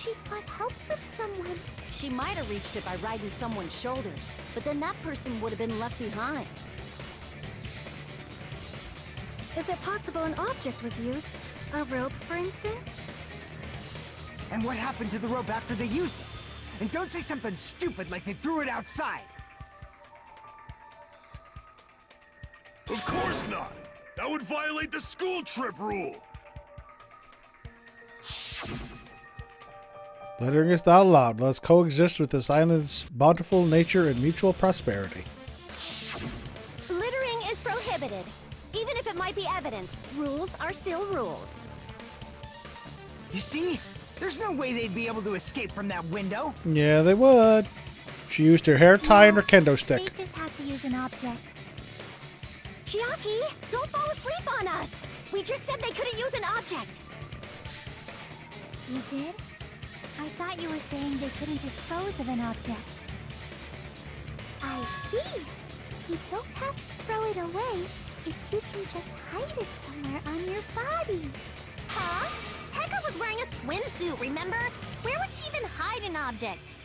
S11: she got help from someone?
S12: She might have reached it by riding someone's shoulders, but then that person would have been left behind.
S11: Is it possible an object was used? A rope, for instance?
S9: And what happened to the rope after they used it? And don't say something stupid like they threw it outside.
S3: Of course not! That would violate the school trip rule!
S1: Littering is not allowed. Let's coexist with this island's bountiful nature and mutual prosperity.
S12: Littering is prohibited. Even if it might be evidence, rules are still rules.
S9: You see? There's no way they'd be able to escape from that window.
S1: Yeah, they would. She used her hair tie and her kendo stick.
S11: They just have to use an object.
S12: Chiaki, don't fall asleep on us! We just said they couldn't use an object!
S11: You did? I thought you were saying they couldn't dispose of an object. I see. You don't have to throw it away if you can just hide it somewhere on your body.
S5: Huh? Pekka was wearing a swimsuit, remember? Where would she even hide an object?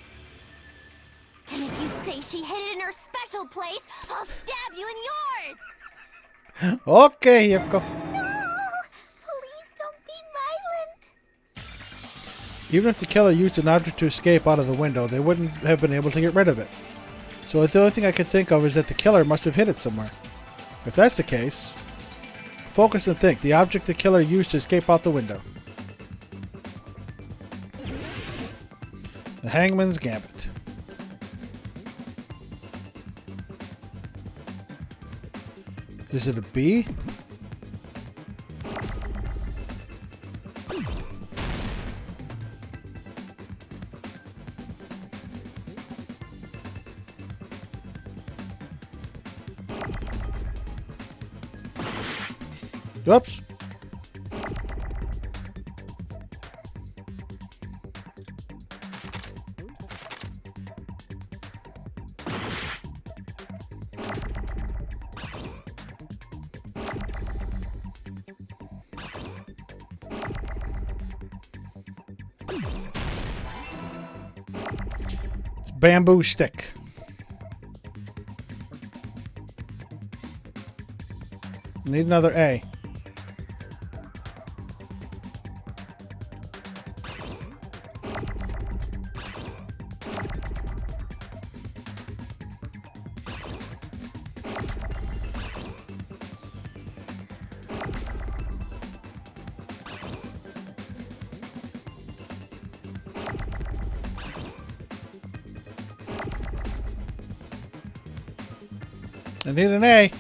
S5: And if you say she hid it in her special place, I'll stab you in yours!
S1: Okay, Yoko.
S11: No! Please don't be violent.
S1: Even if the killer used an object to escape out of the window, they wouldn't have been able to get rid of it. So the only thing I could think of is that the killer must have hid it somewhere. If that's the case, focus and think. The object the killer used to escape out the window. The Hangman's Gambit. Is it a bee? Oops. It's bamboo stick. Need another A. I need an A.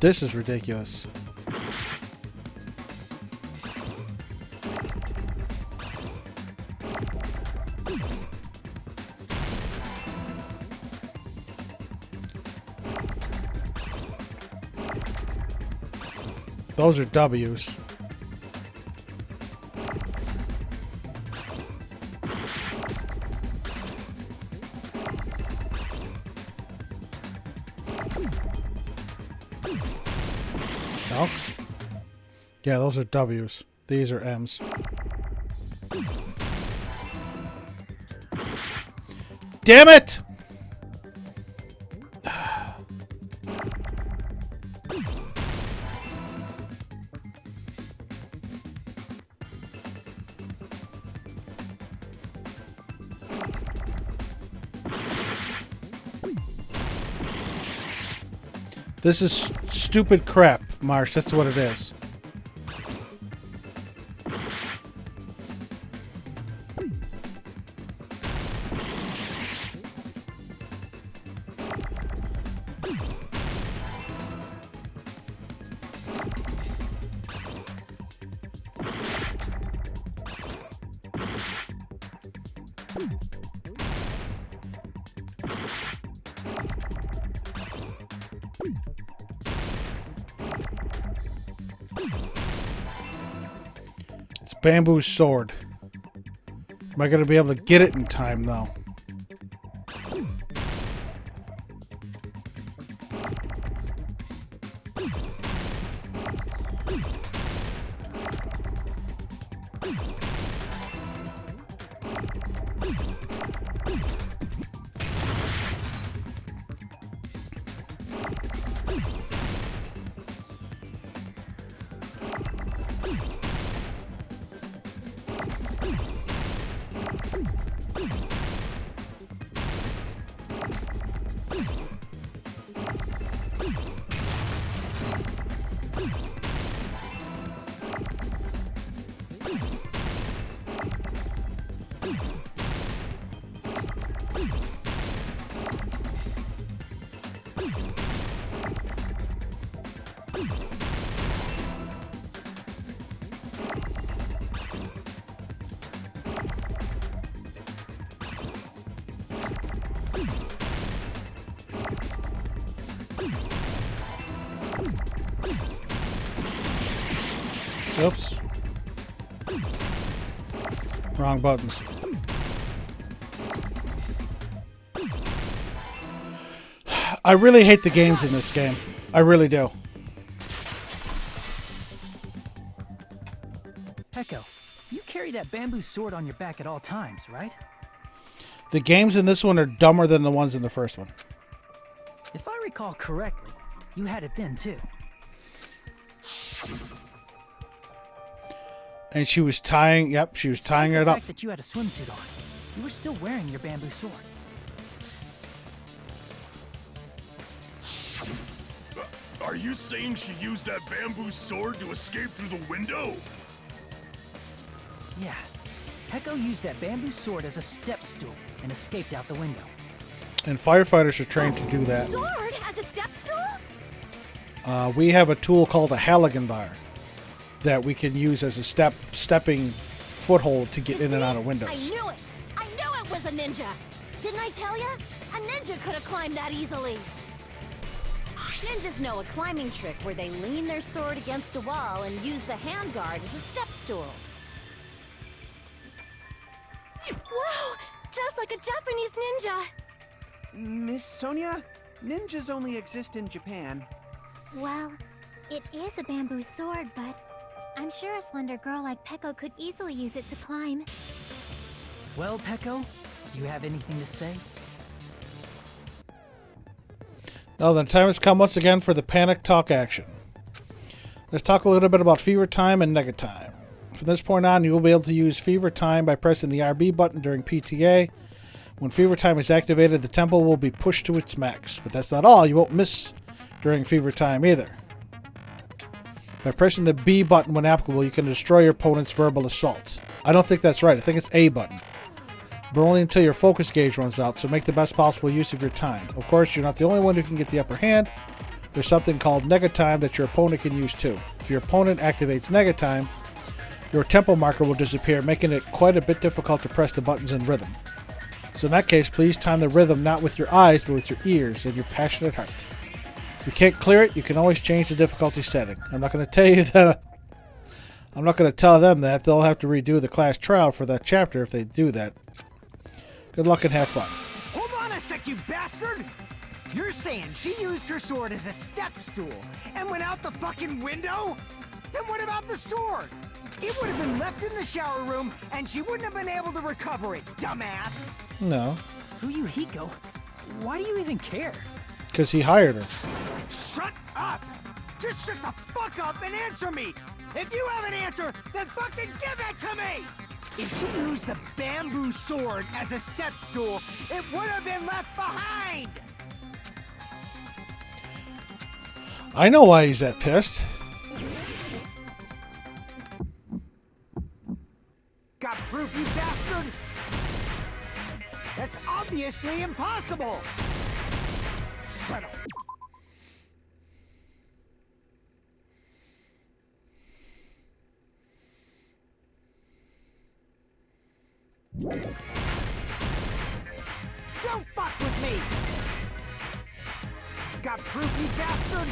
S1: This is ridiculous. Those are W's. No? Yeah, those are W's. These are M's. Damn it! This is stupid crap, Marsh. That's what it is. It's bamboo sword. Am I going to be able to get it in time, though? Oops. Wrong buttons. I really hate the games in this game. I really do.
S8: Peko, you carry that bamboo sword on your back at all times, right?
S1: The games in this one are dumber than the ones in the first one.
S8: If I recall correctly, you had it then too.
S1: And she was tying, yep, she was tying it
S8: the
S1: up.
S8: fact that you had a swimsuit on, you were still wearing your bamboo sword.
S3: Are you saying she used that bamboo sword to escape through the window?
S8: Yeah, Peko used that bamboo sword as a step stool and escaped out the window.
S1: And firefighters are trained to do that.
S12: Sword has a step stool?
S1: We have a tool called a Halligan bar that we can use as a stepping foothold to get in and out of windows.
S12: I knew it! I knew it was a ninja! Didn't I tell ya? A ninja could have climbed that easily. Ninjas know a climbing trick where they lean their sword against a wall and use the handguard as a step stool.
S11: Wow! Just like a Japanese ninja!
S10: Miss Sonia, ninjas only exist in Japan.
S11: Well, it is a bamboo sword, but I'm sure a slender girl like Peko could easily use it to climb.
S8: Well, Peko, do you have anything to say?
S1: Now then, time has come once again for the panic talk action. Let's talk a little bit about fever time and nega time. From this point on, you will be able to use fever time by pressing the RB button during PTA. When fever time is activated, the tempo will be pushed to its max. But that's not all. You won't miss during fever time either. By pressing the B button when applicable, you can destroy your opponent's verbal assault. I don't think that's right. I think it's A button. But only until your focus gauge runs out, so make the best possible use of your time. Of course, you're not the only one who can get the upper hand. There's something called nega time that your opponent can use too. If your opponent activates nega time, your tempo marker will disappear, making it quite a bit difficult to press the buttons in rhythm. So in that case, please time the rhythm not with your eyes, but with your ears and your passionate heart. If you can't clear it, you can always change the difficulty setting. I'm not going to tell you that. I'm not going to tell them that. They'll have to redo the class trial for that chapter if they do that. Good luck and have fun.
S9: Hold on a sec, you bastard! You're saying she used her sword as a step stool and went out the fucking window? Then what about the sword? It would have been left in the shower room and she wouldn't have been able to recover it, dumbass!
S1: No.
S8: Fuyuhiko, why do you even care?
S1: Because he hired her.
S9: Shut up! Just shut the fuck up and answer me! If you have an answer, then fucking give it to me! If she used the bamboo sword as a step stool, it would have been left behind!
S1: I know why he's that pissed.
S9: Got proof, you bastard? That's obviously impossible! Shut up! Don't fuck with me! Got proof, you bastard?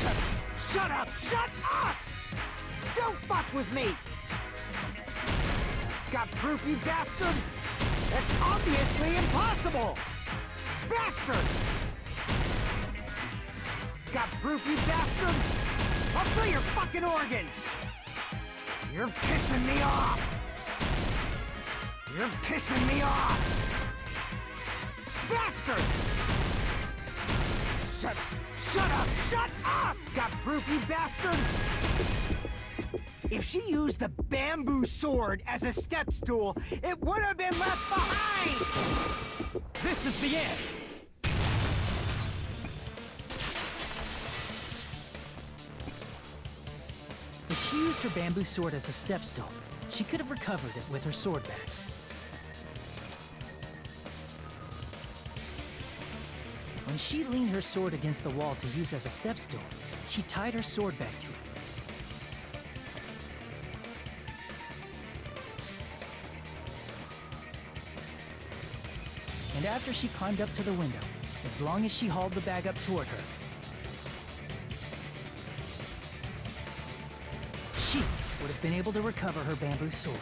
S9: Shut up! Shut up! Shut up! Don't fuck with me! Got proof, you bastard? That's obviously impossible! Bastard! Got proof, you bastard? I'll sell your fucking organs! You're pissing me off! You're pissing me off! Bastard! Shut up! Shut up! Shut up! Got proof, you bastard? If she used the bamboo sword as a step stool, it would have been left behind!
S8: This is the end! If she used her bamboo sword as a step stool, she could have recovered it with her sword bag. When she leaned her sword against the wall to use as a step stool, she tied her sword bag to it. And after she climbed up to the window, as long as she hauled the bag up toward her, she would have been able to recover her bamboo sword.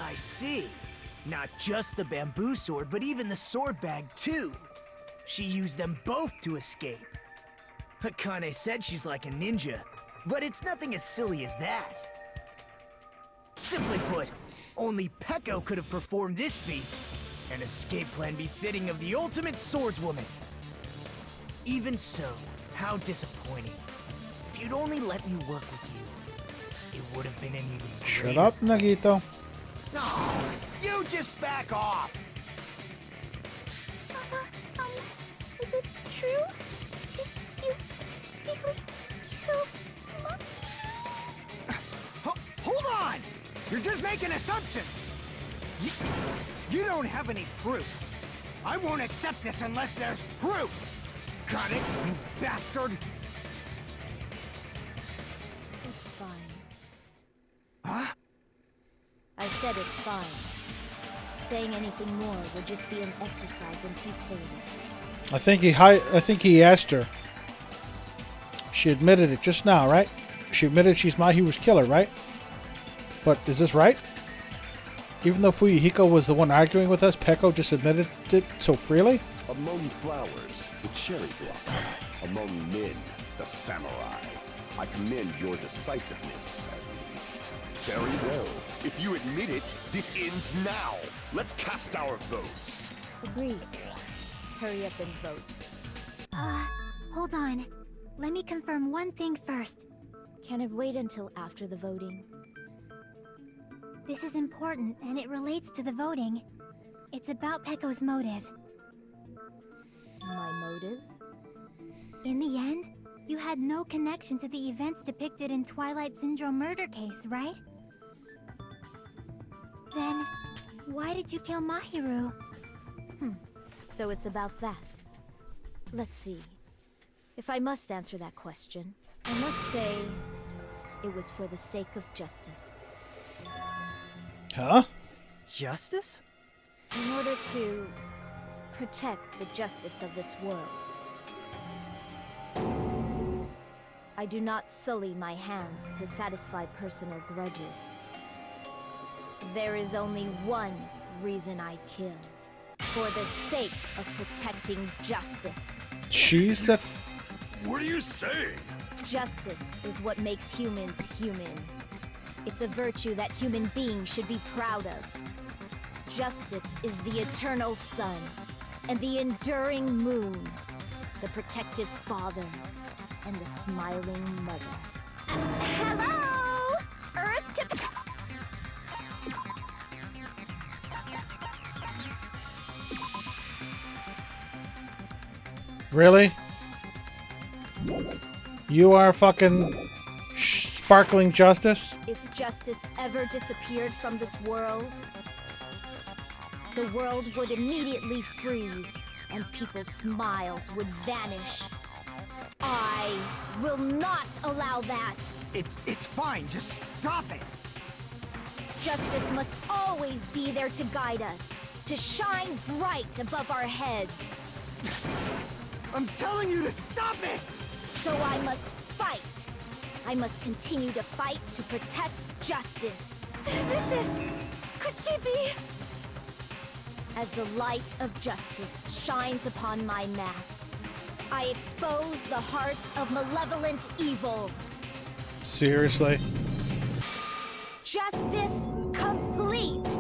S6: I see. Not just the bamboo sword, but even the sword bag, too. She used them both to escape. Akane said she's like a ninja, but it's nothing as silly as that. Simply put, only Peko could have performed this feat. An escape plan befitting of the ultimate swordswoman. Even so, how disappointing. If you'd only let me work with you, it would have been an even
S1: Shut
S6: greater...
S1: up, Nagito.
S6: No, you just back off!
S11: Is it true? You really
S9: You're just making assumptions. You don't have any proof. I won't accept this unless there's proof. Got it, you bastard?
S7: It's fine.
S9: Huh?
S7: I said it's fine. Saying anything more would just be an exercise in futility.
S1: I think he asked her. She admitted it just now, right? She admitted she's Mahiru's killer, right? But is this right? Even though Fuyuhiko was the one arguing with us, Peko just admitted it so freely?
S4: Among flowers, the cherry blossom. Among men, the samurai. I commend your decisiveness, at least. Very well. If you admit it, this ends now. Let's cast our votes.
S7: Agreed. Hurry up and vote.
S11: Hold on. Let me confirm one thing first.
S7: Can it wait until after the voting?
S11: This is important, and it relates to the voting. It's about Peko's motive.
S7: My motive?
S11: In the end, you had no connection to the events depicted in Twilight Syndrome murder case, right? Then, why did you kill Mahiru?
S7: So it's about that. Let's see. If I must answer that question, I must say it was for the sake of justice.
S1: Huh?
S8: Justice?
S7: In order to protect the justice of this world. I do not sully my hands to satisfy personal grudges. There is only one reason I kill. For the sake of protecting justice.
S1: She's the...
S3: What are you saying?
S7: Justice is what makes humans human. It's a virtue that human beings should be proud of. Justice is the eternal sun, and the enduring moon, the protective father, and the smiling mother.
S5: Hello! Earth to...
S1: Really? You are fucking sparkling justice?
S7: If justice ever disappeared from this world, the world would immediately freeze, and people's smiles would vanish. I will not allow that.
S9: It's fine. Just stop it.
S7: Justice must always be there to guide us, to shine bright above our heads.
S9: I'm telling you to stop it!
S7: So I must fight. I must continue to fight to protect justice.
S5: This is... Could she be...
S7: As the light of justice shines upon my mask, I expose the hearts of malevolent evil.
S1: Seriously?
S7: Justice complete!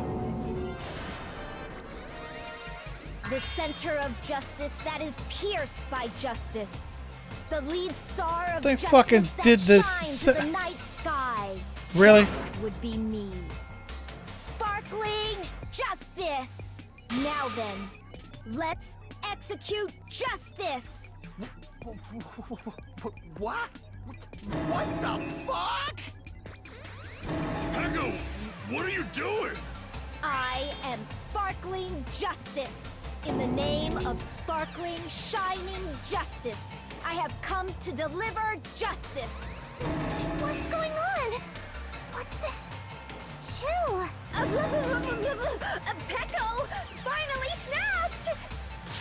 S7: The center of justice that is pierced by justice. The lead star of
S1: They
S7: justice
S1: fucking
S7: that
S1: did this
S7: shines in the night sky.
S1: Really?
S7: That would be me. Sparkling justice! Now then, let's execute justice!
S4: What? What the fuck?
S3: Peko, what are you doing?
S7: I am sparkling justice. In the name of sparkling, shining justice, I have come to deliver justice.
S11: What's going on? What's this? Chill.
S5: Peko finally snapped!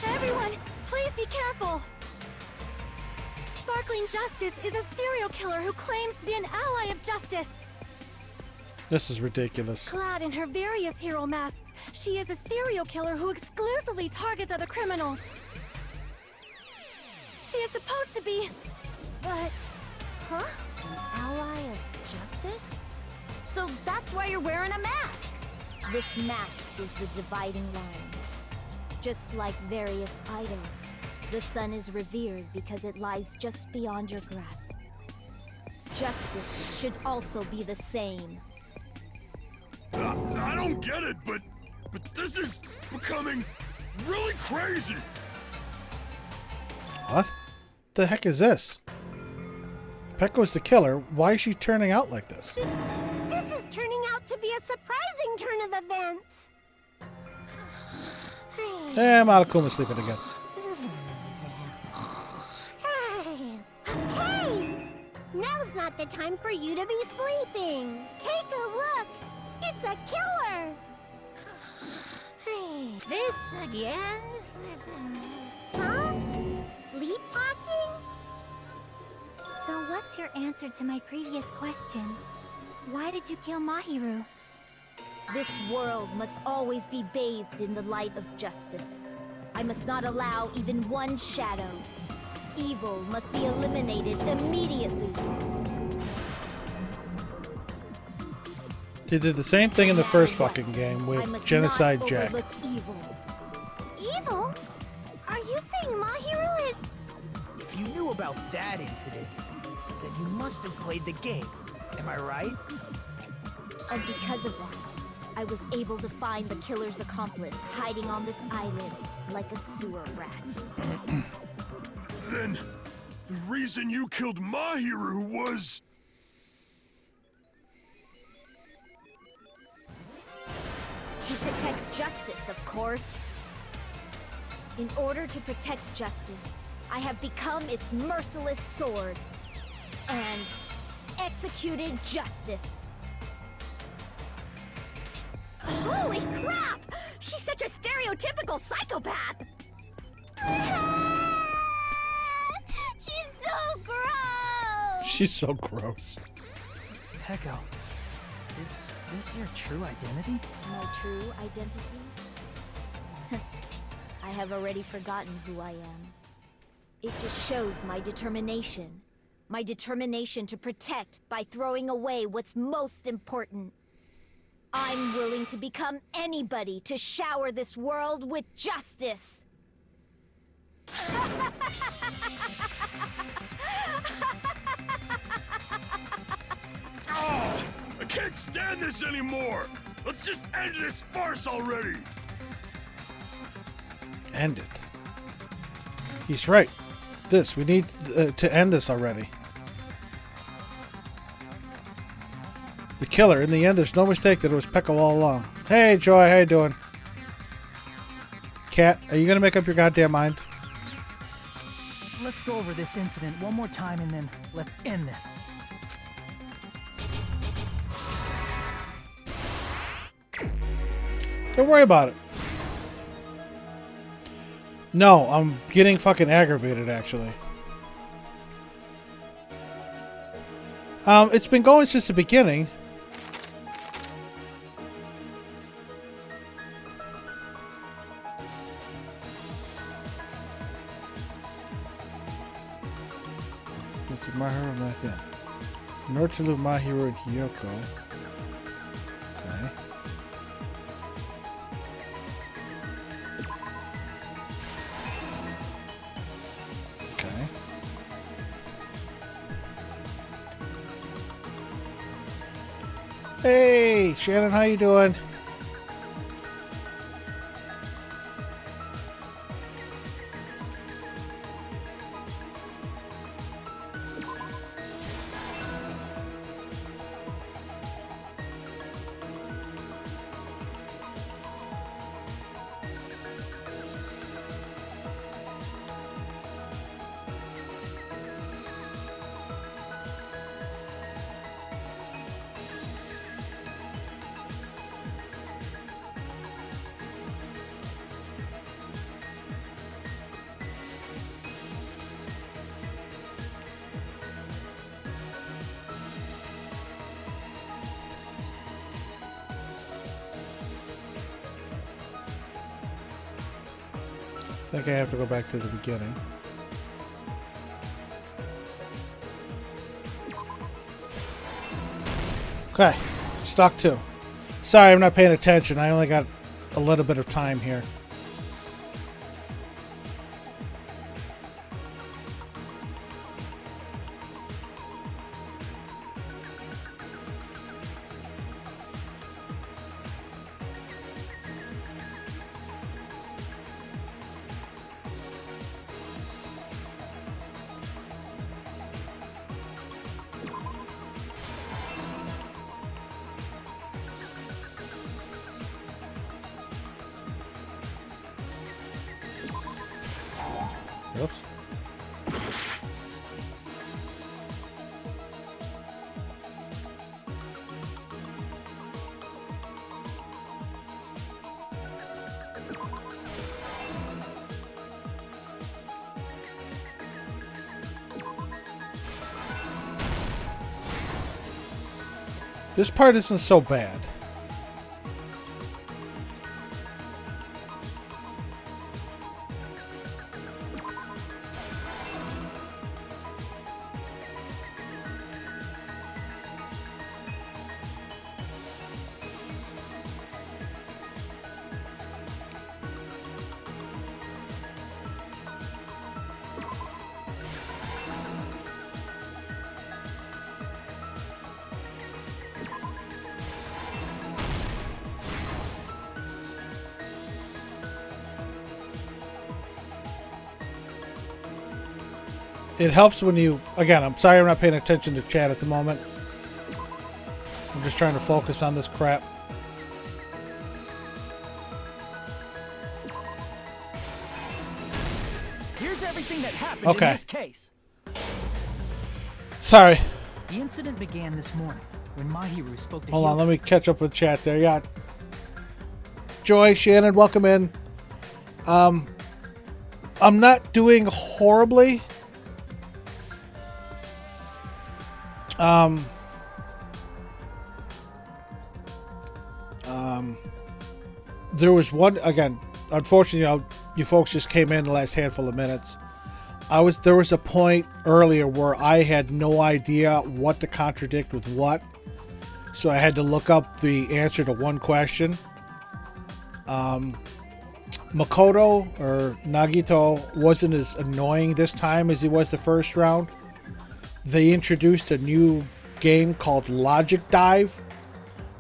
S5: Everyone, please be careful. Sparkling Justice is a serial killer who claims to be an ally of justice.
S1: This is ridiculous.
S5: Clad in her various hero masks, she is a serial killer who exclusively targets other criminals. She is supposed to be... But... Huh?
S12: An ally of justice? So that's why you're wearing a mask!
S7: This mask is the dividing line. Just like various idols, the sun is revered because it lies just beyond your grasp. Justice should also be the same.
S3: I don't get it, but this is becoming really crazy.
S1: What the heck is this? Peko's the killer. Why is she turning out like this?
S5: This is turning out to be a interesting turn of events.
S1: Hey, Malakuma's sleeping again.
S5: Hey! Now's not the time for you to be sleeping. Take a look. It's a killer.
S2: This again?
S5: Huh? Sleepwalking?
S11: So what's your answer to my previous question? Why did you kill Mahiru?
S7: This world must always be bathed in the light of justice. I must not allow even one shadow. Evil must be eliminated immediately.
S1: They did the same thing in the first fucking game
S7: I
S1: with
S7: must
S1: Genocide
S7: not
S1: Jack.
S7: overlook evil.
S5: Evil? Are you saying Mahiru is...
S6: If you knew about that incident, then you must have played the game. Am I right?
S7: And because of that, I was able to find the killer's accomplice hiding on this island like a sewer rat.
S3: Then, the reason you killed Mahiru was...
S7: To protect justice, of course. In order to protect justice, I have become its merciless sword. And executed justice.
S2: Holy crap! She's such a stereotypical psychopath!
S5: She's so gross!
S1: She's so gross.
S8: Echo, is this your true identity?
S7: My true identity? I have already forgotten who I am. It just shows my determination. My determination to protect by throwing away what's most important. I'm willing to become anybody to shower this world with justice.
S3: Oh, I can't stand this anymore! Let's just end this farce already!
S1: End it. He's right. We need to end this already. The killer, in the end, there's no mistake that it was Pekka all along. Hey, Joy, how you doing? Cat, are you gonna make up your goddamn mind?
S8: Let's go over this incident one more time and then let's end this.
S1: Don't worry about it. No, I'm getting fucking aggravated, actually. It's been going since the beginning. It's Mahiru like that. Nortulu, Mahiru, and Hiyoko. Okay. Okay. Hey, Shannon, how you doing? I think I have to go back to the beginning. Okay, stock 2. Sorry, I'm not paying attention. I only got a little bit of time here. Whoops. This part isn't so bad. It helps when you, again, I'm sorry I'm not paying attention to chat at the moment. I'm just trying to focus on this crap.
S8: Here's everything that happened in this case.
S1: Sorry.
S8: The incident began this morning when Mahiru spoke to
S1: Hold on, let me catch up with chat there. Yeah. Joy, Shannon, welcome in. I'm not doing horribly. There was one, again, unfortunately, you folks just came in the last handful of minutes. There was a point earlier where I had no idea what to contradict with what. So I had to look up the answer to one question. Makoto or Nagito wasn't as annoying this time as he was the first round. They introduced a new game called Logic Dive,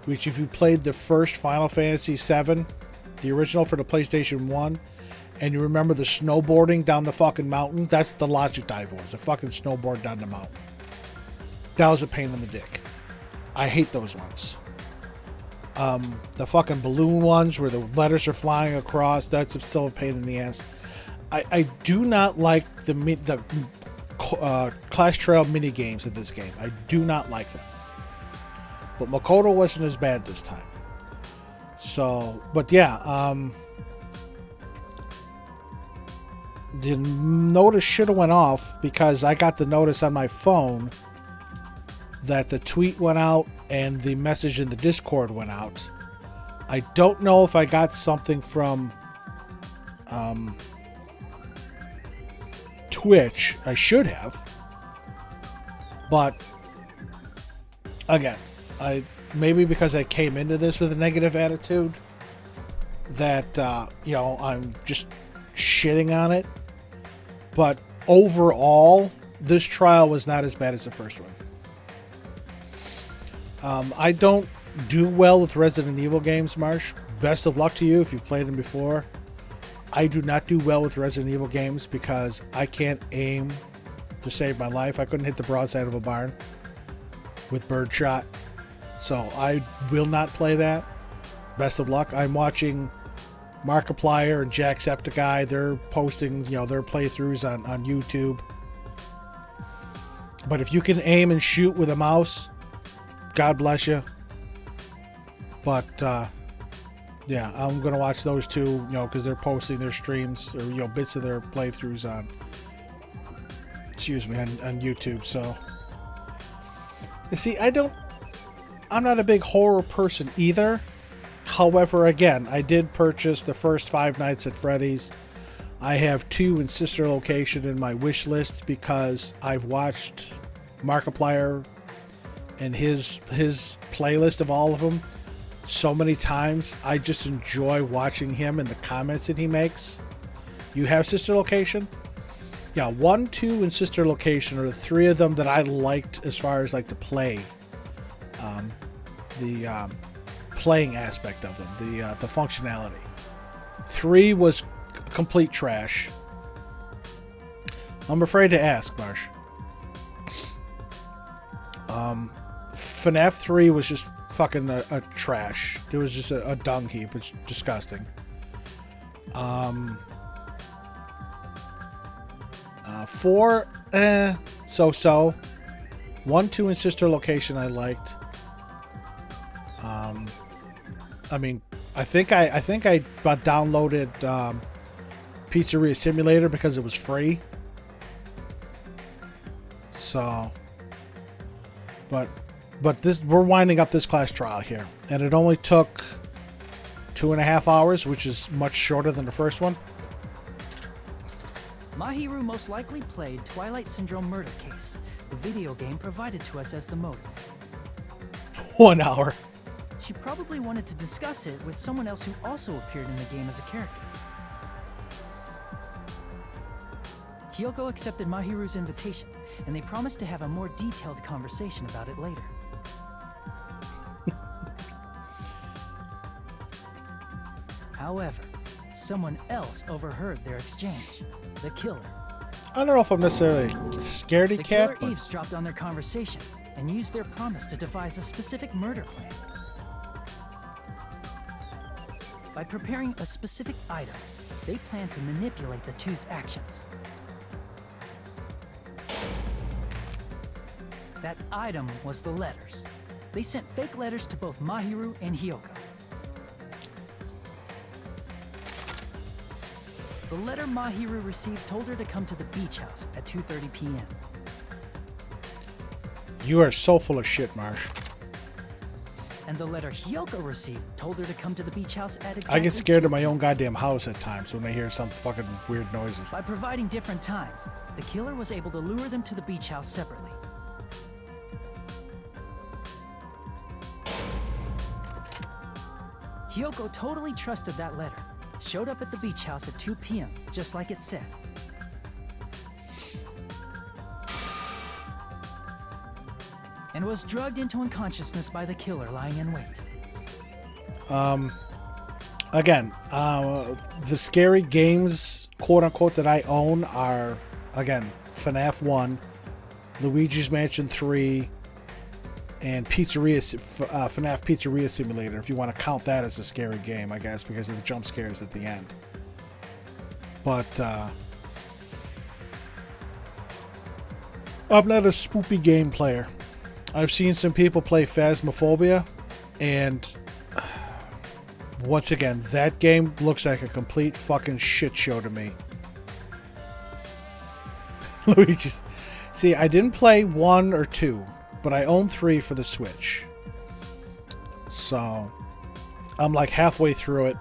S1: which if you played the first Final Fantasy VII, the original for the PlayStation 1, and you remember the snowboarding down the fucking mountain, that's what the Logic Dive was, a fucking snowboard down the mountain. That was a pain in the dick. I hate those ones. The fucking balloon ones where the letters are flying across, that's still a pain in the ass. I do not like the Clash Trail mini games in this game. I do not like them. But Makoto wasn't as bad this time. So, but yeah, the notice should have went off because I got the notice on my phone that the tweet went out and the message in the Discord went out. I don't know if I got something from Twitch. I should have. But again, maybe because I came into this with a negative attitude that I'm just shitting on it. But overall, this trial was not as bad as the first one. I don't do well with Resident Evil games, Marsh. Best of luck to you if you've played them before. I do not do well with Resident Evil games because I can't aim to save my life. I couldn't hit the broadside of a barn with birdshot. So I will not play that. Best of luck. I'm watching Markiplier and Jacksepticeye. They're posting, their playthroughs on YouTube. But if you can aim and shoot with a mouse, God bless you. But yeah, I'm gonna watch those two, because they're posting their streams or bits of their playthroughs on YouTube. So you see, I'm not a big horror person either. However, again, I did purchase the first Five Nights at Freddy's. I have 2 in sister location in my wish list because I've watched Markiplier and his playlist of all of them so many times. I just enjoy watching him and the comments that he makes. You have sister location? Yeah, 1, 2, and sister location are the 3 of them that I liked as far as like to play. The playing aspect of them, the functionality. 3 was complete trash. I'm afraid to ask, Marsh. FNAF 3 was just fucking a trash. It was just a dung heap. It's disgusting. 4, so-so. 1, 2, and Sister Location I liked. I mean, I think I downloaded Pizzeria Simulator because it was free. So, but we're winding up this class trial here, and it only took 2.5 hours, which is much shorter than the first one.
S8: Mahiru most likely played Twilight Syndrome Murder Case, the video game provided to us as the motive.
S1: 1 hour.
S8: She probably wanted to discuss it with someone else who also appeared in the game as a character. Hyoko accepted Mahiru's invitation, and they promised to have a more detailed conversation about it later. However, someone else overheard their exchange. The killer.
S1: I don't know if I'm necessarily a scaredy
S8: The
S1: cat,
S8: killer
S1: but
S8: eavesdropped on their conversation and used their promise to devise a specific murder plan. By preparing a specific item, they planned to manipulate the two's actions. That item was the letters. They sent fake letters to both Mahiru and Hyoko. The letter Mahiru received told her to come to the beach house at 2:30 p.m.
S1: you are so full of shit, Marsh.
S8: And the letter Hyoko received told her to come to the beach house at exactly
S1: I get scared
S8: 2
S1: of my own goddamn house at times when I hear some fucking weird noises.
S8: By providing different times, the killer was able to lure them to the beach house separately. Hyoko totally trusted that letter, showed up at the beach house at 2 p.m., just like it said. And was drugged into unconsciousness by the killer lying in wait.
S1: Again, the scary games, quote unquote, that I own are, again, FNAF 1, Luigi's Mansion 3, and FNAF Pizzeria Simulator, if you want to count that as a scary game, I guess, because of the jump scares at the end. But, I'm not a spoopy game player. I've seen some people play Phasmophobia, and once again, that game looks like a complete fucking shit show to me. Luigi's. See, I didn't play 1 or 2, but I own 3 for the Switch. So, I'm like halfway through it.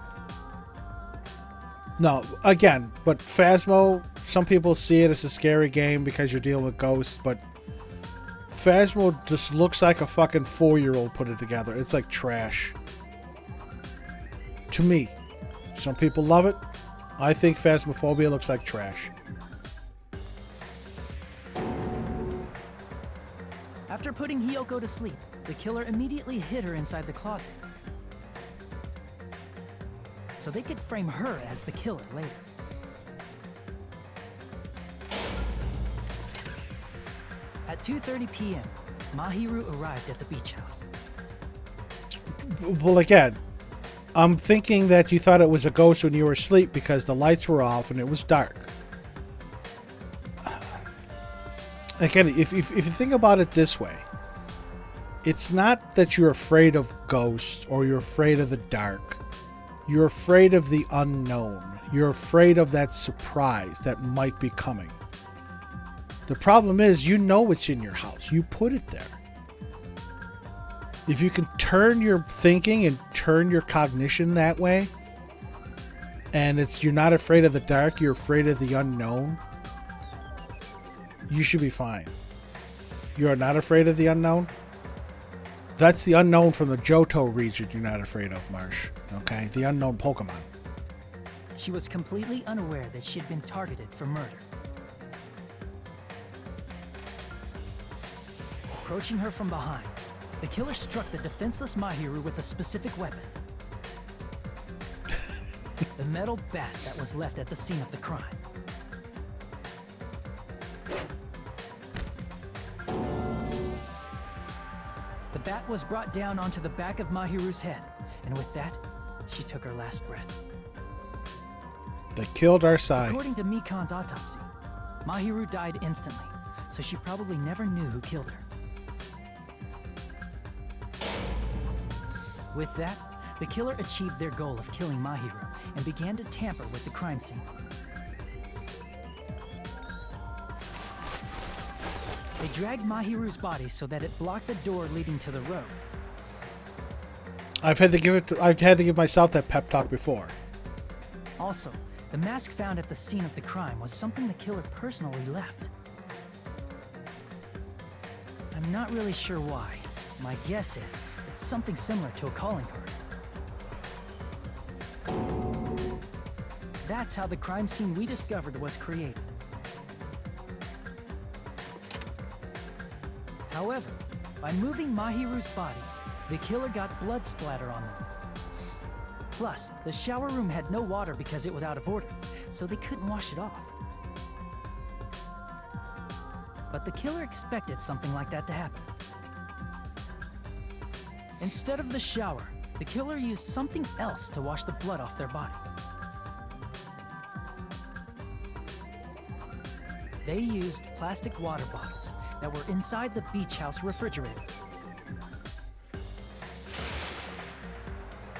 S1: No, again, but Phasmo, some people see it as a scary game because you're dealing with ghosts, but Phasmo just looks like a fucking 4-year-old put it together. It's like trash. To me. Some people love it. I think Phasmophobia looks like trash.
S8: After putting Hyoko to sleep, the killer immediately hid her inside the closet, so they could frame her as the killer later. At 2:30 p.m., Mahiru arrived at the beach house.
S1: Well, again, I'm thinking that you thought it was a ghost when you were asleep because the lights were off and it was dark. Again, if you think about it this way, it's not that you're afraid of ghosts or you're afraid of the dark. You're afraid of the unknown. You're afraid of that surprise that might be coming. The problem is, you know it's in your house. You put it there. If you can turn your thinking and turn your cognition that way, and you're not afraid of the dark, you're afraid of the unknown, you should be fine. You are not afraid of the unknown? That's the unknown from the Johto region you're not afraid of, Marsh. Okay? The unknown Pokemon.
S8: She was completely unaware that she'd been targeted for murder. Approaching her from behind, the killer struck the defenseless Mahiru with a specific weapon. The metal bat that was left at the scene of the crime. The bat was brought down onto the back of Mahiru's head, and with that, she took her last breath.
S1: They killed our side.
S8: According to Mikan's autopsy, Mahiru died instantly, so she probably never knew who killed her. With that, the killer achieved their goal of killing Mahiru and began to tamper with the crime scene. They dragged Mahiru's body so that it blocked the door leading to the road.
S1: I've had to give myself that pep talk before.
S8: Also, the mask found at the scene of the crime was something the killer personally left. I'm not really sure why. My guess is it's something similar to a calling card. That's how the crime scene we discovered was created. However, by moving Mahiru's body, the killer got blood splatter on them. Plus, the shower room had no water because it was out of order, so they couldn't wash it off. But the killer expected something like that to happen. Instead of the shower, the killer used something else to wash the blood off their body. They used plastic water bottles that were inside the beach house refrigerator.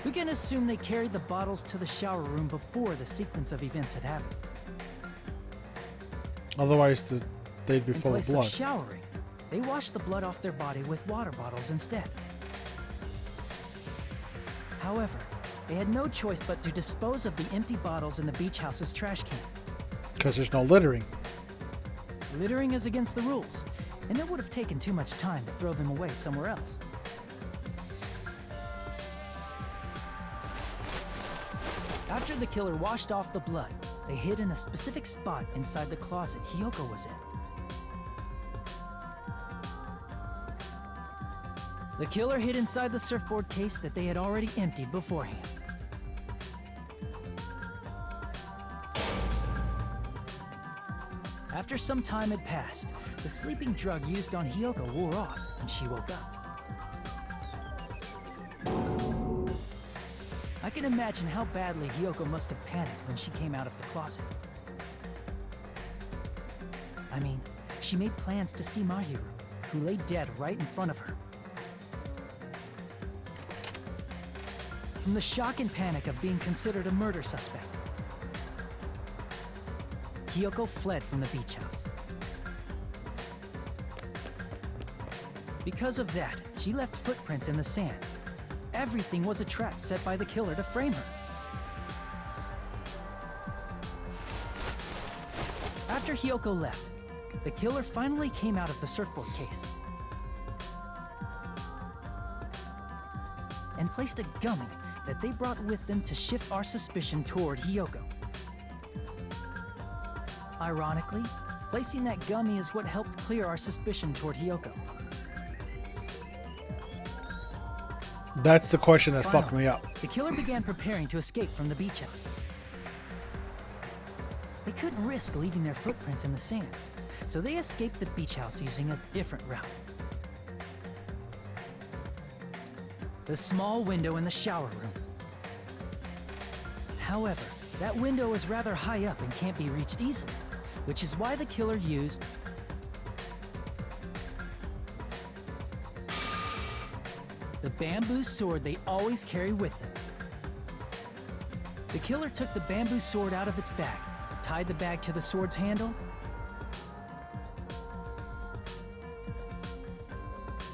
S8: We can assume they carried the bottles to the shower room before the sequence of events had happened.
S1: Otherwise, they'd be full of
S8: In place
S1: blood.
S8: of showering, they washed the blood off their body with water bottles instead. However, they had no choice but to dispose of the empty bottles in the beach house's trash can.
S1: Because there's no littering.
S8: Littering is against the rules, and it would have taken too much time to throw them away somewhere else. After the killer washed off the blood, they hid in a specific spot inside the closet Hiyoko was in. The killer hid inside the surfboard case that they had already emptied beforehand. After some time had passed, the sleeping drug used on Hiyoko wore off, and she woke up. I can imagine how badly Hiyoko must have panicked when she came out of the closet. I mean, she made plans to see Mahiru, who lay dead right in front of her. From the shock and panic of being considered a murder suspect, Hiyoko fled from the beach house. Because of that, she left footprints in the sand. Everything was a trap set by the killer to frame her. After Hiyoko left, the killer finally came out of the surfboard case and placed a gummy that they brought with them to shift our suspicion toward Hiyoko. Ironically, placing that gummy is what helped clear our suspicion toward Hiyoko.
S1: That's the question that fucked me up.
S8: The killer began preparing to escape from the beach house. They couldn't risk leaving their footprints in the sand, so they escaped the beach house using a different route. The small window in the shower room. However, that window is rather high up and can't be reached easily, which is why the killer used the bamboo sword they always carry with them. The killer took the bamboo sword out of its bag, tied the bag to the sword's handle,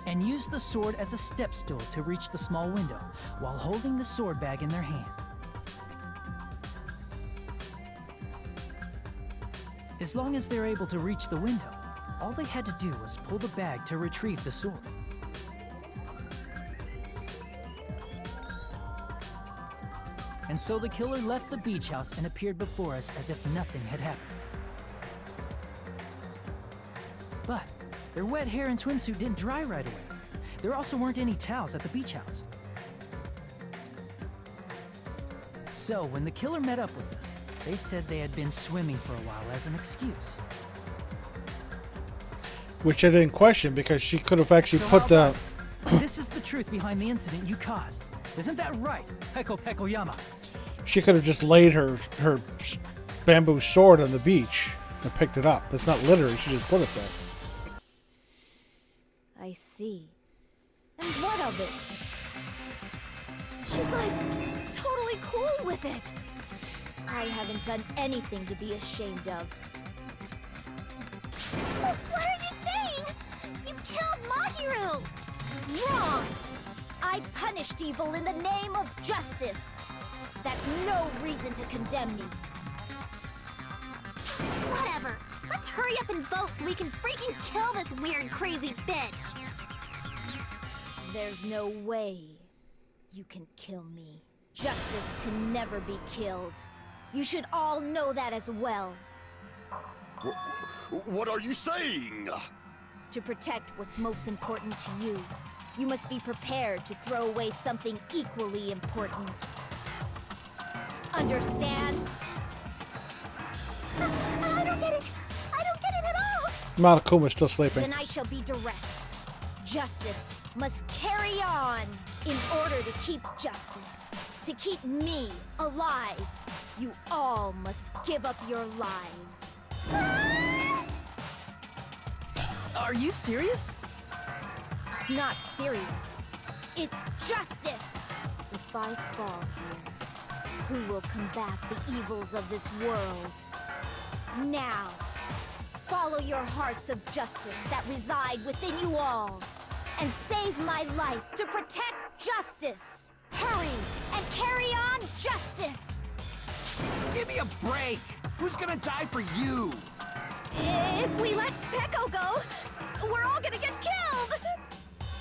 S8: and used the sword as a step stool to reach the small window while holding the sword bag in their hand. As long as they're able to reach the window, all they had to do was pull the bag to retrieve the sword. And so the killer left the beach house and appeared before us as if nothing had happened. But their wet hair and swimsuit didn't dry right away. There also weren't any towels at the beach house. So when the killer met up with us, they said they had been swimming for a while as an excuse.
S1: Which I didn't question because she could have actually
S8: So
S1: put
S8: how
S1: the...
S8: about it? This is the truth behind the incident you caused. Isn't that right, Peko Pekoyama?
S1: She could have just laid her bamboo sword on the beach and picked it up. That's not littering. She just put it there.
S7: I see. And what of it?
S12: She's like totally cool with it.
S7: I haven't done anything to be ashamed of.
S5: What are you saying? You killed Mahiru!
S7: Wrong! I punished evil in the name of justice. That's no reason to condemn me.
S5: Whatever. Let's hurry up and vote so we can freaking kill this weird, crazy bitch.
S7: There's no way you can kill me. Justice can never be killed. You should all know that as well.
S4: What are you saying?
S7: To protect what's most important to you, you must be prepared to throw away something equally important. Understand?
S5: I don't get it. I don't get it at all.
S1: Monokuma's still sleeping.
S7: Then I shall be direct. Justice must carry on in order to keep justice. To keep me alive, you all must give up your lives.
S8: Are you serious?
S7: It's not serious. It's justice. If I fall here, who will combat the evils of this world? Now, follow your hearts of justice that reside within you all, and save my life to protect justice. Hurry and carry on justice.
S10: Give me a break! Who's gonna die for you?
S12: If we let Peko go, we're all gonna get killed!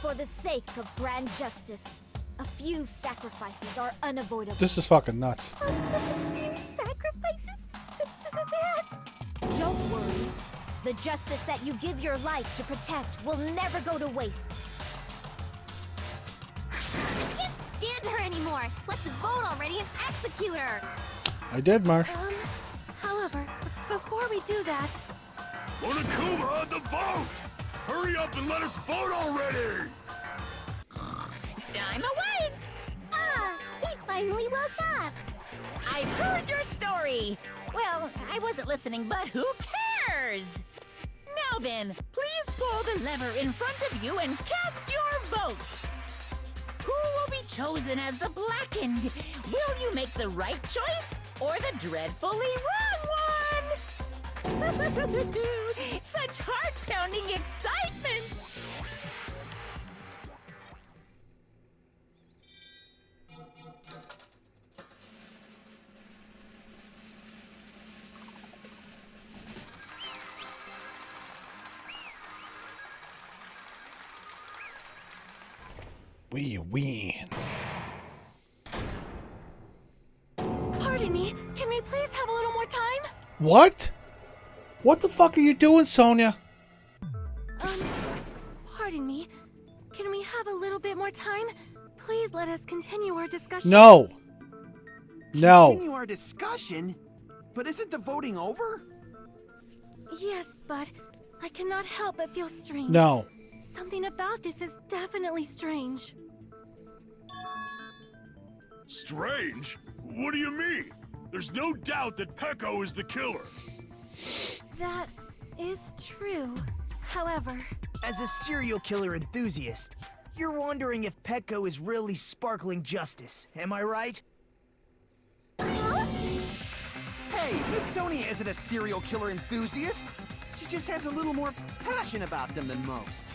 S7: For the sake of grand justice, a few sacrifices are unavoidable.
S1: This is fucking nuts.
S5: Sacrifices? That's...
S7: Don't worry. The justice that you give your life to protect will never go to waste.
S5: I can't stand her anymore. Let's vote already and execute her.
S1: I did, Marsh.
S12: However, before we do that...
S3: Monokuma, the vote! Hurry up and let us vote already!
S2: I'm awake!
S5: Ah, he finally woke up.
S2: I've heard your story. Well, I wasn't listening, but who cares? Now then, please pull the lever in front of you and cast your vote. Who will be chosen as the blackened? Will you make the right choice or the dreadfully wrong one? Such heart-pounding excitement!
S1: We win.
S12: Pardon me, can we please have a little more time?
S1: What? What the fuck are you doing, Sonia?
S12: Pardon me, can we have a little bit more time? Please let us continue our discussion.
S1: No. No.
S10: Continue our discussion? But isn't the voting over?
S12: Yes, but I cannot help but feel strange.
S1: No.
S12: Something about this is definitely strange.
S3: Strange? What do you mean? There's no doubt that Peko is the killer.
S12: That is true. However,
S6: As a serial killer enthusiast, you're wondering if Peko is really sparkling justice, am I right?
S10: Hey, Miss Sonia isn't a serial killer enthusiast. She just has a little more passion about them than most.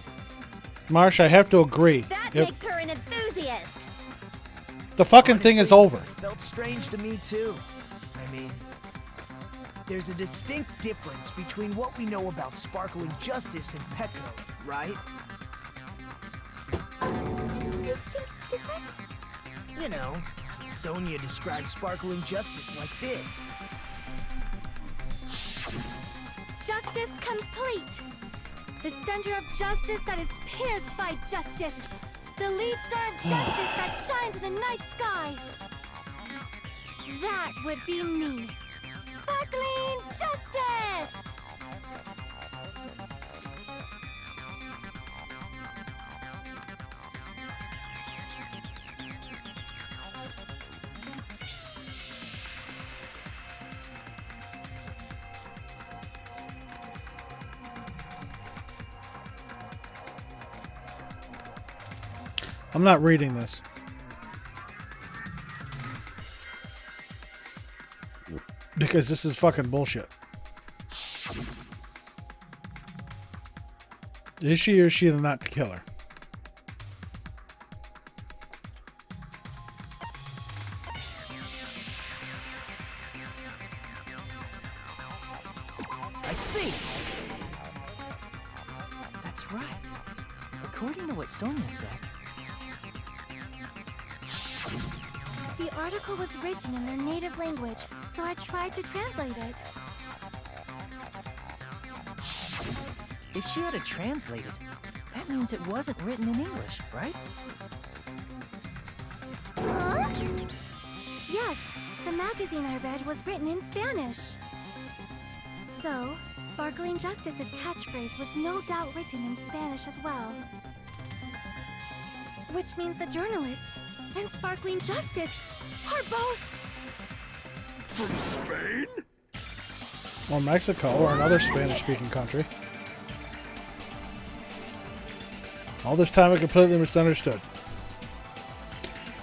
S1: Marsh, I have to agree.
S12: that
S1: If
S12: makes her an enthusiast.
S1: the fucking thing is
S6: Honestly,
S1: over.
S6: it felt strange to me too. I mean, there's a distinct difference between what we know about sparkling justice and Peko, right?
S5: Distinct difference?
S6: You know, Sonia described sparkling justice like this.
S12: Justice complete. The center of justice that is pierced by justice. The lead star of justice that shines in the night sky. That would be me. Sparkling justice!
S1: I'm not reading this. Because this is fucking bullshit. Is she or is she not the killer?
S8: I see! That's right. According to what Sonia said,
S11: The article was written in their native language, so I tried to translate it.
S8: if she had it translated, that means it wasn't written in English, right?
S11: Huh? Yes, the magazine I read was written in Spanish. So, Sparkling Justice's catchphrase was no doubt written in Spanish as well. Which means the journalist and Sparkling Justice are both...
S3: From Spain?
S1: Or Mexico, or another Spanish-speaking country. All this time I completely misunderstood.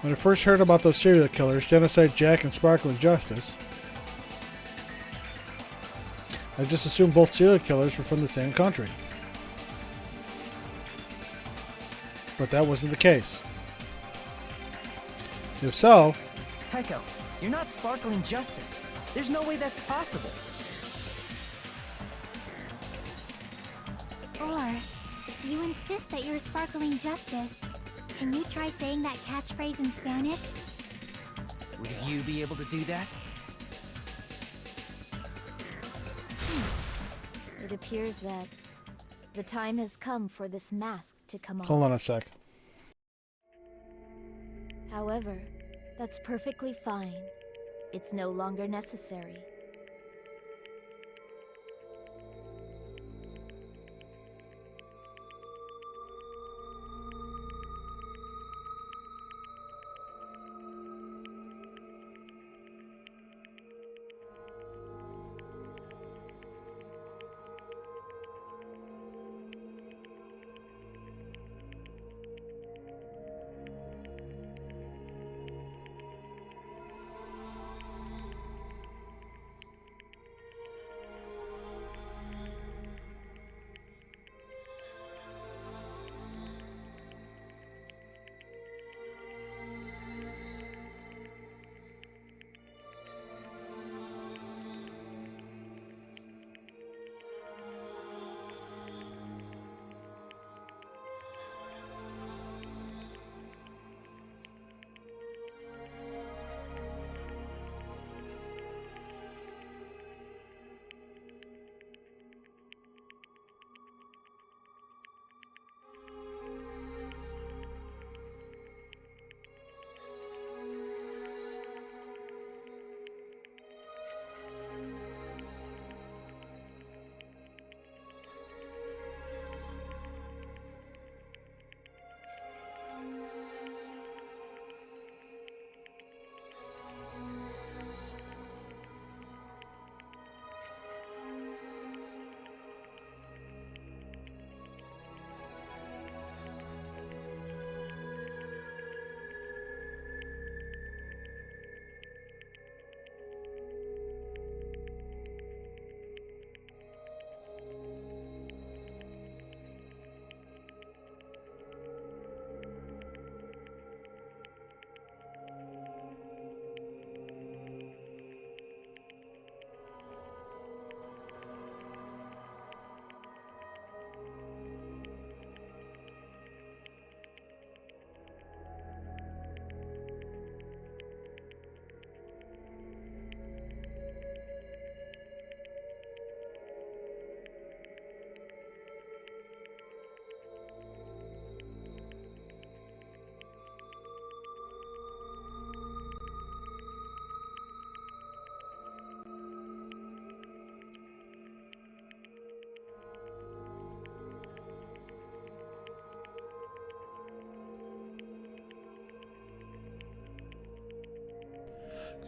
S1: When I first heard about those serial killers, Genocide Jack and Sparkling Justice, I just assumed both serial killers were from the same country. But that wasn't the case. If so...
S8: Heiko, you're not Sparkling Justice. There's no way that's possible.
S11: Or, if you insist that you're Sparkling Justice, can you try saying that catchphrase in Spanish?
S8: Would you be able to do that?
S7: It appears that the time has come for this mask to come off.
S1: Hold on a sec.
S7: However, that's perfectly fine. It's no longer necessary.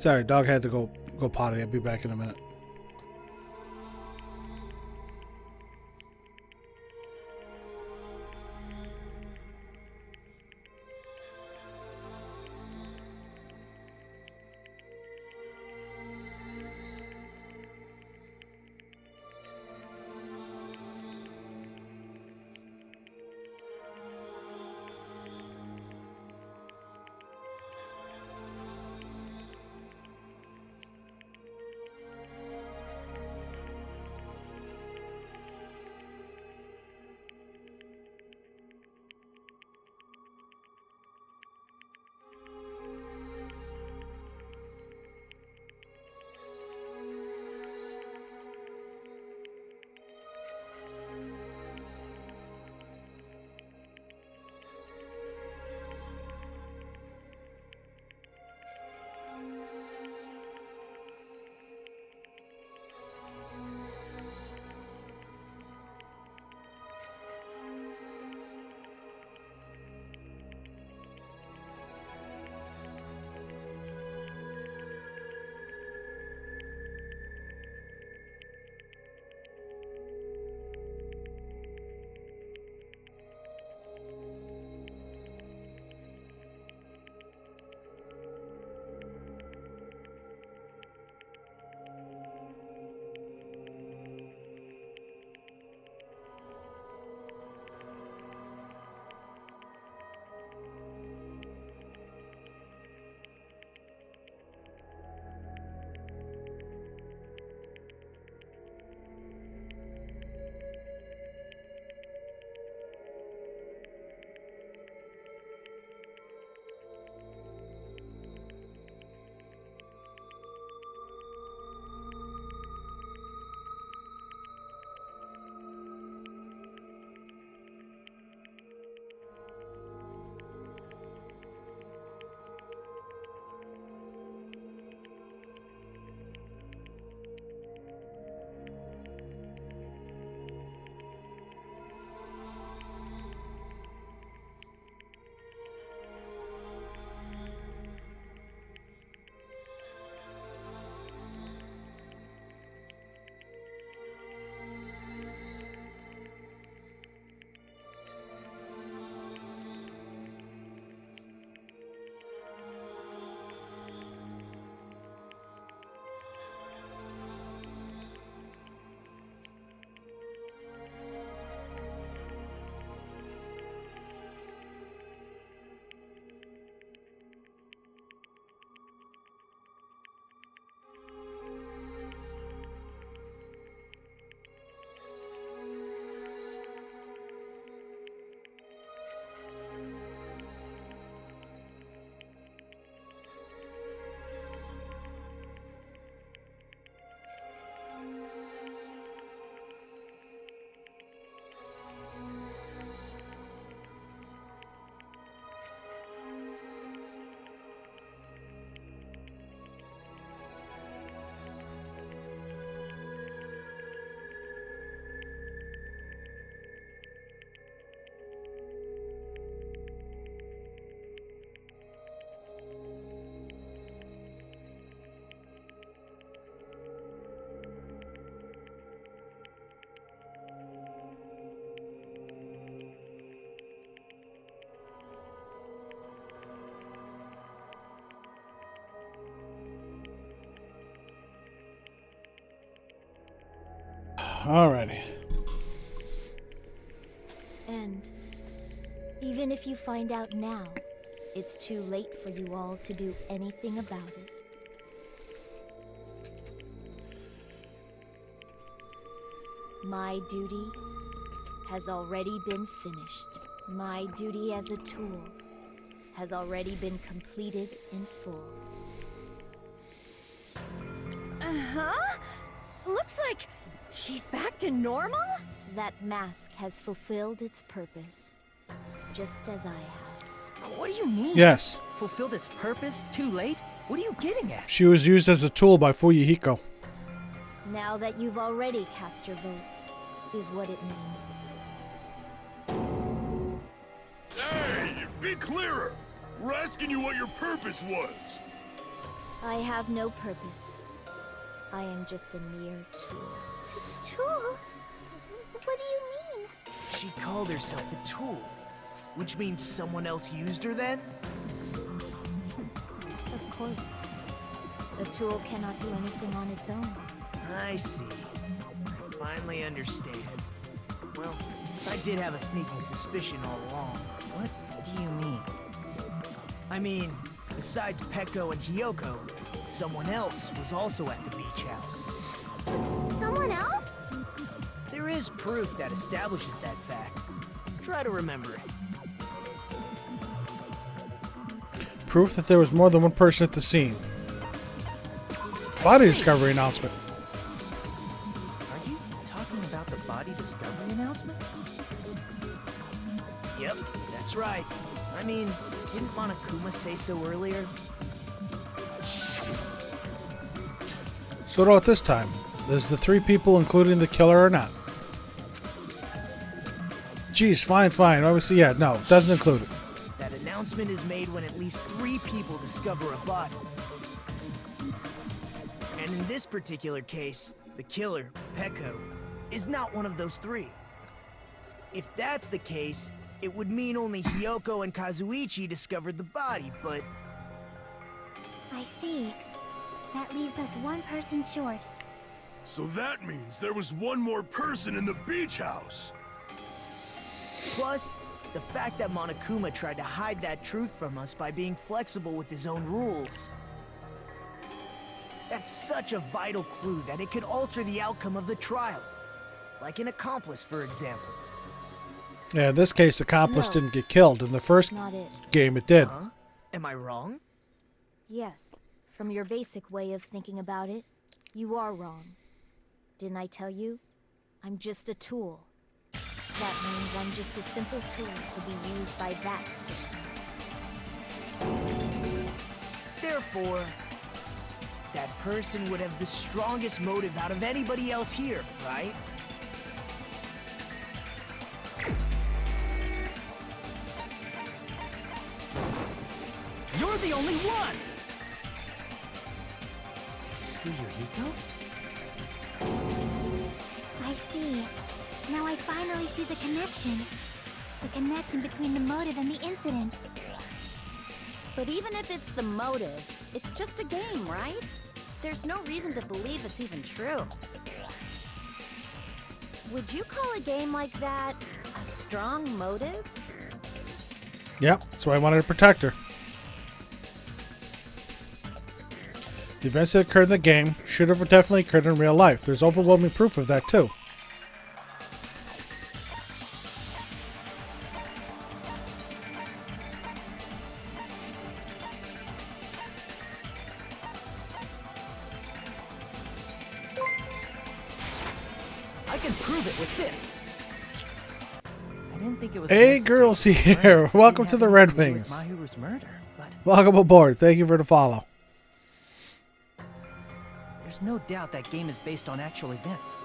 S1: Sorry, dog had to go potty. I'll be back in a minute. Alrighty.
S7: And even if you find out now, it's too late for you all to do anything about it. My duty has already been finished. My duty as a tool has already been completed in full.
S12: Uh-huh. Looks like she's back to normal?
S7: That mask has fulfilled its purpose, just as I have.
S8: What do you mean?
S1: Yes.
S8: Fulfilled its purpose? Too late? What are you getting at?
S1: She was used as a tool by Fuyuhiko.
S7: Now that you've already cast your votes, is what it means.
S3: Hey, be clearer. We're asking you what your purpose was.
S7: I have no purpose. I am just a mere tool.
S11: Tool? What do you mean?
S6: She called herself a tool, which means someone else used her then?
S7: Of course. A tool cannot do anything on its own.
S6: I see. I finally understand. Well, I did have a sneaking suspicion all along.
S8: What do you mean?
S6: I mean, besides Peko and Hiyoko, someone else was also at the beach house.
S11: Someone else?
S6: There is proof that establishes that fact. Try to remember it.
S1: Proof that there was more than one person at the scene. Body discovery announcement.
S8: Are you talking about the body discovery announcement?
S6: Yep, that's right. I mean, didn't Monokuma say so earlier?
S1: So what about this time? Is the 3 people including the killer or not? Geez, fine. Obviously, yeah, no, doesn't include it.
S6: That announcement is made when at least 3 people discover a body. And in this particular case, the killer, Peko, is not one of those 3. If that's the case, it would mean only Hiyoko and Kazuichi discovered the body, but...
S11: I see. That leaves us one person short.
S3: So that means there was one more person in the beach house.
S6: Plus, the fact that Monokuma tried to hide that truth from us by being flexible with his own rules. That's such a vital clue that it could alter the outcome of the trial. Like an accomplice, for example.
S1: Yeah, in this case, the accomplice
S7: No.
S1: didn't get killed. In the first
S7: Not it.
S1: game, it did.
S6: Huh? Am I wrong?
S7: Yes, from your basic way of thinking about it, you are wrong. Didn't I tell you? I'm just a tool. That means I'm just a simple tool to be used by that person.
S6: Therefore, that person would have the strongest motive out of anybody else here, right?
S8: You're the only one! Fuyuhiko?
S11: I see. Now I finally see the connection. The connection between the motive and the incident.
S12: But even if it's the motive, it's just a game, right? There's no reason to believe it's even true. Would you call a game like that a strong motive?
S1: Yep, that's why I wanted to protect her. The events that occurred in the game should have definitely occurred in real life. There's overwhelming proof of that, too.
S8: I can prove it with this. I didn't think it was
S1: Hey,
S8: necessary
S1: girls
S8: to
S1: here.
S8: confirm it
S1: Welcome
S8: didn't
S1: to the
S8: have
S1: Red
S8: anything to do with
S1: Wings.
S8: Mahiru's murder, but
S1: Welcome aboard. Thank you for the follow.
S8: there's no doubt that game is based on actual events.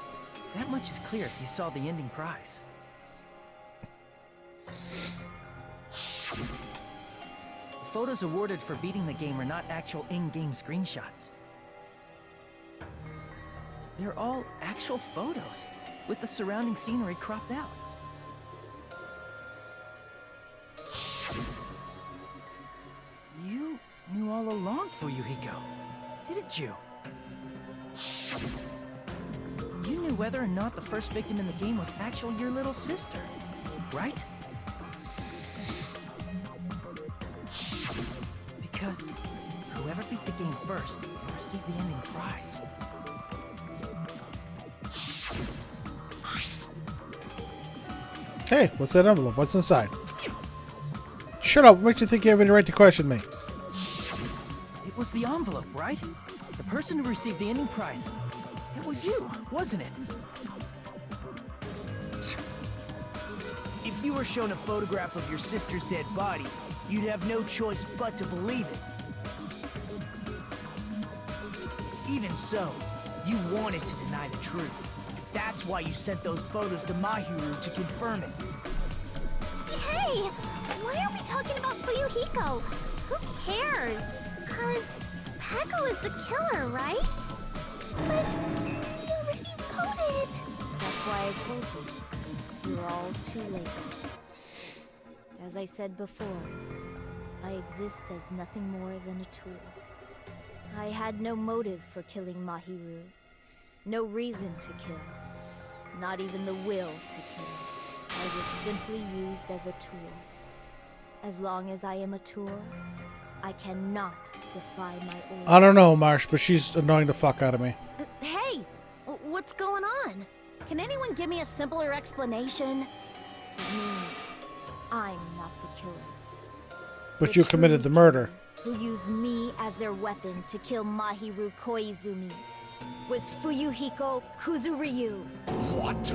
S8: That much is clear if you saw the ending prize. The photos awarded for beating the game are not actual in-game screenshots. They're all actual photos, with the surrounding scenery cropped out. You knew all along, Fuyuhiko, didn't you? You knew whether or not the first victim in the game was actually your little sister, right? Because whoever beat the game first will receive the ending prize.
S1: Hey, what's that envelope? What's inside? Shut up. What makes you think you have any right to question me?
S8: It was the envelope, right? The person who received the ending prize. It was you, wasn't it?
S6: If you were shown a photograph of your sister's dead body, you'd have no choice but to believe it. Even so, you wanted to deny the truth. That's why you sent those photos to Mahiru to confirm it.
S5: Hey! Why are we talking about Fuyuhiko? Who cares? 'Cause Peko is the killer, right? But he already voted.
S7: That's why I told you. You're all too late. As I said before, I exist as nothing more than a tool. I had no motive for killing Mahiru. No reason to kill. Not even the will to kill. I was simply used as a tool. As long as I am a tool, I cannot defy my orders.
S1: I don't know, Marsh, but she's annoying the fuck out of me.
S12: Hey, what's going on? Can anyone give me a simpler explanation?
S7: It means I'm not the killer.
S1: But
S7: The
S1: you committed the
S7: true
S1: murder.
S7: killer who used me as their weapon to kill Mahiru Koizumi was Fuyuhiko Kuzuryu.
S4: What?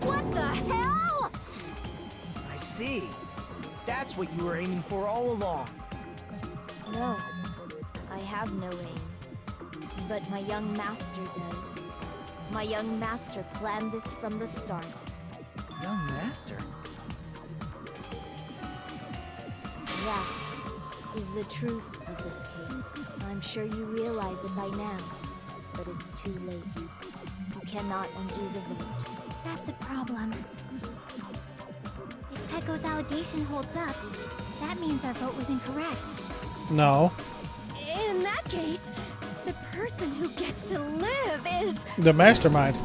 S12: What the hell?
S6: I see. That's what you were aiming for all along.
S7: No, I have no aim. But my young master does. My young master planned this from the start.
S8: Young master?
S7: That is the truth of this case. I'm sure you realize it by now, but it's too late. You cannot undo the vote.
S11: That's a problem. If Peko's allegation holds up, that means our vote was incorrect.
S1: No.
S12: In that case, the person who gets to live is...
S1: The mastermind.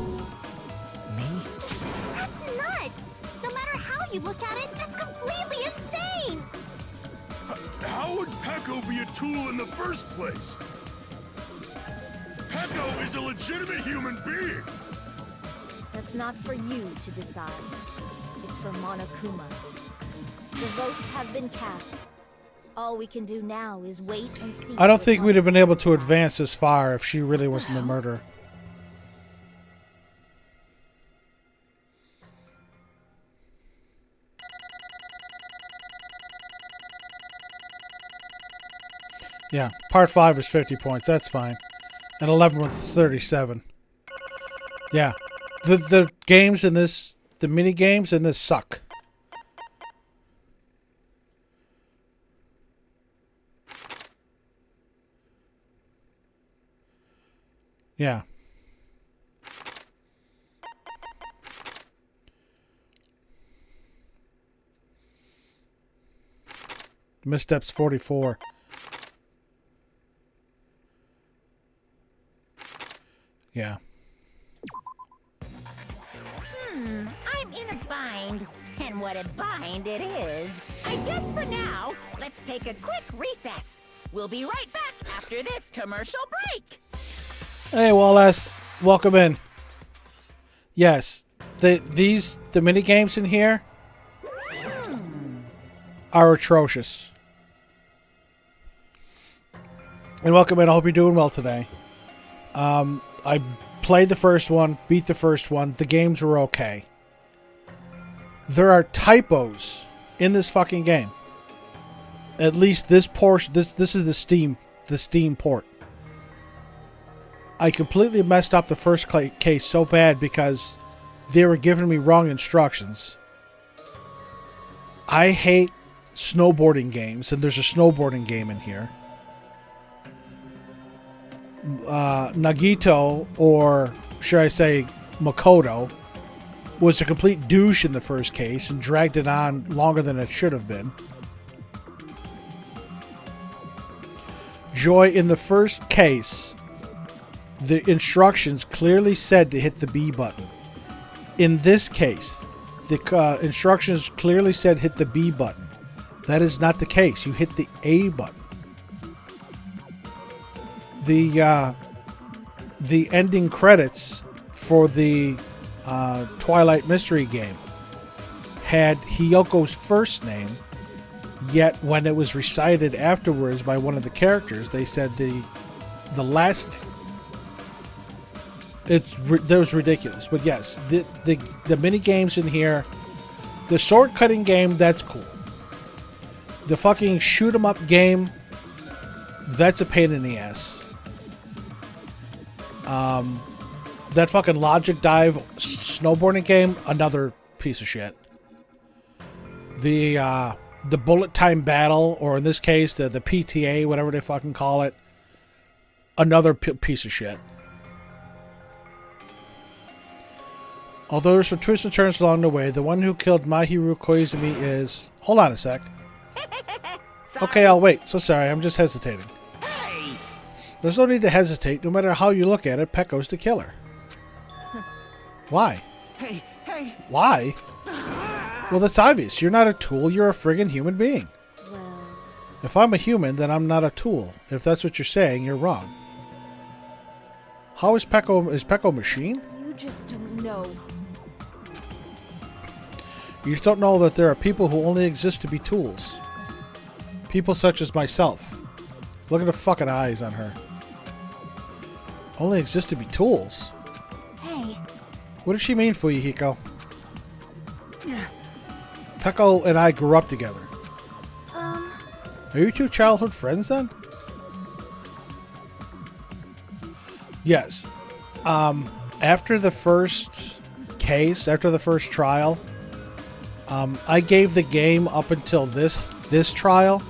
S5: That's nuts! No matter how you look at it, that's completely insane!
S3: How would Peko be a tool in the first place? Peko is a legitimate human being!
S7: That's not for you to decide. It's for Monokuma. The votes have been cast. All we can do now is wait and see.
S1: I don't think we'd have been able to advance this far if she really wasn't the murderer. Yeah, part 5 is 50 points. That's fine. And 11 was 37. Yeah. The games in this, the mini games in this suck. Yeah. Missteps 44. Yeah.
S2: I'm in a bind. And what a bind it is. I guess for now, let's take a quick recess. We'll be right back after this commercial break.
S1: Hey, Wallace. Welcome in. Yes. The mini games in here are atrocious. And welcome in. I hope you're doing well today. I played the first one, beat the first one. The games were okay. There are typos in this fucking game. At least this portion. This is the Steam port. I completely messed up the first case so bad because they were giving me wrong instructions. I hate snowboarding games, and there's a snowboarding game in here. Nagito, or should I say Makoto, was a complete douche in the first case and dragged it on longer than it should have been. Joy in the first case the instructions clearly said to hit the B button. In this case, the instructions clearly said hit the B button. That is not the case. You hit the A button. The ending credits for the Twilight Mystery game had Hiyoko's first name, yet when it was recited afterwards by one of the characters, they said the last name. That was ridiculous. But yes, the mini games in here, the sword cutting game, that's cool. The fucking shoot 'em up game, that's a pain in the ass. That fucking logic dive snowboarding game, another piece of shit. The bullet time battle, or in this case, the PTA, whatever they fucking call it, another piece of shit. Although there's some twists and turns along the way, the one who killed Mahiru Koizumi is... Hold on a sec. Okay, I'll wait. So sorry, I'm just hesitating.
S10: Hey!
S1: There's no need to hesitate. No matter how you look at it, Pecco's the killer. Why?
S10: Hey!
S1: Why? Well, that's obvious. You're not a tool. You're a friggin' human being.
S7: Well,
S1: If I'm a human, then I'm not a tool. If that's what you're saying, you're wrong. How is Pecco? Is Pecco a machine?
S7: you just don't know.
S1: You just don't know that there are people who only exist to be tools. People such as myself. Look at the fucking eyes on her. Only exist to be tools.
S11: Hey,
S1: What does she mean for you, Hiko? Pecco and I grew up together. Are you two childhood friends then? Yes. After the first case, after the first trial, I gave the game up until this trial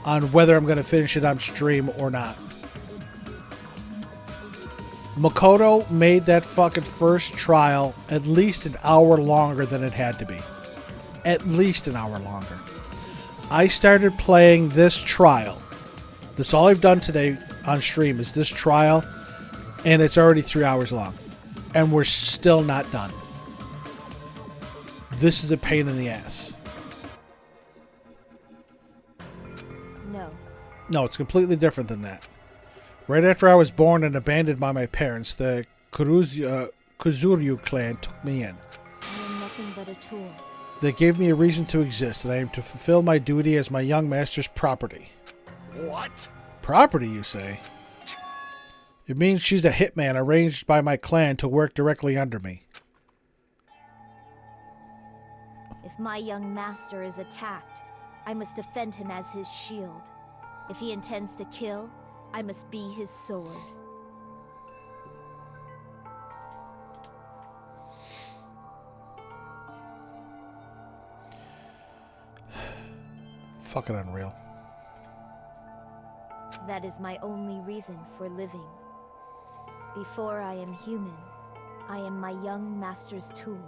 S1: on whether I'm going to finish it on stream or not. Makoto made that fucking first trial at least an hour longer than it had to be. At least an hour longer. I started playing this trial. That's all I've done today on stream is this trial, and it's already 3 hours long. And we're still not done. This is a pain in the ass.
S7: No.
S1: No, it's completely different than that. Right after I was born and abandoned by my parents, the Kuzuryu clan took me in.
S7: I am nothing but a tool.
S1: They gave me a reason to exist, and I am to fulfill my duty as my young master's property.
S4: What?
S1: Property, you say? It means she's a hitman arranged by my clan to work directly under me.
S7: If my young master is attacked, I must defend him as his shield. If he intends to kill, I must be his sword.
S1: Fucking unreal.
S7: That is my only reason for living. Before I am human, I am my young master's tool,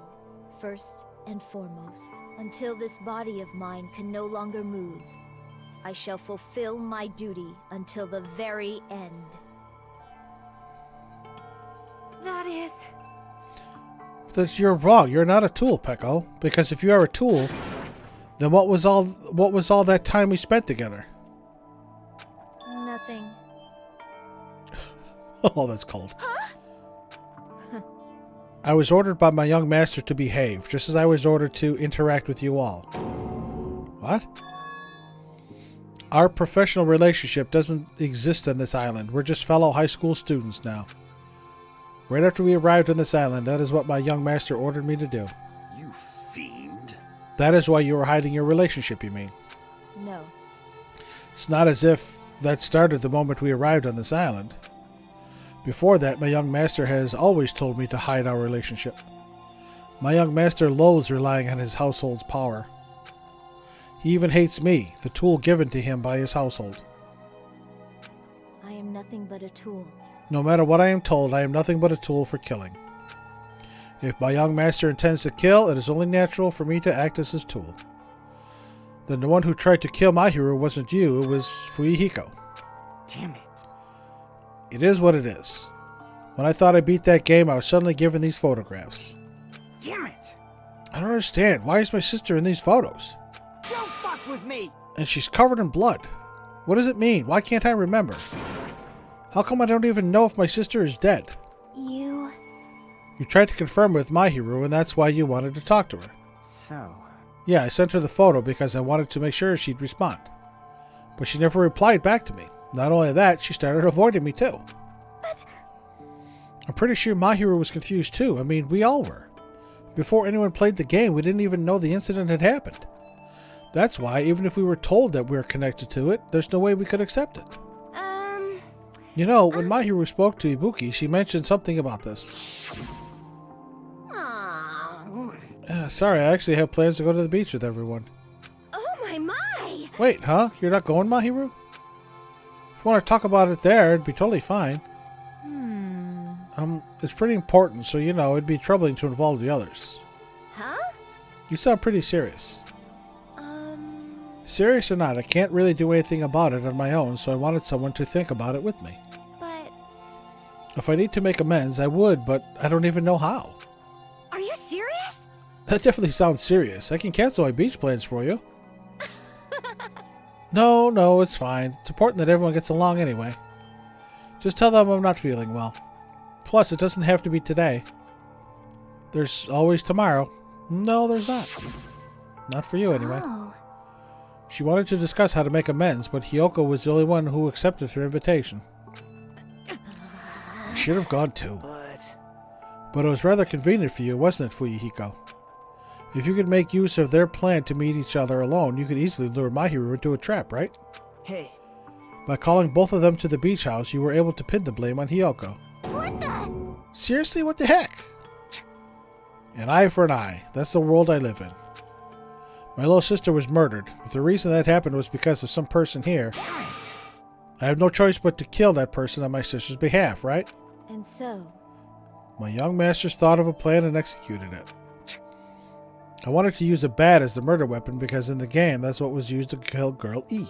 S7: first and foremost. Until this body of mine can no longer move, I shall fulfill my duty until the very end.
S11: that is...
S1: You're wrong. You're not a tool, Pecco. Because if you are a tool, then what was all that time we spent together?
S7: Nothing.
S1: Oh, that's cold. I was ordered by my young master to behave, just as I was ordered to interact with you all. What? Our professional relationship doesn't exist on this island. We're just fellow high school students now. Right after we arrived on this island, that is what my young master ordered me to do.
S4: You fiend.
S1: That is why you were hiding your relationship, you mean?
S7: No.
S1: It's not as if that started the moment we arrived on this island. Before that, my young master has always told me to hide our relationship. My young master loathes relying on his household's power. He even hates me, the tool given to him by his household.
S7: I am nothing but a tool.
S1: No matter what I am told, I am nothing but a tool for killing. If my young master intends to kill, it is only natural for me to act as his tool. Then the one who tried to kill my hero wasn't you, it was Fuyuhiko.
S10: Damn it.
S1: It is what it is. When I thought I beat that game, I was suddenly given these photographs.
S9: Damn it!
S1: I don't understand. Why is my sister in these photos?
S9: Don't fuck with me!
S1: And she's covered in blood. What does it mean? Why can't I remember? How come I don't even know if my sister is dead?
S11: You
S1: tried to confirm with Mahiru, and that's why you wanted to talk to her.
S9: So...
S1: Yeah, I sent her the photo because I wanted to make sure she'd respond. But she never replied back to me. Not only that, she started avoiding me too.
S11: But...
S1: I'm pretty sure Mahiru was confused too. I mean, we all were. Before anyone played the game, we didn't even know the incident had happened. That's why, even if we were told that we were connected to it, there's no way we could accept it. You know, when Mahiru spoke to Ibuki, she mentioned something about this. Sorry, I actually have plans to go to the beach with everyone.
S12: Oh my!
S1: Wait, huh? You're not going, Mahiru? If you want to talk about it there, it'd be totally fine. It's pretty important, so you know, it'd be troubling to involve the others.
S12: Huh?
S1: You sound pretty serious. Serious or not, I can't really do anything about it on my own, so I wanted someone to think about it with me.
S11: But...
S1: If I need to make amends, I would, but I don't even know how.
S12: Are you serious?
S1: That definitely sounds serious. I can cancel my beach plans for you. No, it's fine. It's important that everyone gets along anyway. Just tell them I'm not feeling well. Plus, it doesn't have to be today. There's always tomorrow. No, there's not. Not for you, anyway.
S11: Oh.
S1: She wanted to discuss how to make amends, but Hiyoko was the only one who accepted her invitation. I should have gone too. But it was rather convenient for you, wasn't it, Fuyuhiko? If you could make use of their plan to meet each other alone, you could easily lure Mahiru into a trap, right?
S6: Hey.
S1: By calling both of them to the beach house, you were able to pin the blame on Hiyoko.
S11: What the?
S1: Seriously, what the heck? An eye for an eye. That's the world I live in. My little sister was murdered. If the reason that happened was because of some person here, I have no choice but to kill that person on my sister's behalf, right?
S7: And so...
S1: My young masters thought of a plan and executed it. I wanted to use a bat as the murder weapon because in the game that's what was used to kill Girl E.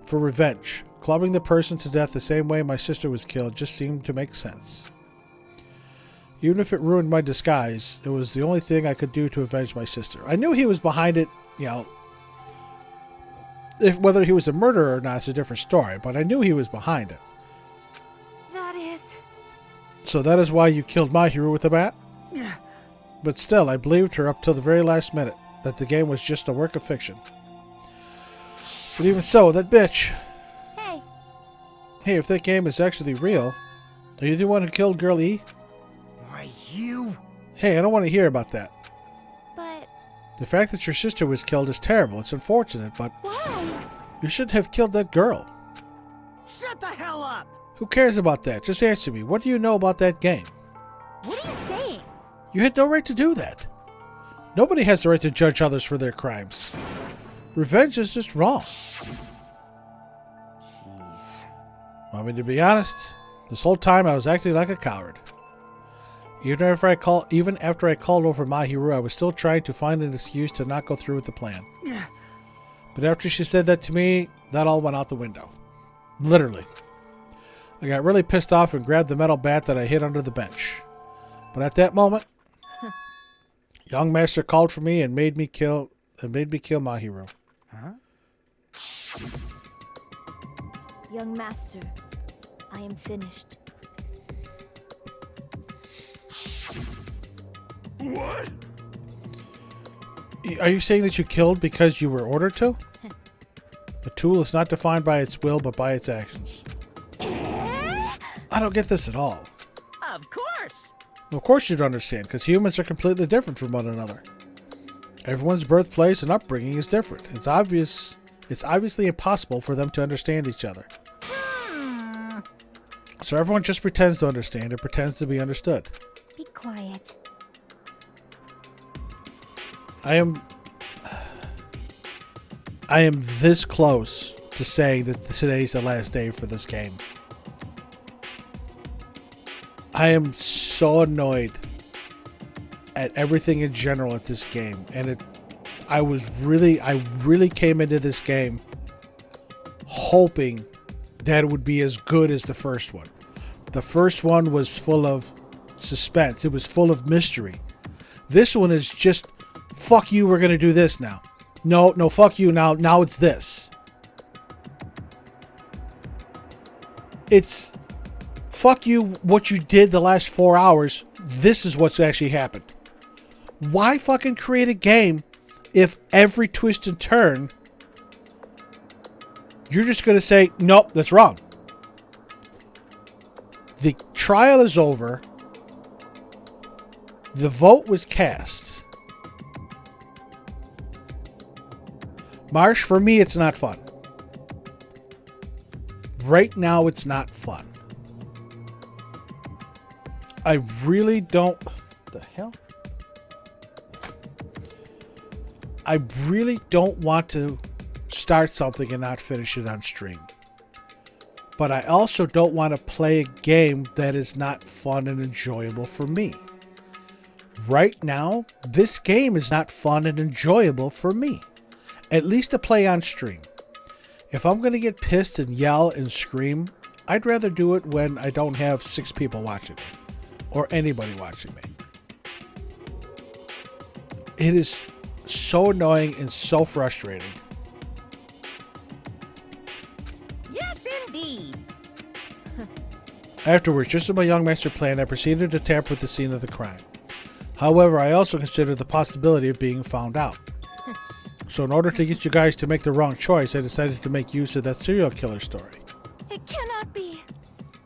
S1: For revenge, clubbing the person to death the same way my sister was killed just seemed to make sense. Even if it ruined my disguise, it was the only thing I could do to avenge my sister. I knew he was behind it, you know. If whether he was a murderer or not is a different story, but I knew he was behind it.
S12: That is...
S1: So that is why you killed Mahiru with a bat? But still, I believed her up till the very last minute that the game was just a work of fiction. But even so, that bitch.
S11: Hey.
S1: Hey, if that game is actually real, are you the one who killed Girl E?
S6: Why, you?
S1: Hey, I don't want to hear about that.
S11: But...
S1: The fact that your sister was killed is terrible. It's unfortunate, but...
S11: Why?
S1: You shouldn't have killed that girl.
S9: Shut the hell up!
S1: Who cares about that? Just answer me. What do you know about that game?
S11: What are you saying?
S1: You had no right to do that. Nobody has the right to judge others for their crimes. Revenge is just wrong.
S9: Jeez.
S1: Want me to be honest? This whole time I was acting like a coward. Even after I called over Mahiru, I was still trying to find an excuse to not go through with the plan. But after she said that to me, that all went out the window. Literally. I got really pissed off and grabbed the metal bat that I hid under the bench. But at that moment, young master called for me and made me kill Mahiru.
S9: Huh?
S7: Young master, I am finished.
S3: What?
S1: Are you saying that you killed because you were ordered to? A tool is not defined by its will, but by its actions. I don't get this at all.
S2: Of course.
S1: Of course you'd understand, because humans are completely different from one another. Everyone's birthplace and upbringing is different. It's obviously impossible for them to understand each other. So everyone just pretends to understand and pretends to be understood.
S11: Be quiet.
S1: I am this close to saying that today's the last day for this game. I am so annoyed at everything in general at this game, and I really came into this game hoping that it would be as good as the first one. The first one was full of suspense. It was full of mystery. This one is just, fuck you, we're going to do this now. No, fuck you, now it's this. It's, fuck you, what you did the last 4 hours. This is what's actually happened. Why fucking create a game if every twist and turn, you're just going to say, nope, that's wrong. The trial is over. The vote was cast. Marsh, for me, it's not fun. Right now, it's not fun. I really don't... The hell? I really don't want to start something and not finish it on stream. But I also don't want to play a game that is not fun and enjoyable for me. Right now, this game is not fun and enjoyable for me. At least to play on stream. If I'm going to get pissed and yell and scream, I'd rather do it when I don't have 6 people watching me. Or anybody watching me. It is so annoying and so frustrating.
S2: Yes, indeed.
S1: Afterwards, just as my young master planned, I proceeded to tamper with the scene of the crime. However, I also considered the possibility of being found out. So in order to get you guys to make the wrong choice, I decided to make use of that serial killer story.
S12: It cannot be.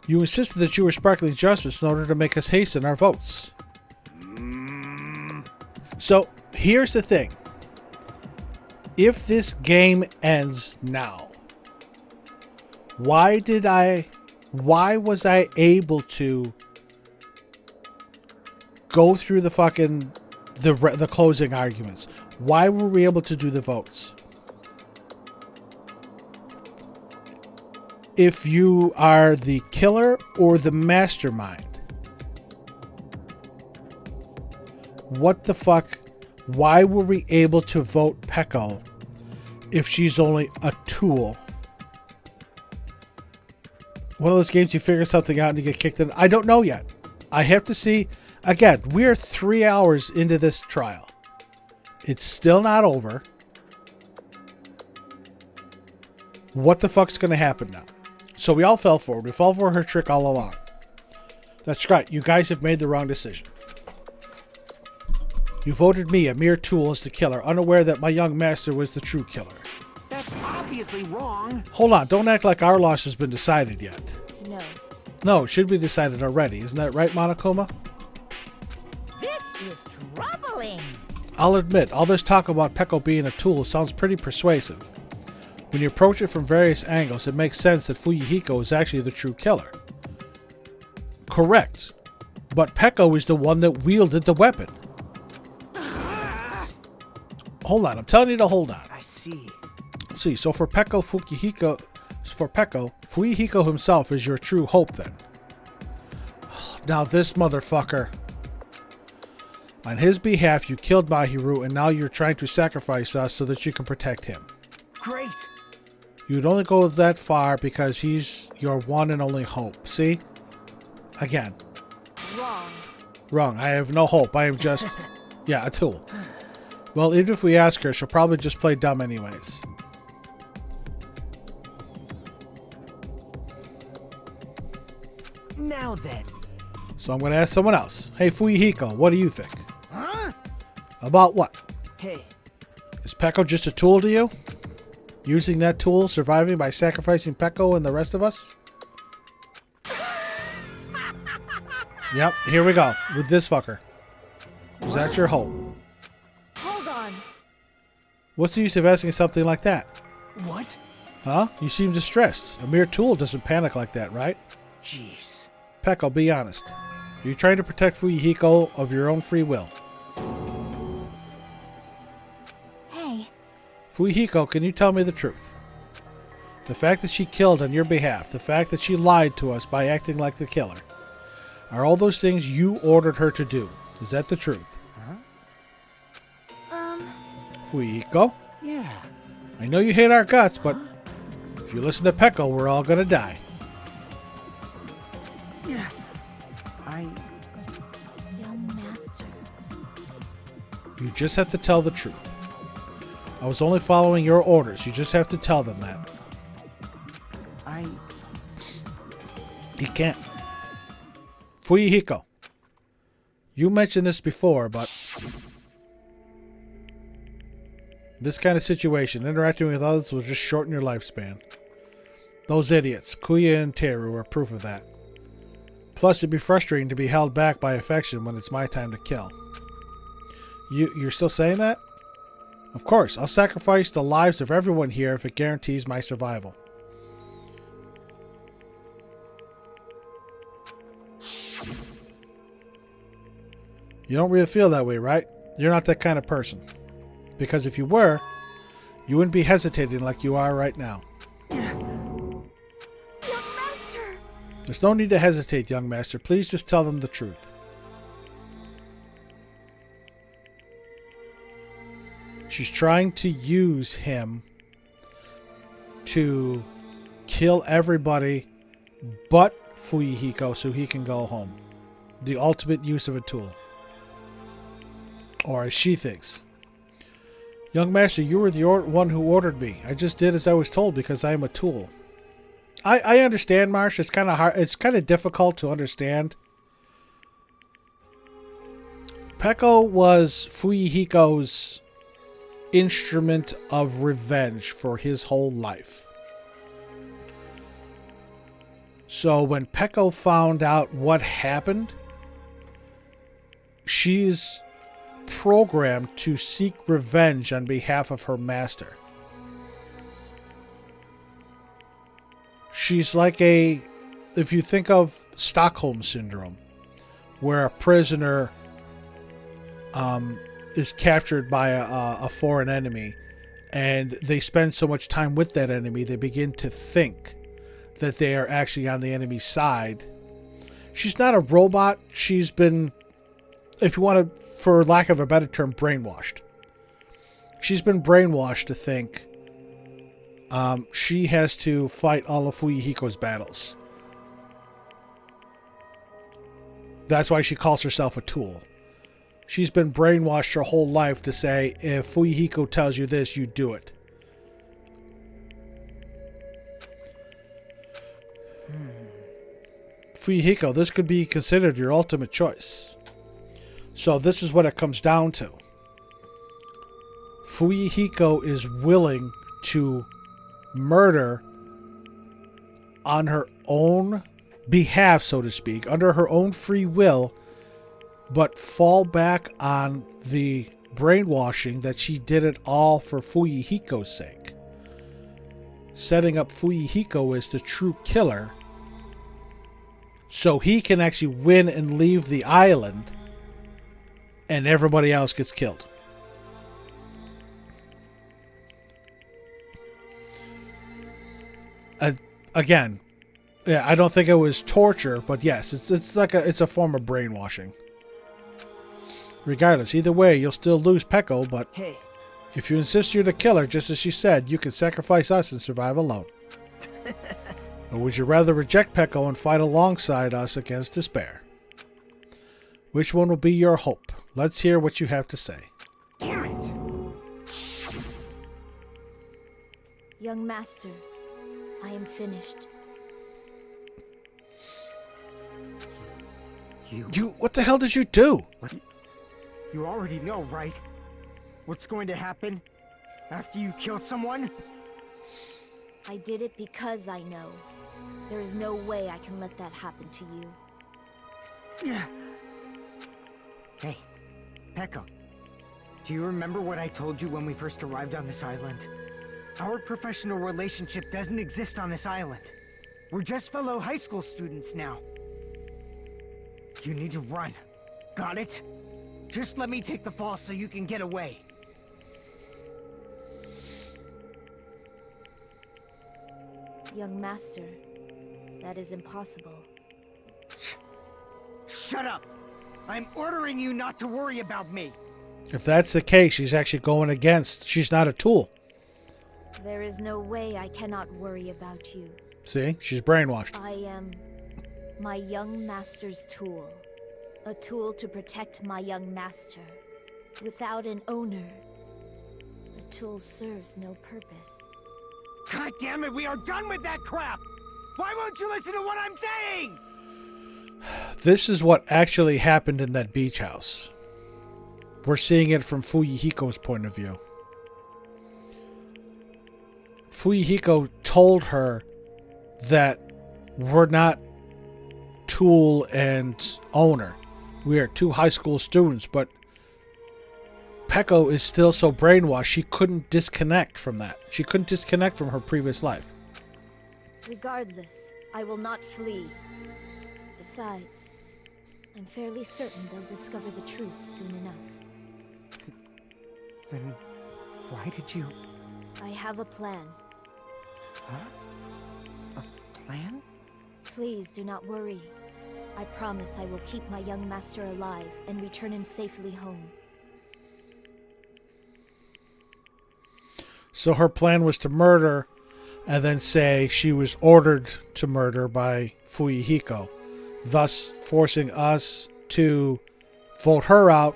S1: You insisted that you were sparkling justice in order to make us hasten our votes. So, here's the thing. If this game ends now, why was I able to go through the fucking the closing arguments? Why were we able to do the votes? If you are the killer or the mastermind, what the fuck? Why were we able to vote Pecco if she's only a tool? One of those games you figure something out and you get kicked in. I don't know yet. I have to see. Again, we're 3 hours into this trial. It's still not over. What the fuck's going to happen now? So we all fell for it. We fell for her trick all along. That's right. You guys have made the wrong decision. You voted me, a mere tool, as the killer, unaware that my young master was the true killer.
S10: That's obviously wrong.
S1: Hold on. Don't act like our loss has been decided yet.
S7: No.
S1: No, it should be decided already. Isn't that right, Monokuma?
S2: This is troubling.
S1: I'll admit, all this talk about Pecco being a tool sounds pretty persuasive. When you approach it from various angles, it makes sense that Fuyuhiko is actually the true killer. Correct. But Pecco is the one that wielded the weapon. Hold on, I'm telling you to hold on.
S6: I see.
S1: Let's see, so for Pecco, Fuyuhiko himself is your true hope then. Now this motherfucker. On his behalf, you killed Mahiru, and now you're trying to sacrifice us so that you can protect him.
S6: Great.
S1: You'd only go that far because he's your one and only hope. See? Again.
S12: Wrong.
S1: Wrong. I have no hope. I am just, yeah, a tool. Well, even if we ask her, she'll probably just play dumb anyways.
S6: Now then.
S1: So I'm going to ask someone else. Hey, Fuyuhiko, what do you think?
S6: Huh?
S1: About what?
S6: Hey.
S1: Is Pecco just a tool to you? Using that tool, surviving by sacrificing Pecco and the rest of us? Yep, here we go. With this fucker. Is that your hope?
S12: Hold on.
S1: What's the use of asking something like that?
S6: What?
S1: Huh? You seem distressed. A mere tool doesn't panic like that, right?
S6: Jeez.
S1: Pecco, be honest. Are you trying to protect Fuyuhiko of your own free will?
S11: Hey,
S1: Fuyuhiko, can you tell me the truth? The fact that she killed on your behalf, the fact that she lied to us by acting like the killer, are all those things you ordered her to do? Is that the truth? Fuyuhiko?
S10: Yeah.
S1: I know you hate our guts, but if you listen to Pecco, we're all gonna die.
S6: Yeah.
S1: just have to tell the truth. I was only following your orders. You just have to tell them that. You can't. Fuyuhiko. You mentioned this before, but this kind of situation, interacting with others will just shorten your lifespan. Those idiots, Kuya and Teru, are proof of that. Plus, it'd be frustrating to be held back by affection when it's my time to kill. You're still saying that? Of course, I'll sacrifice the lives of everyone here if it guarantees my survival. You don't really feel that way, right? You're not that kind of person. Because if you were, you wouldn't be hesitating like you are right now.
S5: Young Master!
S1: There's no need to hesitate, young master. Please just tell them the truth. She's trying to use him to kill everybody but Fuyuhiko so he can go home. The ultimate use of a tool. Or as she thinks. Young master, you were the one who ordered me. I just did as I was told because I am a tool. I understand, Marsh. It's kind of hard. It's kind of difficult to understand. Peko was Fuyuhiko's instrument of revenge for his whole life. So when Peko found out what happened, she's programmed to seek revenge on behalf of her master. She's like if you think of Stockholm Syndrome, where a prisoner is captured by a foreign enemy, and they spend so much time with that enemy, they begin to think that they are actually on the enemy's side. She's not a robot. She's been, if you want to, for lack of a better term, brainwashed. She's been brainwashed to think she has to fight all of Fuyuhiko's battles. That's why she calls herself a tool. She's been brainwashed her whole life to say, if Fuyuhiko tells you this, you do it. Fuyuhiko, this could be considered your ultimate choice. So this is what it comes down to. Fuyuhiko is willing to murder on her own behalf, so to speak, under her own free will, but fall back on the brainwashing that she did it all for Fuyuhiko's sake. Setting up Fuyuhiko as the true killer so he can actually win and leave the island and everybody else gets killed. Again, yeah, I don't think it was torture, but yes, it's like it's a form of brainwashing. Regardless, either way, you'll still lose Peko, but
S6: Hey.
S1: If you insist you're the killer, just as she said, you can sacrifice us and survive alone. Or would you rather reject Peko and fight alongside us against despair? Which one will be your hope? Let's hear what you have to say.
S6: Damn it!
S7: Young master, I am finished.
S1: You, what the hell did you do?
S9: What? You already know, right? What's going to happen after you kill someone?
S7: I did it because I know. There is no way I can let that happen to you.
S9: Hey, Peko. Do you remember what I told you when we first arrived on this island? Our professional relationship doesn't exist on this island. We're just fellow high school students now. You need to run. Got it? Just let me take the fall so you can get away.
S7: Young master, that is impossible.
S9: Shut up! I'm ordering you not to worry about me.
S1: If that's the case, she's actually going against. She's not a tool.
S7: There is no way I cannot worry about you.
S1: See? She's brainwashed.
S7: I am my young master's tool. A tool to protect my young master. Without an owner, a tool serves no purpose.
S9: God damn it, we are done with that crap! Why won't you listen to what I'm saying?
S1: This is what actually happened in that beach house. We're seeing it from Fuyuhiko's point of view. Fuyuhiko told her that we're not tool and owner. We are two high school students, but Peko is still so brainwashed she couldn't disconnect from that. She couldn't disconnect from her previous life.
S7: Regardless, I will not flee. Besides, I'm fairly certain they'll discover the truth soon enough.
S9: Then why did you...
S7: I have a plan.
S9: Huh? A plan?
S7: Please do not worry. I promise I will keep my young master alive and return him safely home.
S1: So her plan was to murder and then say she was ordered to murder by Fuyuhiko, thus forcing us to vote her out.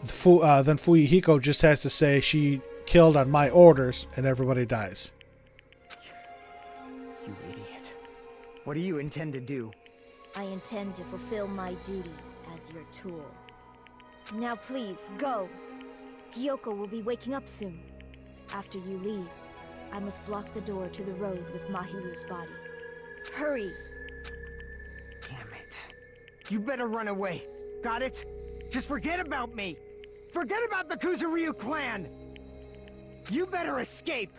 S1: Then Fuyuhiko just has to say she killed on my orders and everybody dies.
S9: You idiot. What do you intend to do?
S7: I intend to fulfill my duty as your tool. Now please, go! Kyoko will be waking up soon. After you leave, I must block the door to the road with Mahiru's body. Hurry!
S9: Damn it. You better run away. Got it? Just forget about me! Forget about the Kuzuryu clan! You better escape!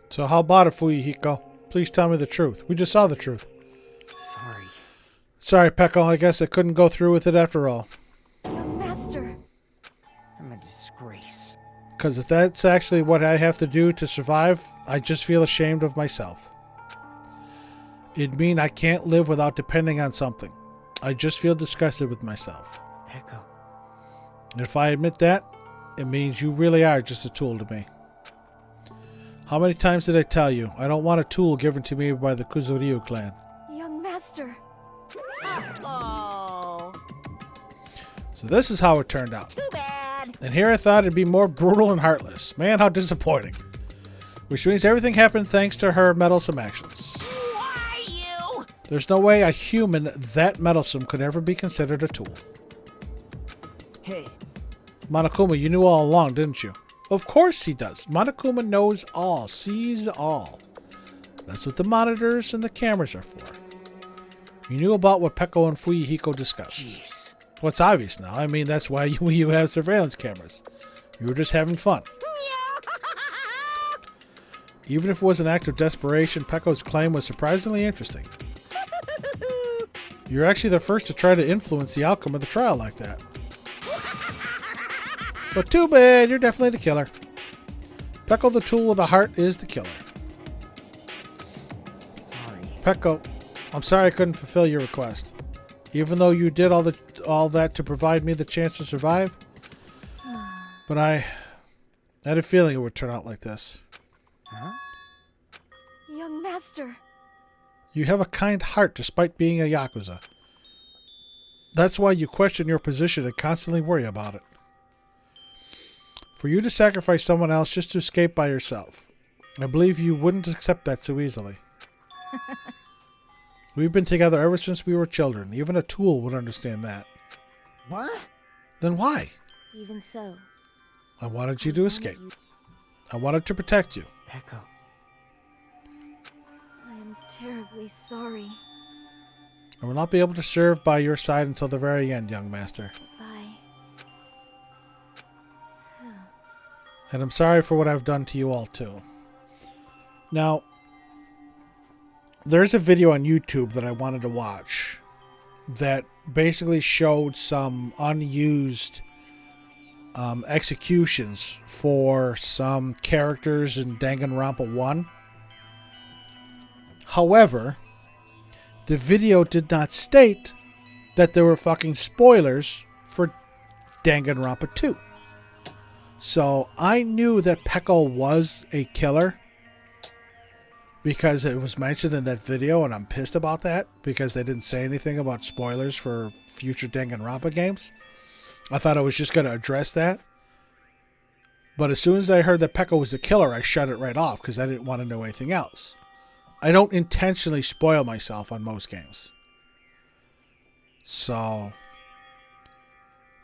S1: So how about it, Fuyuhiko? Please tell me the truth. We just saw the truth.
S9: Sorry.
S1: Sorry, Peko. I guess I couldn't go through with it after all.
S7: Young master!
S9: I'm a disgrace.
S1: Because if that's actually what I have to do to survive, I just feel ashamed of myself. It'd mean I can't live without depending on something. I just feel disgusted with myself.
S9: Peko.
S1: And if I admit that, it means you really are just a tool to me. How many times did I tell you I don't want a tool given to me by the Kuzuryu clan?
S7: Young master!
S2: Oh,
S1: So this is how it turned out.
S2: too bad.
S1: And here I thought it'd be more brutal and heartless. Man, how disappointing. Which means everything happened thanks to her meddlesome actions.
S2: Why you?
S1: There's no way a human that meddlesome could ever be considered a tool.
S6: Hey,
S1: Monokuma, you knew all along, didn't you? Of course he does. Monokuma knows all, sees all. That's what the monitors and the cameras are for. You knew about what Peko and Fuyuhiko discussed.
S6: jeez.
S1: Well, it's obvious now. I mean, that's why you have surveillance cameras. You were just having fun. Even if it was an act of desperation, Peko's claim was surprisingly interesting. You're actually the first to try to influence the outcome of the trial like that. But too bad, you're definitely the killer. Peko the tool with a heart is the killer.
S9: Sorry.
S1: Peko, I'm sorry I couldn't fulfill your request. Even though you did all that to provide me the chance to survive. But I had a feeling it would turn out like this.
S9: Huh?
S7: Young master!
S1: You have a kind heart despite being a Yakuza. That's why you question your position and constantly worry about it. For you to sacrifice someone else just to escape by yourself. I believe you wouldn't accept that so easily. We've been together ever since we were children. Even a tool would understand that.
S9: What?
S1: Then why?
S7: Even so,
S1: I wanted you to escape. I wanted to protect you.
S9: Peko.
S7: I am terribly sorry.
S1: I will not be able to serve by your side until the very end, young master.
S7: Bye.
S1: And I'm sorry for what I've done to you all, too. Now, there's a video on YouTube that I wanted to watch that basically showed some unused executions for some characters in Danganronpa 1. However, the video did not state that there were fucking spoilers for Danganronpa 2. So I knew that Peko was a killer, because it was mentioned in that video, and I'm pissed about that because they didn't say anything about spoilers for future Danganronpa games. I thought I was just going to address that. But as soon as I heard that Pekka was the killer, I shut it right off because I didn't want to know anything else. I don't intentionally spoil myself on most games. So,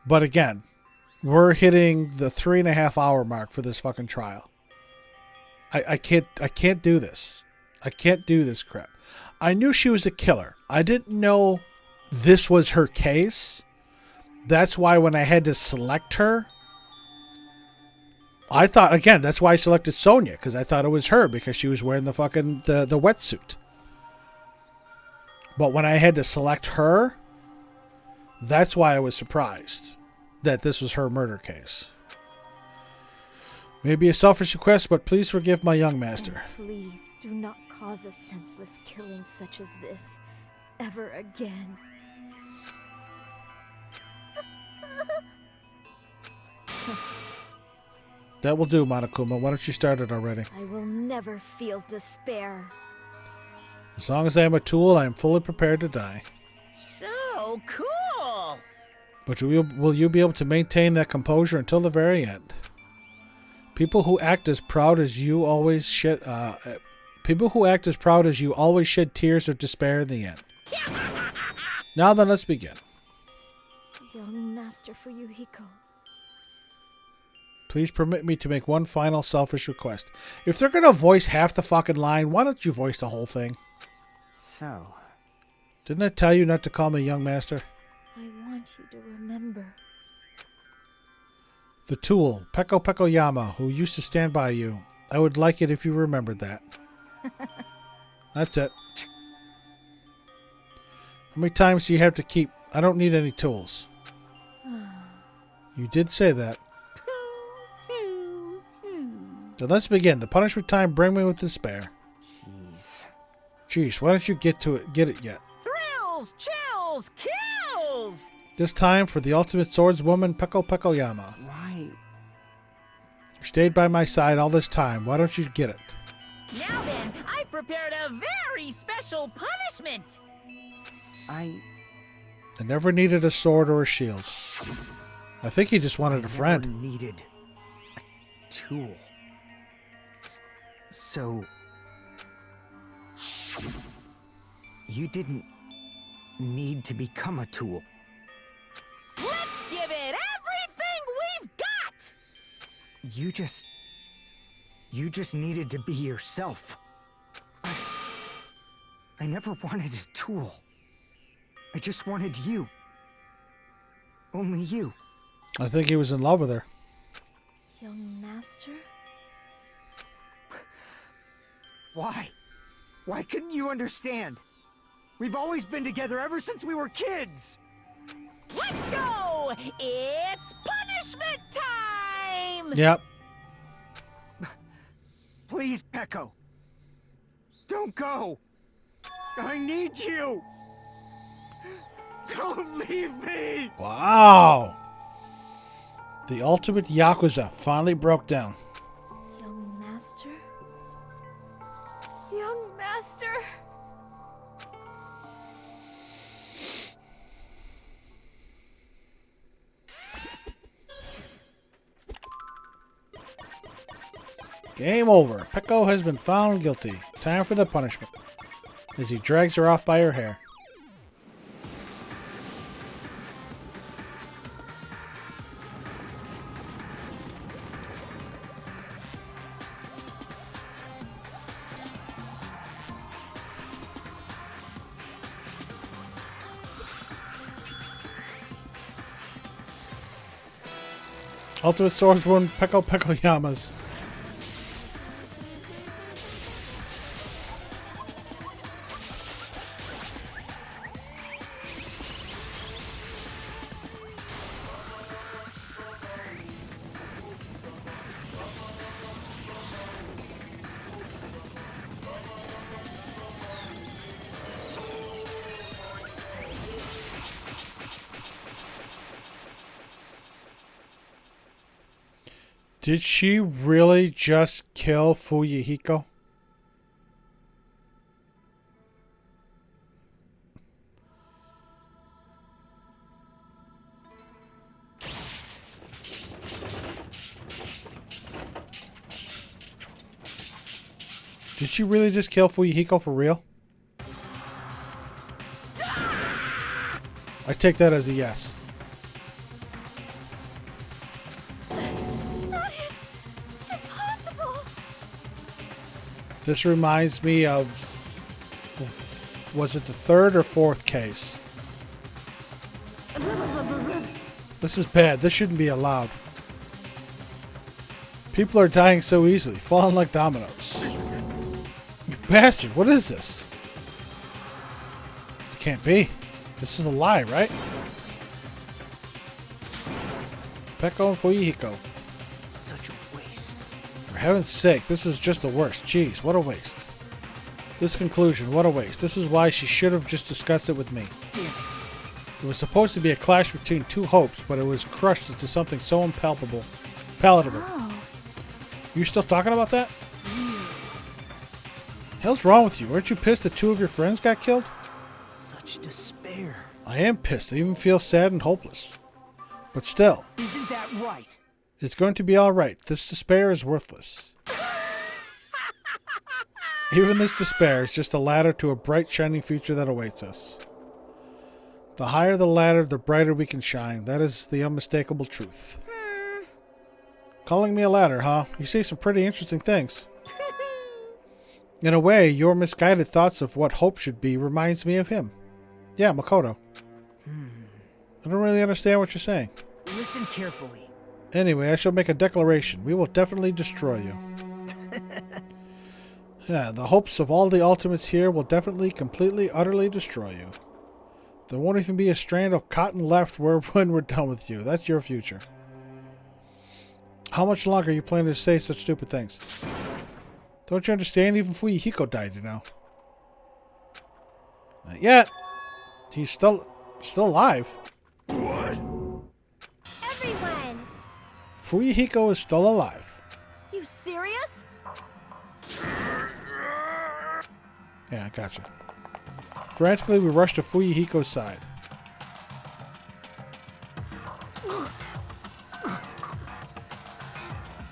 S1: but again, we're hitting the 3.5 hour mark for this fucking trial. I can't do this. I can't do this crap. I knew she was a killer. I didn't know this was her case. That's why when I had to select her, I thought, again, that's why I selected Sonya, because I thought it was her because she was wearing the fucking the wetsuit. But when I had to select her, that's why I was surprised that this was her murder case. Maybe a selfish request, but please forgive my young master.
S7: And please do not cause a senseless killing such as this ever again.
S1: That will do, Monokuma. Why don't you start it already?
S7: I will never feel despair.
S1: As long as I am a tool, I am fully prepared to die.
S2: So cool!
S1: But will you be able to maintain that composure until the very end? People who act as proud as you always shed tears of despair in the end. Now then, let's begin.
S7: Young Master Fuyuhiko.
S1: Please permit me to make one final selfish request. If they're going to voice half the fucking line, why don't you voice the whole thing?
S9: So,
S1: Didn't I tell you not to call me young master?
S7: I want you to remember.
S1: The tool, Peko Yama, who used to stand by you. I would like it if you remembered that. That's it. How many times do you have to keep? I don't need any tools. You did say that. So let's begin. The punishment time bring me with despair. Jeez, why don't you get it yet?
S2: Thrills, chills, kills!
S1: This time for the ultimate swordswoman, Peko Yama.
S9: why?
S1: You stayed by my side all this time. Why don't you get it?
S2: Now then, I've prepared a very special punishment!
S9: I
S1: I never needed a sword or a shield. I think he just wanted a friend.
S9: never needed a tool. So, you didn't need to become a tool.
S2: Let's give it everything we've got!
S9: You just needed to be yourself. I never wanted a tool. I just wanted you. Only you.
S1: I think he was in love with her.
S7: Young Master?
S9: Why? Why couldn't you understand? We've always been together ever since we were kids!
S2: Let's go! It's punishment time!
S1: Yep.
S9: Please, Peko. Don't go! I need you! Don't leave me!
S1: Wow. The ultimate Yakuza finally broke down.
S7: Young Master? Young Master!
S1: Game over. Peko has been found guilty. Time for the punishment. As he drags her off by her hair. Ultimate Swordswoman Peko Yamas. Did she really just kill Fuyuhiko? Did she really just kill Fuyuhiko for real? I take that as a yes.
S5: That is impossible.
S1: This reminds me of... Was it the third or fourth case? This is bad. This shouldn't be allowed. People are dying so easily, falling like dominoes. You bastard, what is this? This can't be. This is a lie, right? Peko and Fuyuhiko.
S6: Such a waste.
S1: For heaven's sake, this is just the worst. Jeez, what a waste. This conclusion, what a waste. This is why she should have just discussed it with me.
S6: Damn it.
S1: It was supposed to be a clash between two hopes, but it was crushed into something so impalpable. Palatable.
S11: Oh.
S1: You still talking about that? Hell's wrong with you? Aren't you pissed that two of your friends got killed?
S6: Such despair.
S1: I am pissed. I even feel sad and hopeless. But still,
S6: Isn't that right?
S1: it's going to be alright. This despair is worthless. Even this despair is just a ladder to a bright, shining future that awaits us. The higher the ladder, the brighter we can shine. That is the unmistakable truth. Calling me a ladder, huh? You say some pretty interesting things. In a way, your misguided thoughts of what hope should be reminds me of him. Yeah, Makoto. I don't really understand what you're saying.
S6: Listen carefully.
S1: Anyway, I shall make a declaration. We will definitely destroy you. Yeah, the hopes of all the ultimates here will definitely, completely, utterly destroy you. There won't even be a strand of cotton left when we're done with you. That's your future. How much longer are you planning to say such stupid things? Don't you understand? Even Fuyuhiko died, you know. Not yet. He's still alive.
S3: What?
S5: Everyone.
S1: Fuyuhiko is still alive.
S12: You serious?
S1: Yeah, I gotcha. Frantically, we rush to Fuyuhiko's side.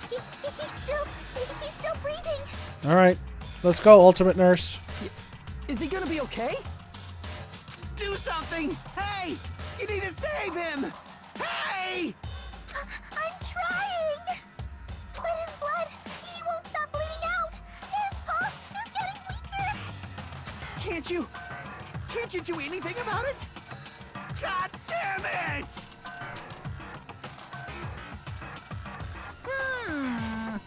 S5: He's still breathing.
S1: All right, let's go, Ultimate Nurse.
S6: Is he gonna be okay? Do something! Hey! You need to save him! Hey!
S5: I'm trying. But his blood, he won't stop bleeding out. His pulse is getting weaker.
S10: Can't you do anything about it? God damn it!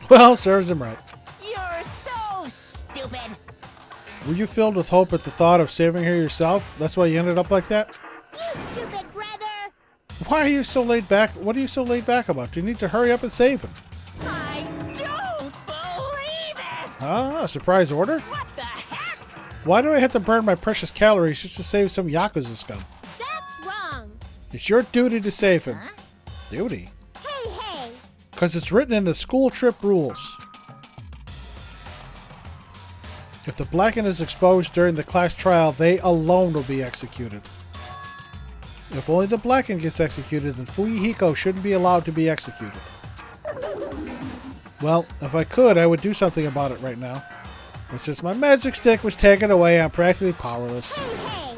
S1: Well, serves him right.
S2: You're so stupid.
S1: Were you filled with hope at the thought of saving her yourself? That's why you ended up like that?
S5: You stupid brother.
S1: Why are you so laid back? What are you so laid back about? You need to hurry up and save him.
S2: I don't believe it.
S1: Ah, surprise order?
S2: What the heck?
S1: Why do I have to burn my precious calories just to save some Yakuza scum?
S5: That's wrong.
S1: It's your duty to save him. Duty?
S5: Hey.
S1: Because it's written in the school trip rules. If the Blacken is exposed during the class trial, they alone will be executed. If only the Blacken gets executed, then Fuyuhiko shouldn't be allowed to be executed. Well, if I could, I would do something about it right now. But since my magic stick was taken away, I'm practically powerless.
S5: Hey.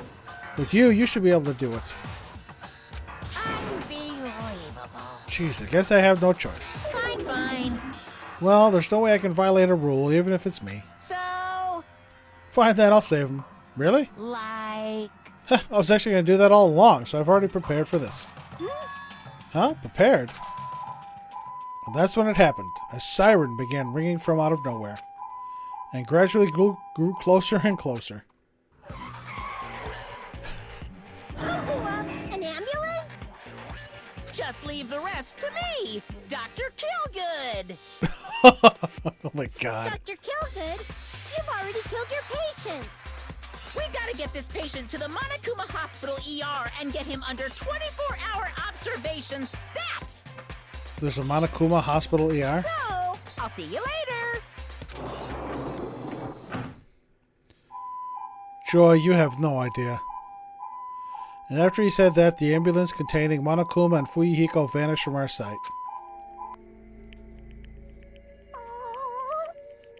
S1: With you should be able to do it.
S2: Unbelievable.
S1: Jeez, I guess I have no choice.
S2: Fine.
S1: Well, there's no way I can violate a rule, even if it's me.
S2: So,
S1: Fine then, I'll save him. Really?
S2: like...
S1: I was actually going to do that all along, so I've already prepared for this. Huh? Prepared? Well, that's when it happened. A siren began ringing from out of nowhere, and gradually grew closer and closer.
S5: An ambulance?
S2: Just leave the rest to me, Dr. Killgood.
S1: Oh my god.
S5: Dr. Killgood, you've already killed your patients.
S2: We gotta get this patient to the Monokuma Hospital ER and get him under 24-hour observation stat.
S1: There's a Monokuma Hospital ER?
S2: So, I'll see you later.
S1: Joy, you have no idea. And after he said that, the ambulance containing Monokuma and Fuyuhiko vanished from our sight.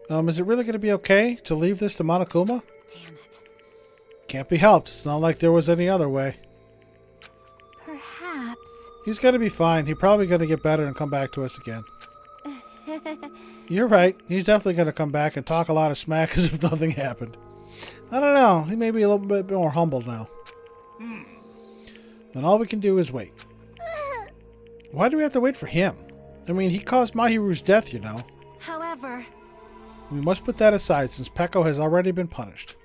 S1: Is it really going to be okay to leave this to Monokuma?
S12: Damn it.
S1: Can't be helped. It's not like there was any other way.
S7: Perhaps.
S1: He's going to be fine. He's probably going to get better and come back to us again. You're right. He's definitely going to come back and talk a lot of smack as if nothing happened. I don't know. He may be a little bit more humble now. Then all we can do is wait. Why do we have to wait for him? I mean, he caused Mahiru's death, you know.
S12: However,
S1: We must put that aside since Peko has already been punished.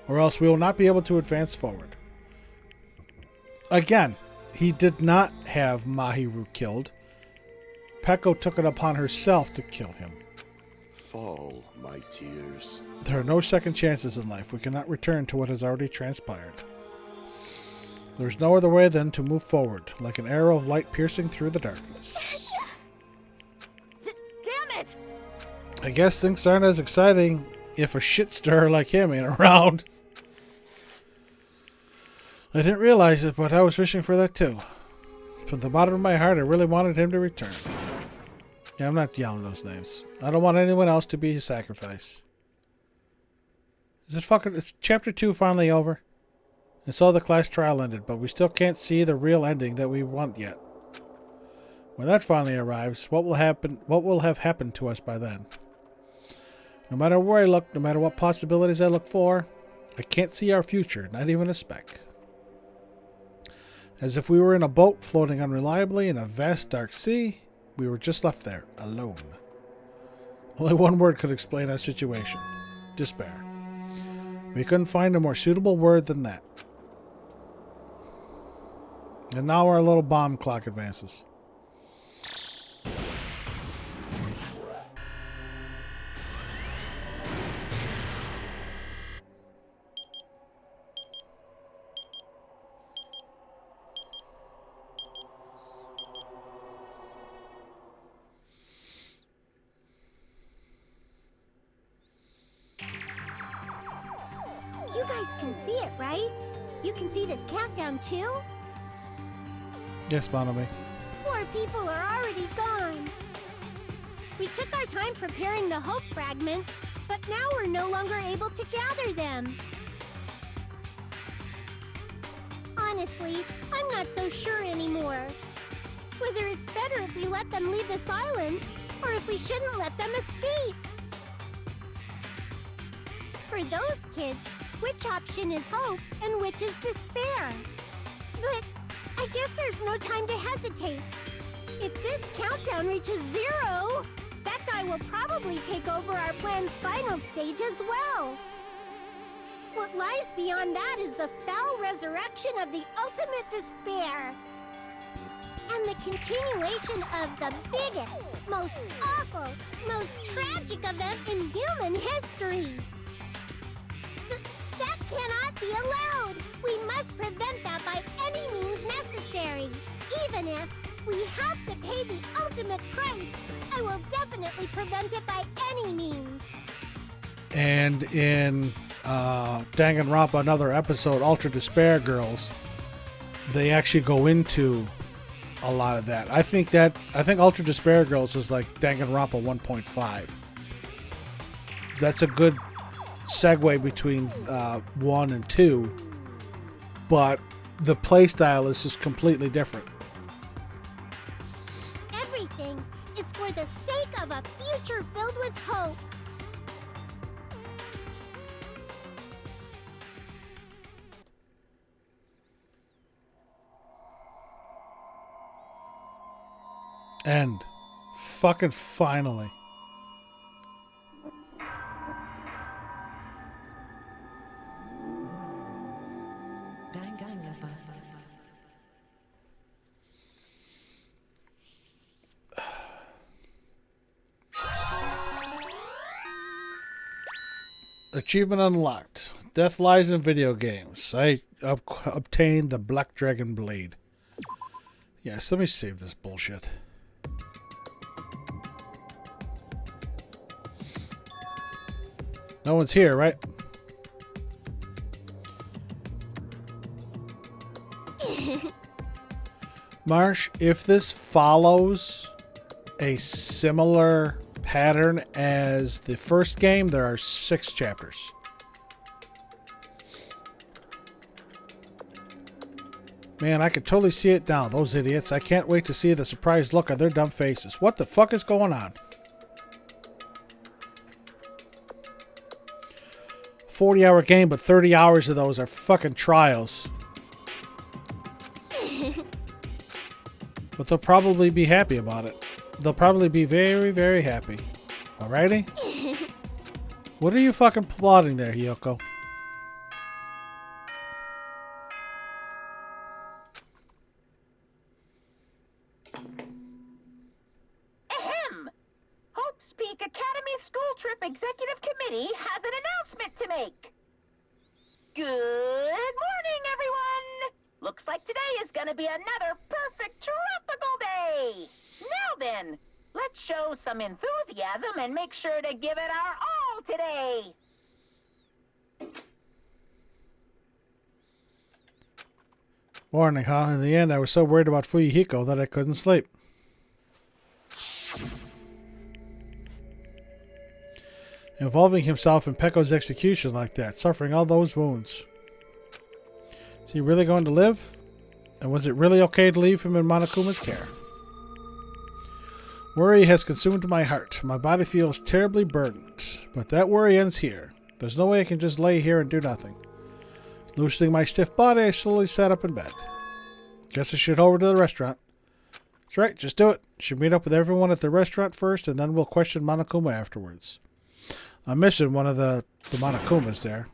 S1: Or else we will not be able to advance forward. Again, he did not have Mahiru killed. Peko took it upon herself to kill him.
S4: Fall, my tears.
S1: There are no second chances in life. We cannot return to what has already transpired. There is no other way than to move forward, like an arrow of light piercing through the darkness.
S12: damn it!
S1: I guess things aren't as exciting if a shit stirrer like him ain't around. I didn't realize it, but I was wishing for that too. From the bottom of my heart, I really wanted him to return. Yeah, I'm not yelling those names. I don't want anyone else to be his sacrifice. Is chapter 2 finally over? And so the class trial ended, but we still can't see the real ending that we want yet. When that finally arrives, what will have happened to us by then? No matter where I look, no matter what possibilities I look for, I can't see our future, not even a speck. As if we were in a boat floating unreliably in a vast dark sea, we were just left there, alone. Only one word could explain our situation. Despair. We couldn't find a more suitable word than that. And now our little bomb clock advances.
S11: You guys can see it, right? You can see this countdown too?
S1: Yes, Monomi.
S11: 4 people are already gone. We took our time preparing the hope fragments, but now we're no longer able to gather them. Honestly, I'm not so sure anymore. Whether it's better if we let them leave this island, or if we shouldn't let them escape. For those kids, which option is hope and which is despair? But I guess there's no time to hesitate. If this countdown reaches 0, that guy will probably take over our plan's final stage as well. What lies beyond that is the foul resurrection of the ultimate despair. And the continuation of the biggest, most awful, most tragic event in human history. That cannot be allowed! We must prevent that by any means necessary. Even if we have to pay the ultimate price, I will definitely prevent it by any means.
S1: And in Danganronpa, another episode, Ultra Despair Girls, they actually go into a lot of that. I think Ultra Despair Girls is like Danganronpa 1.5. That's a good segue between 1 and 2, but the playstyle is just completely different.
S11: Everything is for the sake of a future filled with hope.
S1: End. Fucking finally. Achievement unlocked. Death lies in video games. I obtained the Black Dragon Blade. Yes, let me save this bullshit. No one's here, right? Marsh, if this follows a similar pattern as the first game. There are 6 chapters. Man, I could totally see it now. Those idiots. I can't wait to see the surprised look on their dumb faces. What the fuck is going on? 40-hour game, but 30 hours of those are fucking trials. But they'll probably be happy about it. They'll probably be very, very happy. Alrighty? What are you fucking plotting there, Hiyoko?
S2: Ahem! Hope's Peak Academy School Trip Executive Committee has an announcement to make. Good morning, everyone! Looks like today is gonna be another perfect tropical day! Now then, let's show some enthusiasm and make sure to give it our all today!
S1: Warning, huh? In the end, I was so worried about Fuyuhiko that I couldn't sleep. Involving himself in Pekko's execution like that, suffering all those wounds. Is he really going to live? And was it really okay to leave him in Monokuma's care? Worry has consumed my heart. My body feels terribly burdened. But that worry ends here. There's no way I can just lay here and do nothing. Loosening my stiff body, I slowly sat up in bed. Guess I should head over to the restaurant. That's right, just do it. Should meet up with everyone at the restaurant first, and then we'll question Monokuma afterwards. I'm missing one of the Monokumas there.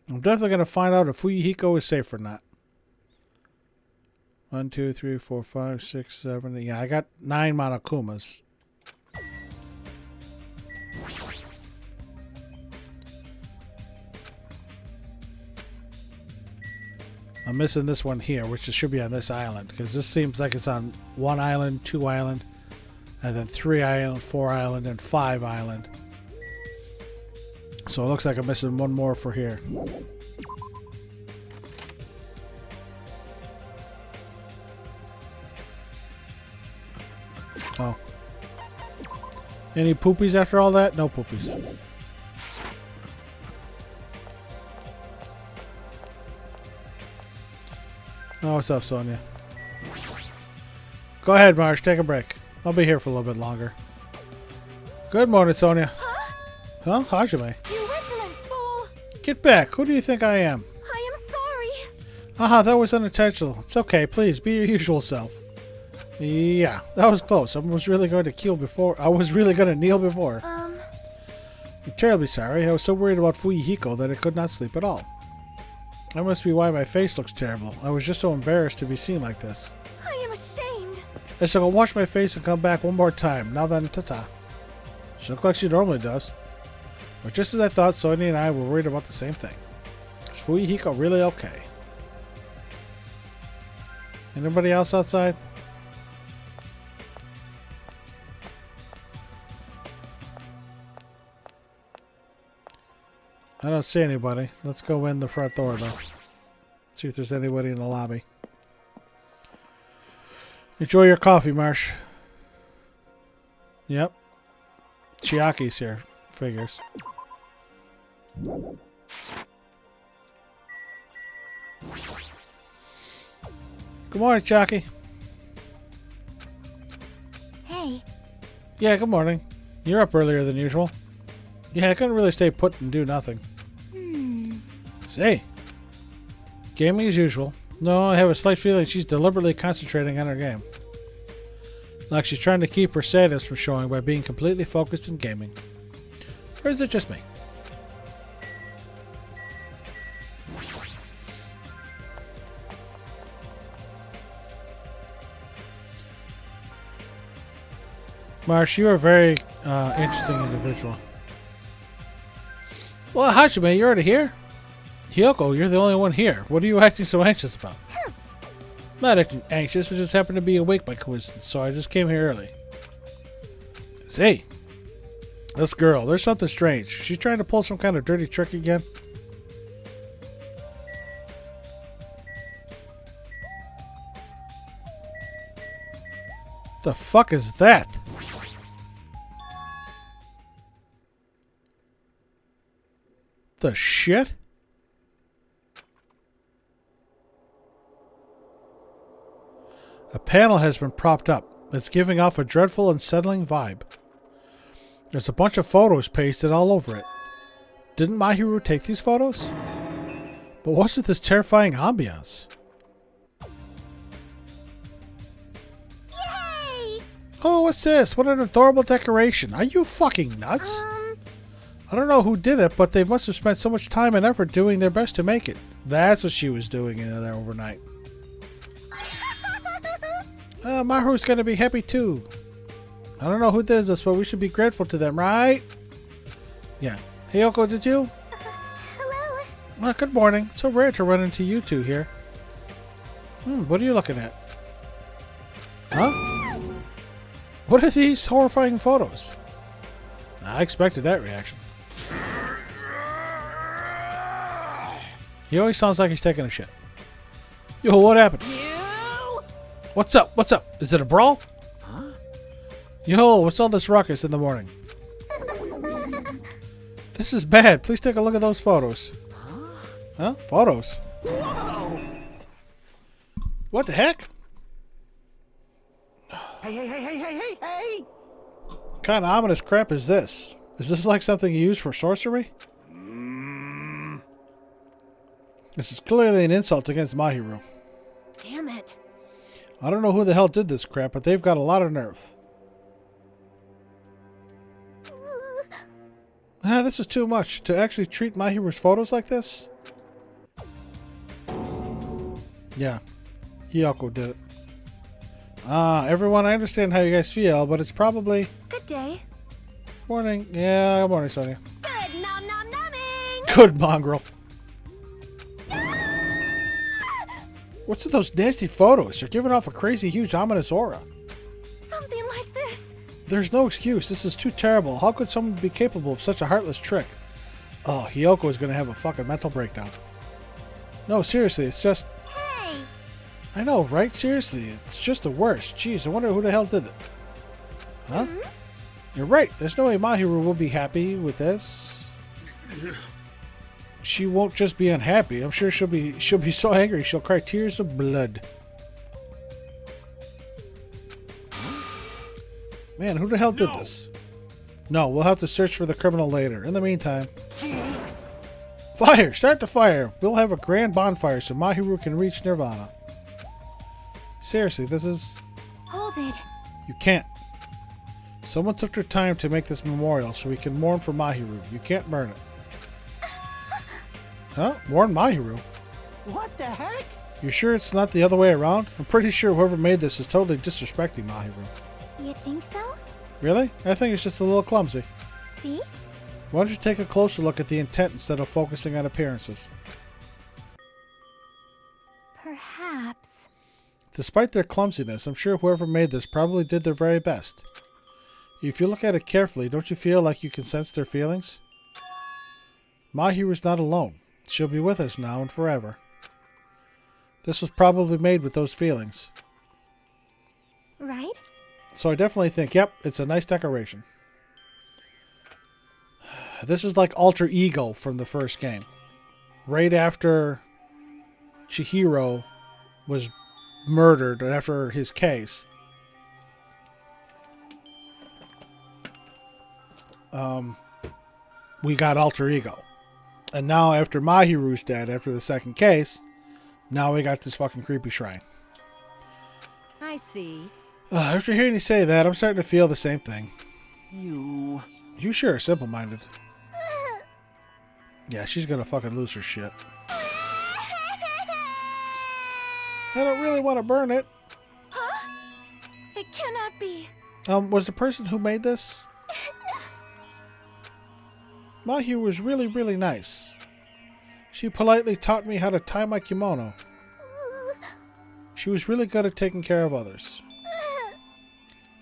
S1: I'm definitely going to find out if Fuyuhiko is safe or not. 1, 2, 3, 4, 5, 6, 7. Yeah, I got 9 Monokumas. I'm missing this one here, which should be on this island, because this seems like it's on 1 island, 2 island, and then 3 island, 4 island, and 5 island. So it looks like I'm missing one more for here. Oh. Any poopies after all that? No poopies. Oh, what's up, Sonia? Go ahead, Marsh. Take a break. I'll be here for a little bit longer. Good morning, Sonia. Huh? Hajime?
S7: You insolent fool!
S1: Get back. Who do you think I am?
S7: I am sorry.
S1: Haha, that was unintentional. It's okay. Please, be your usual self. Yeah, that was close. I was really going to kneel before. I'm terribly sorry. I was so worried about Fuyuhiko that I could not sleep at all. That must be why my face looks terrible. I was just so embarrassed to be seen like this.
S7: I am ashamed.
S1: I shall go wash my face and come back one more time. Now then, ta-ta. She looked like she normally does. But just as I thought, Sonia and I were worried about the same thing. Is Fuyuhiko really okay? Anybody else outside? I don't see anybody. Let's go in the front door, though. See if there's anybody in the lobby. Enjoy your coffee, Marsh. Yep. Chiaki's here. Figures. Good morning, Chiaki.
S11: Hey.
S1: Yeah, good morning. You're up earlier than usual. Yeah, I couldn't really stay put and do nothing. Say. Gaming as usual. No, I have a slight feeling she's deliberately concentrating on her game. Like she's trying to keep her sadness from showing by being completely focused in gaming. Or is it just me? Marsh, you're a very interesting individual. Well, Hajime, you're already here? Hiyoko, you're the only one here. What are you acting so anxious about? I'm not acting anxious, I just happened to be awake by coincidence, so I just came here early. Say, this girl, there's something strange. She's trying to pull some kind of dirty trick again? The fuck is that? The shit? A panel has been propped up. It's giving off a dreadful, unsettling vibe. There's a bunch of photos pasted all over it. Didn't Mahiru take these photos? But what's with this terrifying ambiance?
S11: Yay!
S1: Oh, what's this? What an adorable decoration. Are you fucking nuts? I don't know who did it, but they must have spent so much time and effort doing their best to make it. That's what she was doing in there overnight. Mahiru's gonna be happy too. I don't know who did this, but we should be grateful to them, right? Yeah. Hey, Yoko, did you?
S11: Hello.
S1: Well, good morning. So rare to run into you two here. What are you looking at? Huh? What are these horrifying photos? I expected that reaction. He always sounds like he's taking a shit. Yo, what happened? What's up? What's up? Is it a brawl?
S10: Huh?
S1: Yo, what's all this ruckus in the morning? This is bad. Please take a look at those photos. Huh? Photos?
S10: Whoa!
S1: What the heck?
S10: Hey!
S1: What kind of ominous crap is this? Is this like something you use for sorcery? This is clearly an insult against Mahiru.
S12: Damn it.
S1: I don't know who the hell did this crap, but they've got a lot of nerve. This is too much. To actually treat Mahiru's photos like this? Yeah. Hiyoko did it. Everyone, I understand how you guys feel, but it's probably...
S11: Good day.
S1: Morning. Yeah, good morning, Sonia.
S11: Good nom nom nomming.
S1: Good mongrel. What's with those nasty photos? They're giving off a crazy, huge, ominous aura.
S11: Something like this.
S1: There's no excuse. This is too terrible. How could someone be capable of such a heartless trick? Oh, Hiyoko is going to have a fucking mental breakdown. No, seriously, it's just...
S11: Hey.
S1: I know, right? Seriously, it's just the worst. Jeez, I wonder who the hell did it. Huh? You're right. There's no way Mahiru will be happy with this. She won't just be unhappy. I'm sure she'll be so angry she'll cry tears of blood. Man, who the hell did this? No, we'll have to search for the criminal later. In the meantime... Fire! Start the fire! We'll have a grand bonfire so Mahiru can reach Nirvana. Seriously, this is...
S11: Hold it.
S1: You can't. Someone took their time to make this memorial so we can mourn for Mahiru. You can't burn it. Huh? Mourn Mahiru?
S9: What the heck?
S1: You sure it's not the other way around? I'm pretty sure whoever made this is totally disrespecting Mahiru.
S11: You think so?
S1: Really? I think it's just a little clumsy.
S11: See?
S1: Why don't you take a closer look at the intent instead of focusing on appearances?
S11: Perhaps.
S1: Despite their clumsiness, I'm sure whoever made this probably did their very best. If you look at it carefully, don't you feel like you can sense their feelings? Mahiru's not alone. She'll be with us now and forever. This was probably made with those feelings.
S11: Right?
S1: So I definitely think, yep, it's a nice decoration. This is like Alter Ego from the first game. Right after Chihiro was murdered, after his case. We got Alter Ego. And now after Mahiru's dead, after the second case, now we got this fucking creepy shrine.
S12: I see.
S1: After hearing you say that, I'm starting to feel the same thing.
S10: You
S1: sure are simple-minded. Yeah, she's gonna fucking lose her shit. I don't really want to burn it.
S11: Huh? It cannot be.
S1: Was the person who made this? Mahiru was really, really nice. She politely taught me how to tie my kimono. She was really good at taking care of others.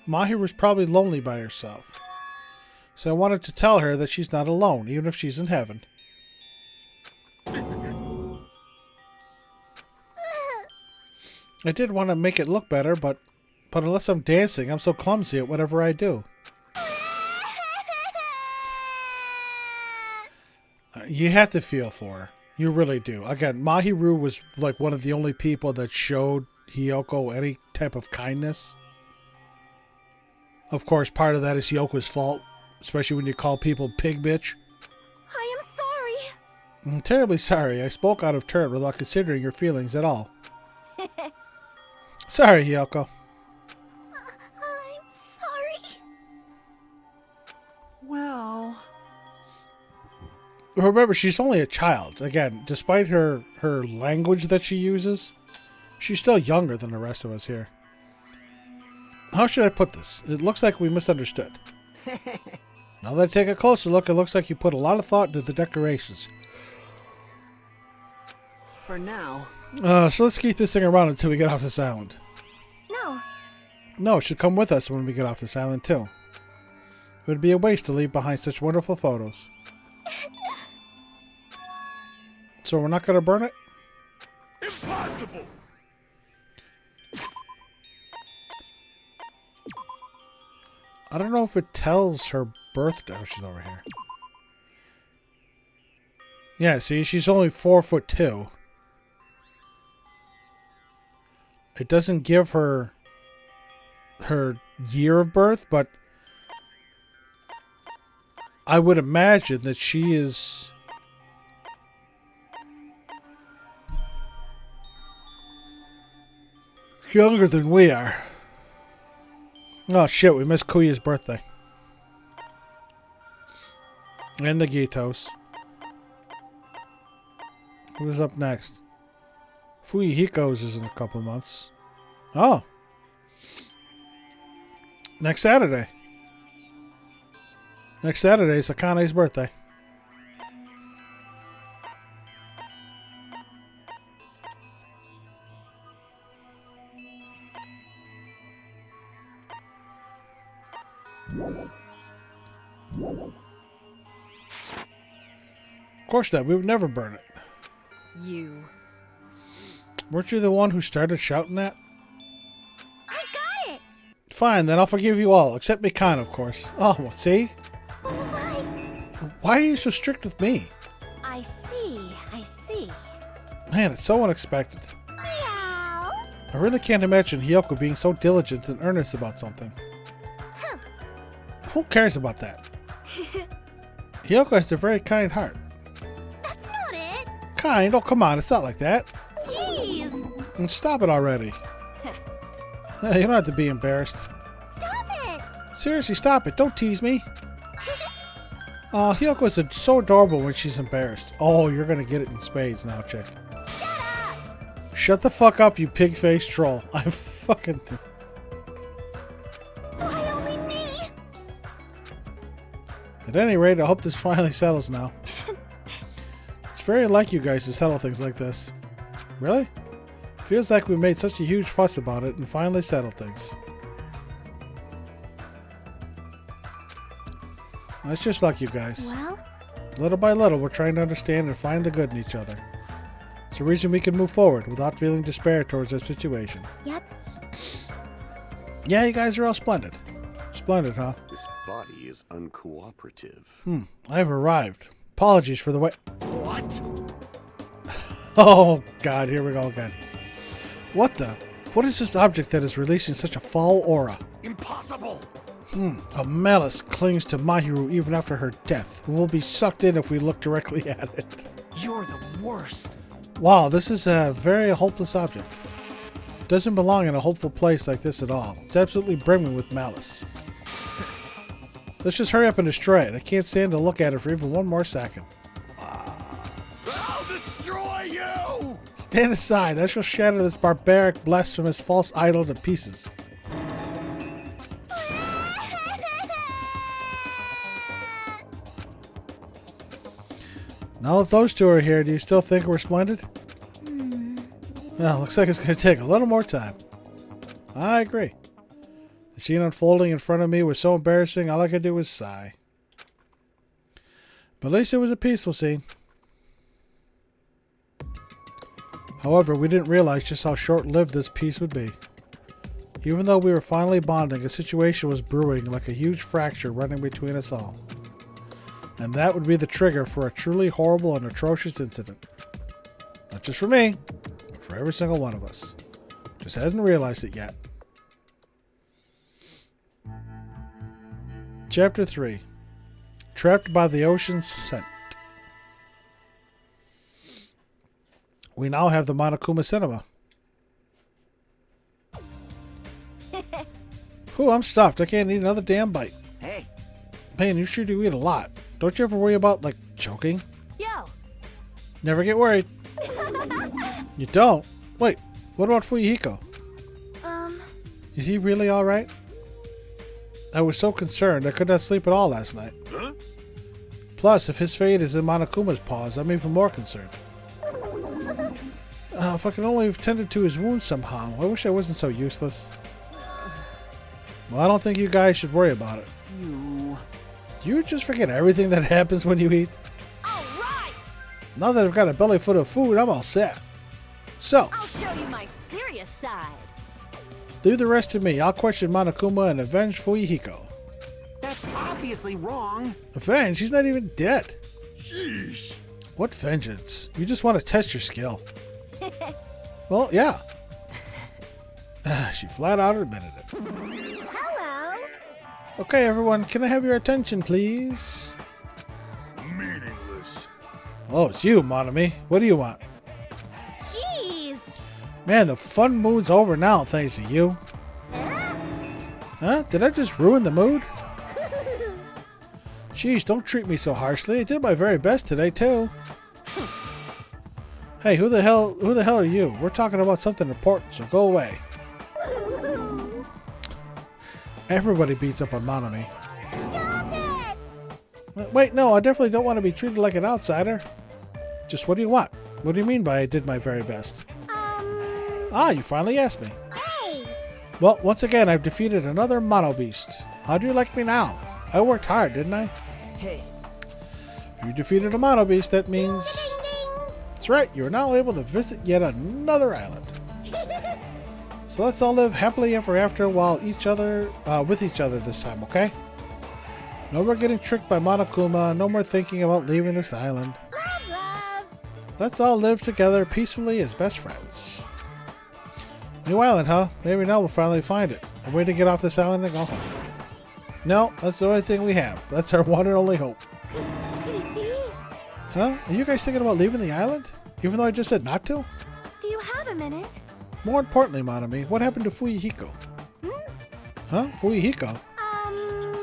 S1: Mahiru was probably lonely by herself. So I wanted to tell her that she's not alone, even if she's in heaven. I did want to make it look better, but unless I'm dancing, I'm so clumsy at whatever I do. You have to feel for her. You really do. Again, Mahiru was like one of the only people that showed Hiyoko any type of kindness. Of course, part of that is Hiyoko's fault, especially when you call people pig bitch.
S12: I am sorry.
S1: I'm terribly sorry. I spoke out of turn without considering your feelings at all. Sorry, Hiyoko.
S11: I'm sorry.
S10: Well...
S1: Remember, she's only a child. Again, despite her language that she uses, she's still younger than the rest of us here. How should I put this? It looks like we misunderstood. Now that I take a closer look, it looks like you put a lot of thought into the decorations.
S10: For now.
S1: So let's keep this thing around until we get off this island.
S11: No.
S1: No, it should come with us when we get off this island, too. It would be a waste to leave behind such wonderful photos. So we're not going to burn it?
S3: Impossible!
S1: I don't know if it tells her birthday. Oh, she's over here. Yeah, see, she's only 4'2". It doesn't give her year of birth, but I would imagine that she is younger than we are. Oh shit, we missed Kuya's birthday. And Nagito's. Who's up next? Fuyuhiko's is in a couple of months. Oh. Next Saturday. Next Saturday is Akane's birthday. Of course not. We would never burn it.
S12: You.
S1: Weren't you the one who started shouting that?
S11: I got it.
S1: Fine, then I'll forgive you all, except Mikan, of course. Oh, see?
S11: Why?
S1: Why are you so strict with me?
S12: I see.
S1: Man, it's so unexpected.
S11: Meow.
S1: I really can't imagine Hiyoko being so diligent and earnest about something.
S11: Huh.
S1: Who cares about that? Hiyoko has a very kind heart.
S11: That's not it.
S1: Kind? Oh, come on, it's not like that.
S11: Jeez.
S1: And stop it already. You don't have to be embarrassed.
S11: Stop it.
S1: Seriously, stop it. Don't tease me. Hiyoko is so adorable when she's embarrassed. Oh, you're going to get it in spades now, chick.
S11: Shut up.
S1: Shut the fuck up, you pig-faced troll. I fucking...
S11: Why only me?
S1: At any rate, I hope this finally settles now. It's very like you guys to settle things like this. Really? Feels like we made such a huge fuss about it and finally settled things. It's just like you guys.
S11: Well?
S1: Little by little, we're trying to understand and find the good in each other. It's a reason we can move forward without feeling despair towards our situation.
S11: Yep.
S1: Yeah, you guys are all splendid. Splendid, huh?
S4: This body is uncooperative.
S1: I've arrived. Apologies for the way...
S4: What?
S1: Oh, God, here we go again. What the? What is this object that is releasing such a foul aura?
S4: Impossible!
S1: A malice clings to Mahiru even after her death. We will be sucked in if we look directly at it.
S10: You're the worst.
S1: Wow, this is a very hopeless object. It doesn't belong in a hopeful place like this at all. It's absolutely brimming with malice. Let's just hurry up and destroy it. I can't stand to look at it for even one more second.
S4: I'll destroy you!
S1: Stand aside. I shall shatter this barbaric, blasphemous, false idol to pieces. Now that those two are here, do you still think we're splendid? Well, looks like it's going to take a little more time. I agree. The scene unfolding in front of me was so embarrassing, all I could do was sigh. But at least it was a peaceful scene. However, we didn't realize just how short-lived this peace would be. Even though we were finally bonding, a situation was brewing like a huge fracture running between us all. And that would be the trigger for a truly horrible and atrocious incident. Not just for me, but for every single one of us. Just hasn't realized it yet. Chapter 3. Trapped by the ocean's scent. We now have the Monokuma Cinema. Ooh, I'm stuffed. I can't eat another damn bite.
S6: Hey.
S1: Man, you sure do eat a lot. Don't you ever worry about, like, choking?
S12: Yo.
S1: Never get worried. You don't? Wait, what about Fuyuhiko? Is he really alright? I was so concerned I could not sleep at all last night.
S3: Huh?
S1: Plus, if his fate is in Monokuma's paws, I'm even more concerned. If I could only have tended to his wounds somehow. I wish I wasn't so useless. Well, I don't think you guys should worry about it. Do you just forget everything that happens when you eat?
S12: All right.
S1: Now that I've got a belly full of food, I'm all set. So,
S12: I'll show you my serious side.
S1: leave the rest to me. I'll question Monokuma and avenge Fuyuhiko.
S10: That's obviously wrong.
S1: Avenge? He's not even dead.
S3: Sheesh.
S1: What vengeance? You just want to test your skill. Well, yeah. She flat out admitted it.
S11: Hello.
S1: Okay, everyone, can I have your attention, please?
S3: Meaningless.
S1: Oh, it's you, Monomi. What do you want?
S11: Jeez.
S1: Man, the fun mood's over now, thanks to you. Huh? Did I just ruin the mood? Jeez, don't treat me so harshly. I did my very best today, too. Hey, who the hell are you? We're talking about something important, so go away. Everybody beats up on Monomi.
S11: Stop it.
S1: Wait, no, I definitely don't want to be treated like an outsider. Just what do you want? What do you mean by I did my very best? Ah, you finally asked me.
S11: Hey.
S1: Well, once again, I've defeated another Mono Beast. How do you like me now? I worked hard, didn't I?
S6: Hey.
S1: If you defeated a Mono Beast, that means... That's right, you are now able to visit yet another island. So let's all live happily ever after while with each other this time, okay? No more getting tricked by Monokuma, no more thinking about leaving this island.
S11: Love, love.
S1: Let's all live together peacefully as best friends. New island, huh? Maybe now we'll finally find it. A way to get off this island and go home. No, that's the only thing we have. That's our one and only hope.
S11: Could it be?
S1: Huh? Are you guys thinking about leaving the island? Even though I just said not to?
S11: Do you have a minute?
S1: More importantly, Monomi, what happened to Fuyuhiko? Huh? Fuyuhiko?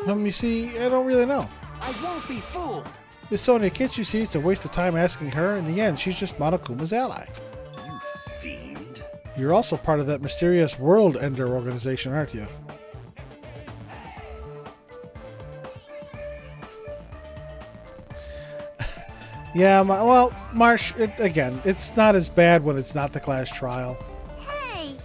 S1: You see, I don't really know.
S10: I won't be fooled.
S1: Miss Sonia, can't you see it's a waste of time asking her? In the end, she's just Monokuma's ally.
S4: You fiend.
S1: You're also part of that mysterious World Ender organization, aren't you? Yeah, well, Marsh, again, it's not as bad when it's not the class trial.
S11: Hey.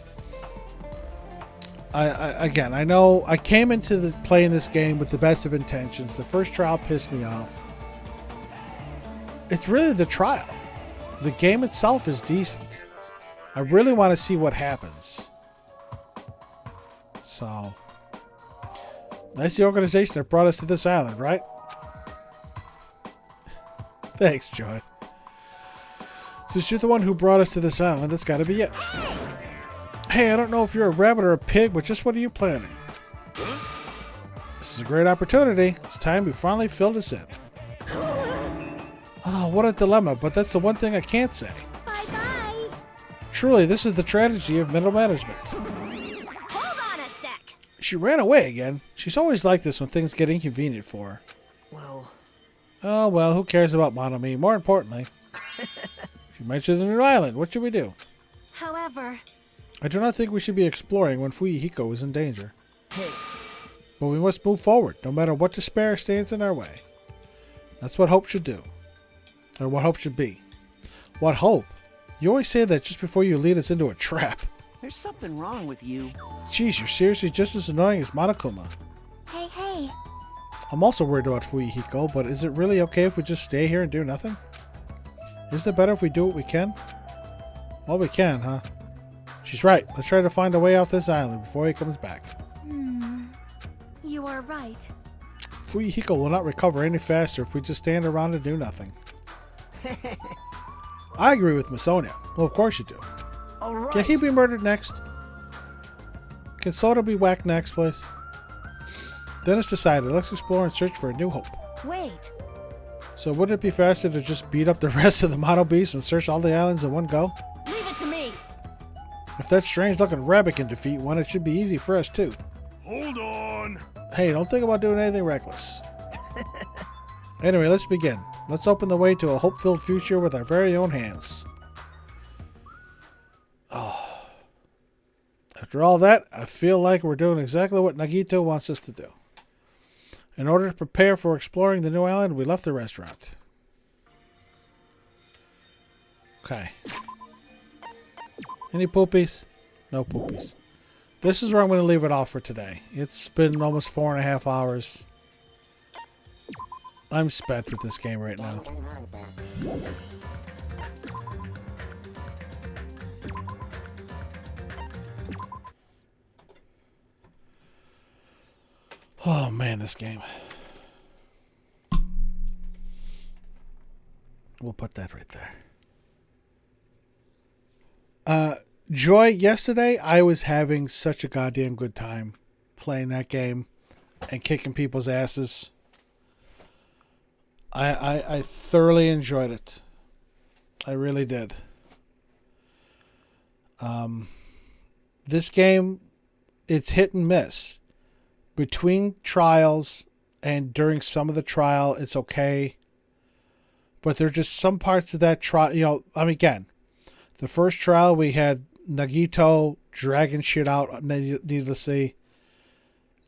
S1: I know I came into playing this game with the best of intentions. The first trial pissed me off. It's really the trial. The game itself is decent. I really want to see what happens. So, that's the organization that brought us to this island, right? Thanks, Joy. Since you're the one who brought us to this island, that's got to be it. Hey, I don't know if you're a rabbit or a pig, but just what are you planning? This is a great opportunity. It's time we finally filled us in. Oh, what a dilemma, but that's the one thing I can't say.
S11: Bye-bye.
S1: Truly, this is the tragedy of middle management.
S12: Hold on a sec.
S1: She ran away again. She's always like this when things get inconvenient for her.
S6: Well,
S1: Oh, well, who cares about Monomi? More importantly, she mentioned the new island. What should we do?
S11: However,
S1: I do not think we should be exploring when Fuyuhiko is in danger.
S6: hey.
S1: But we must move forward, no matter what despair stands in our way. That's what hope should do. Or what hope should be. What hope? You always say that just before you lead us into a trap.
S10: There's something wrong with you.
S1: Jeez, you're seriously just as annoying as Monokuma.
S11: hey, hey.
S1: I'm also worried about Fuyuhiko, but is it really okay if we just stay here and do nothing? Isn't it better if we do what we can? Well, we can, huh? She's right. Let's try to find a way off this island before he comes back.
S11: You are right.
S1: Fuyuhiko will not recover any faster if we just stand around and do nothing. I agree with Misonia. Well, of course you do.
S6: All right.
S1: Can he be murdered next? Can Soda be whacked next, please? Then it's decided. Let's explore and search for a new hope.
S12: Wait.
S1: So wouldn't it be faster to just beat up the rest of the Mono Beasts and search all the islands in one go?
S12: Leave it to me.
S1: If that strange-looking rabbit can defeat one, it should be easy for us, too.
S3: Hold on.
S1: Hey, don't think about doing anything reckless. Anyway, let's begin. Let's open the way to a hope-filled future with our very own hands. Oh. After all that, I feel like we're doing exactly what Nagito wants us to do. In order to prepare for exploring the new island, we left the restaurant. Okay. Any poopies? No poopies. This is where I'm going to leave it off for today. It's been almost 4.5 hours. I'm spent with this game right now. Oh man, this game. We'll put that right there. Joy, yesterday I was having such a goddamn good time playing that game and kicking people's asses. I thoroughly enjoyed it. I really did. This game, it's hit and miss. Between trials and during some of the trial, it's okay. But there are just some parts of that trial, you know, I mean, again, the first trial we had Nagito dragging shit out needlessly.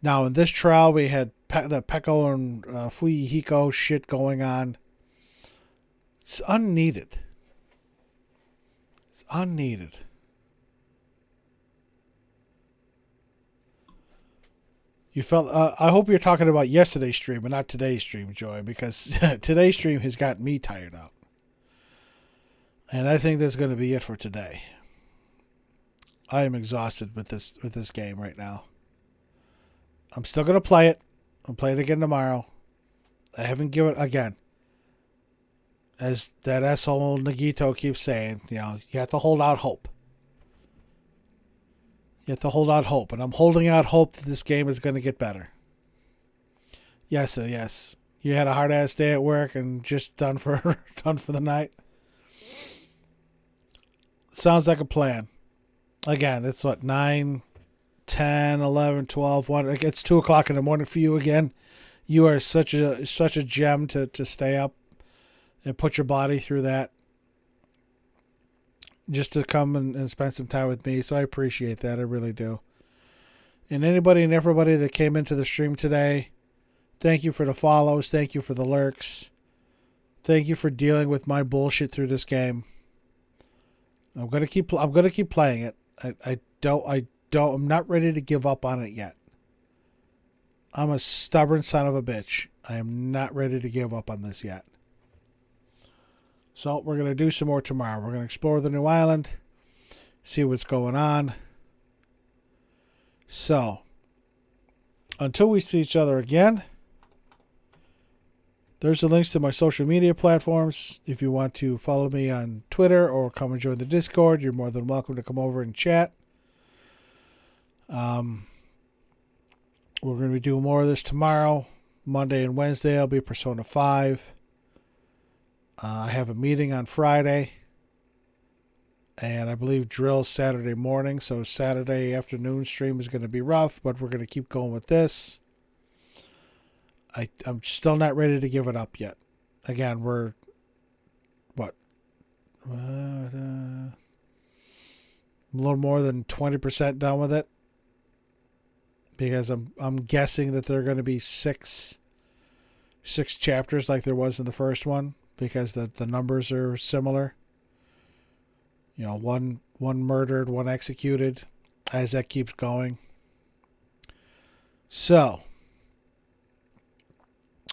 S1: Now in this trial we had the Peko and Fuyuhiko shit going on. It's unneeded. It's unneeded. You felt. I hope you're talking about yesterday's stream and not today's stream, Joy, because today's stream has got me tired out. And I think that's going to be it for today. I am exhausted with this game right now. I'm still going to play it. I'll play it again tomorrow. I haven't given again. As that asshole Nagito keeps saying, you know, you have to hold out hope. You have to hold out hope, and I'm holding out hope that this game is going to get better. Yes, yes. You had a hard ass day at work and just done for the night. Sounds like a plan. Again, it's what, 9, 10, 11, 12, 1. It's 2 o'clock in the morning for you again. You are such a gem to stay up and put your body through that. Just to come and spend some time with me. So I appreciate that. I really do. And anybody and everybody that came into the stream today, thank you for the follows. Thank you for the lurks. Thank you for dealing with my bullshit through this game. I'm gonna keep playing it. I'm not ready to give up on it yet. I'm a stubborn son of a bitch. I am not ready to give up on this yet. So we're going to do some more tomorrow. We're going to explore the new island, see what's going on. So, until we see each other again, there's the links to my social media platforms. If you want to follow me on Twitter or come and join the Discord, you're more than welcome to come over and chat. We're going to be doing more of this tomorrow. Monday and Wednesday, I'll be Persona 5. I have a meeting on Friday, and I believe drill's Saturday morning, so Saturday afternoon stream is going to be rough, but we're going to keep going with this. I'm still not ready to give it up yet. Again, we're, what, a little more than 20% done with it, because I'm guessing that there are going to be six chapters like there was in the first one. Because the numbers are similar. You know, one murdered, one executed, as that keeps going. So,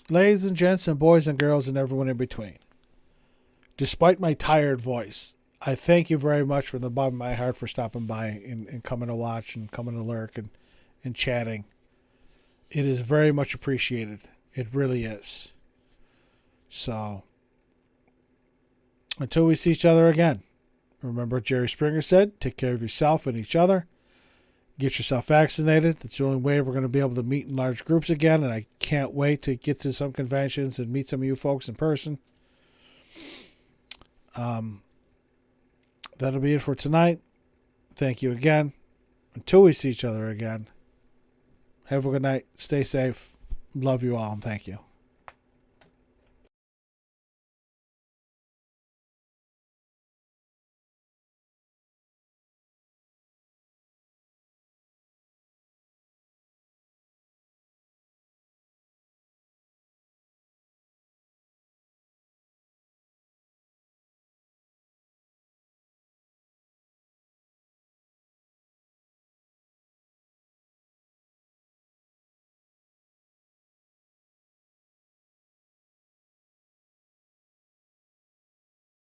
S1: ladies and gents and boys and girls and everyone in between, despite my tired voice, I thank you very much from the bottom of my heart for stopping by and coming to watch and coming to lurk and chatting. It is very much appreciated. It really is. So, until we see each other again, remember what Jerry Springer said, take care of yourself and each other. Get yourself vaccinated. That's the only way we're going to be able to meet in large groups again, and I can't wait to get to some conventions and meet some of you folks in person. That'll be it for tonight. Thank you again. Until we see each other again, have a good night. Stay safe. Love you all, and thank you.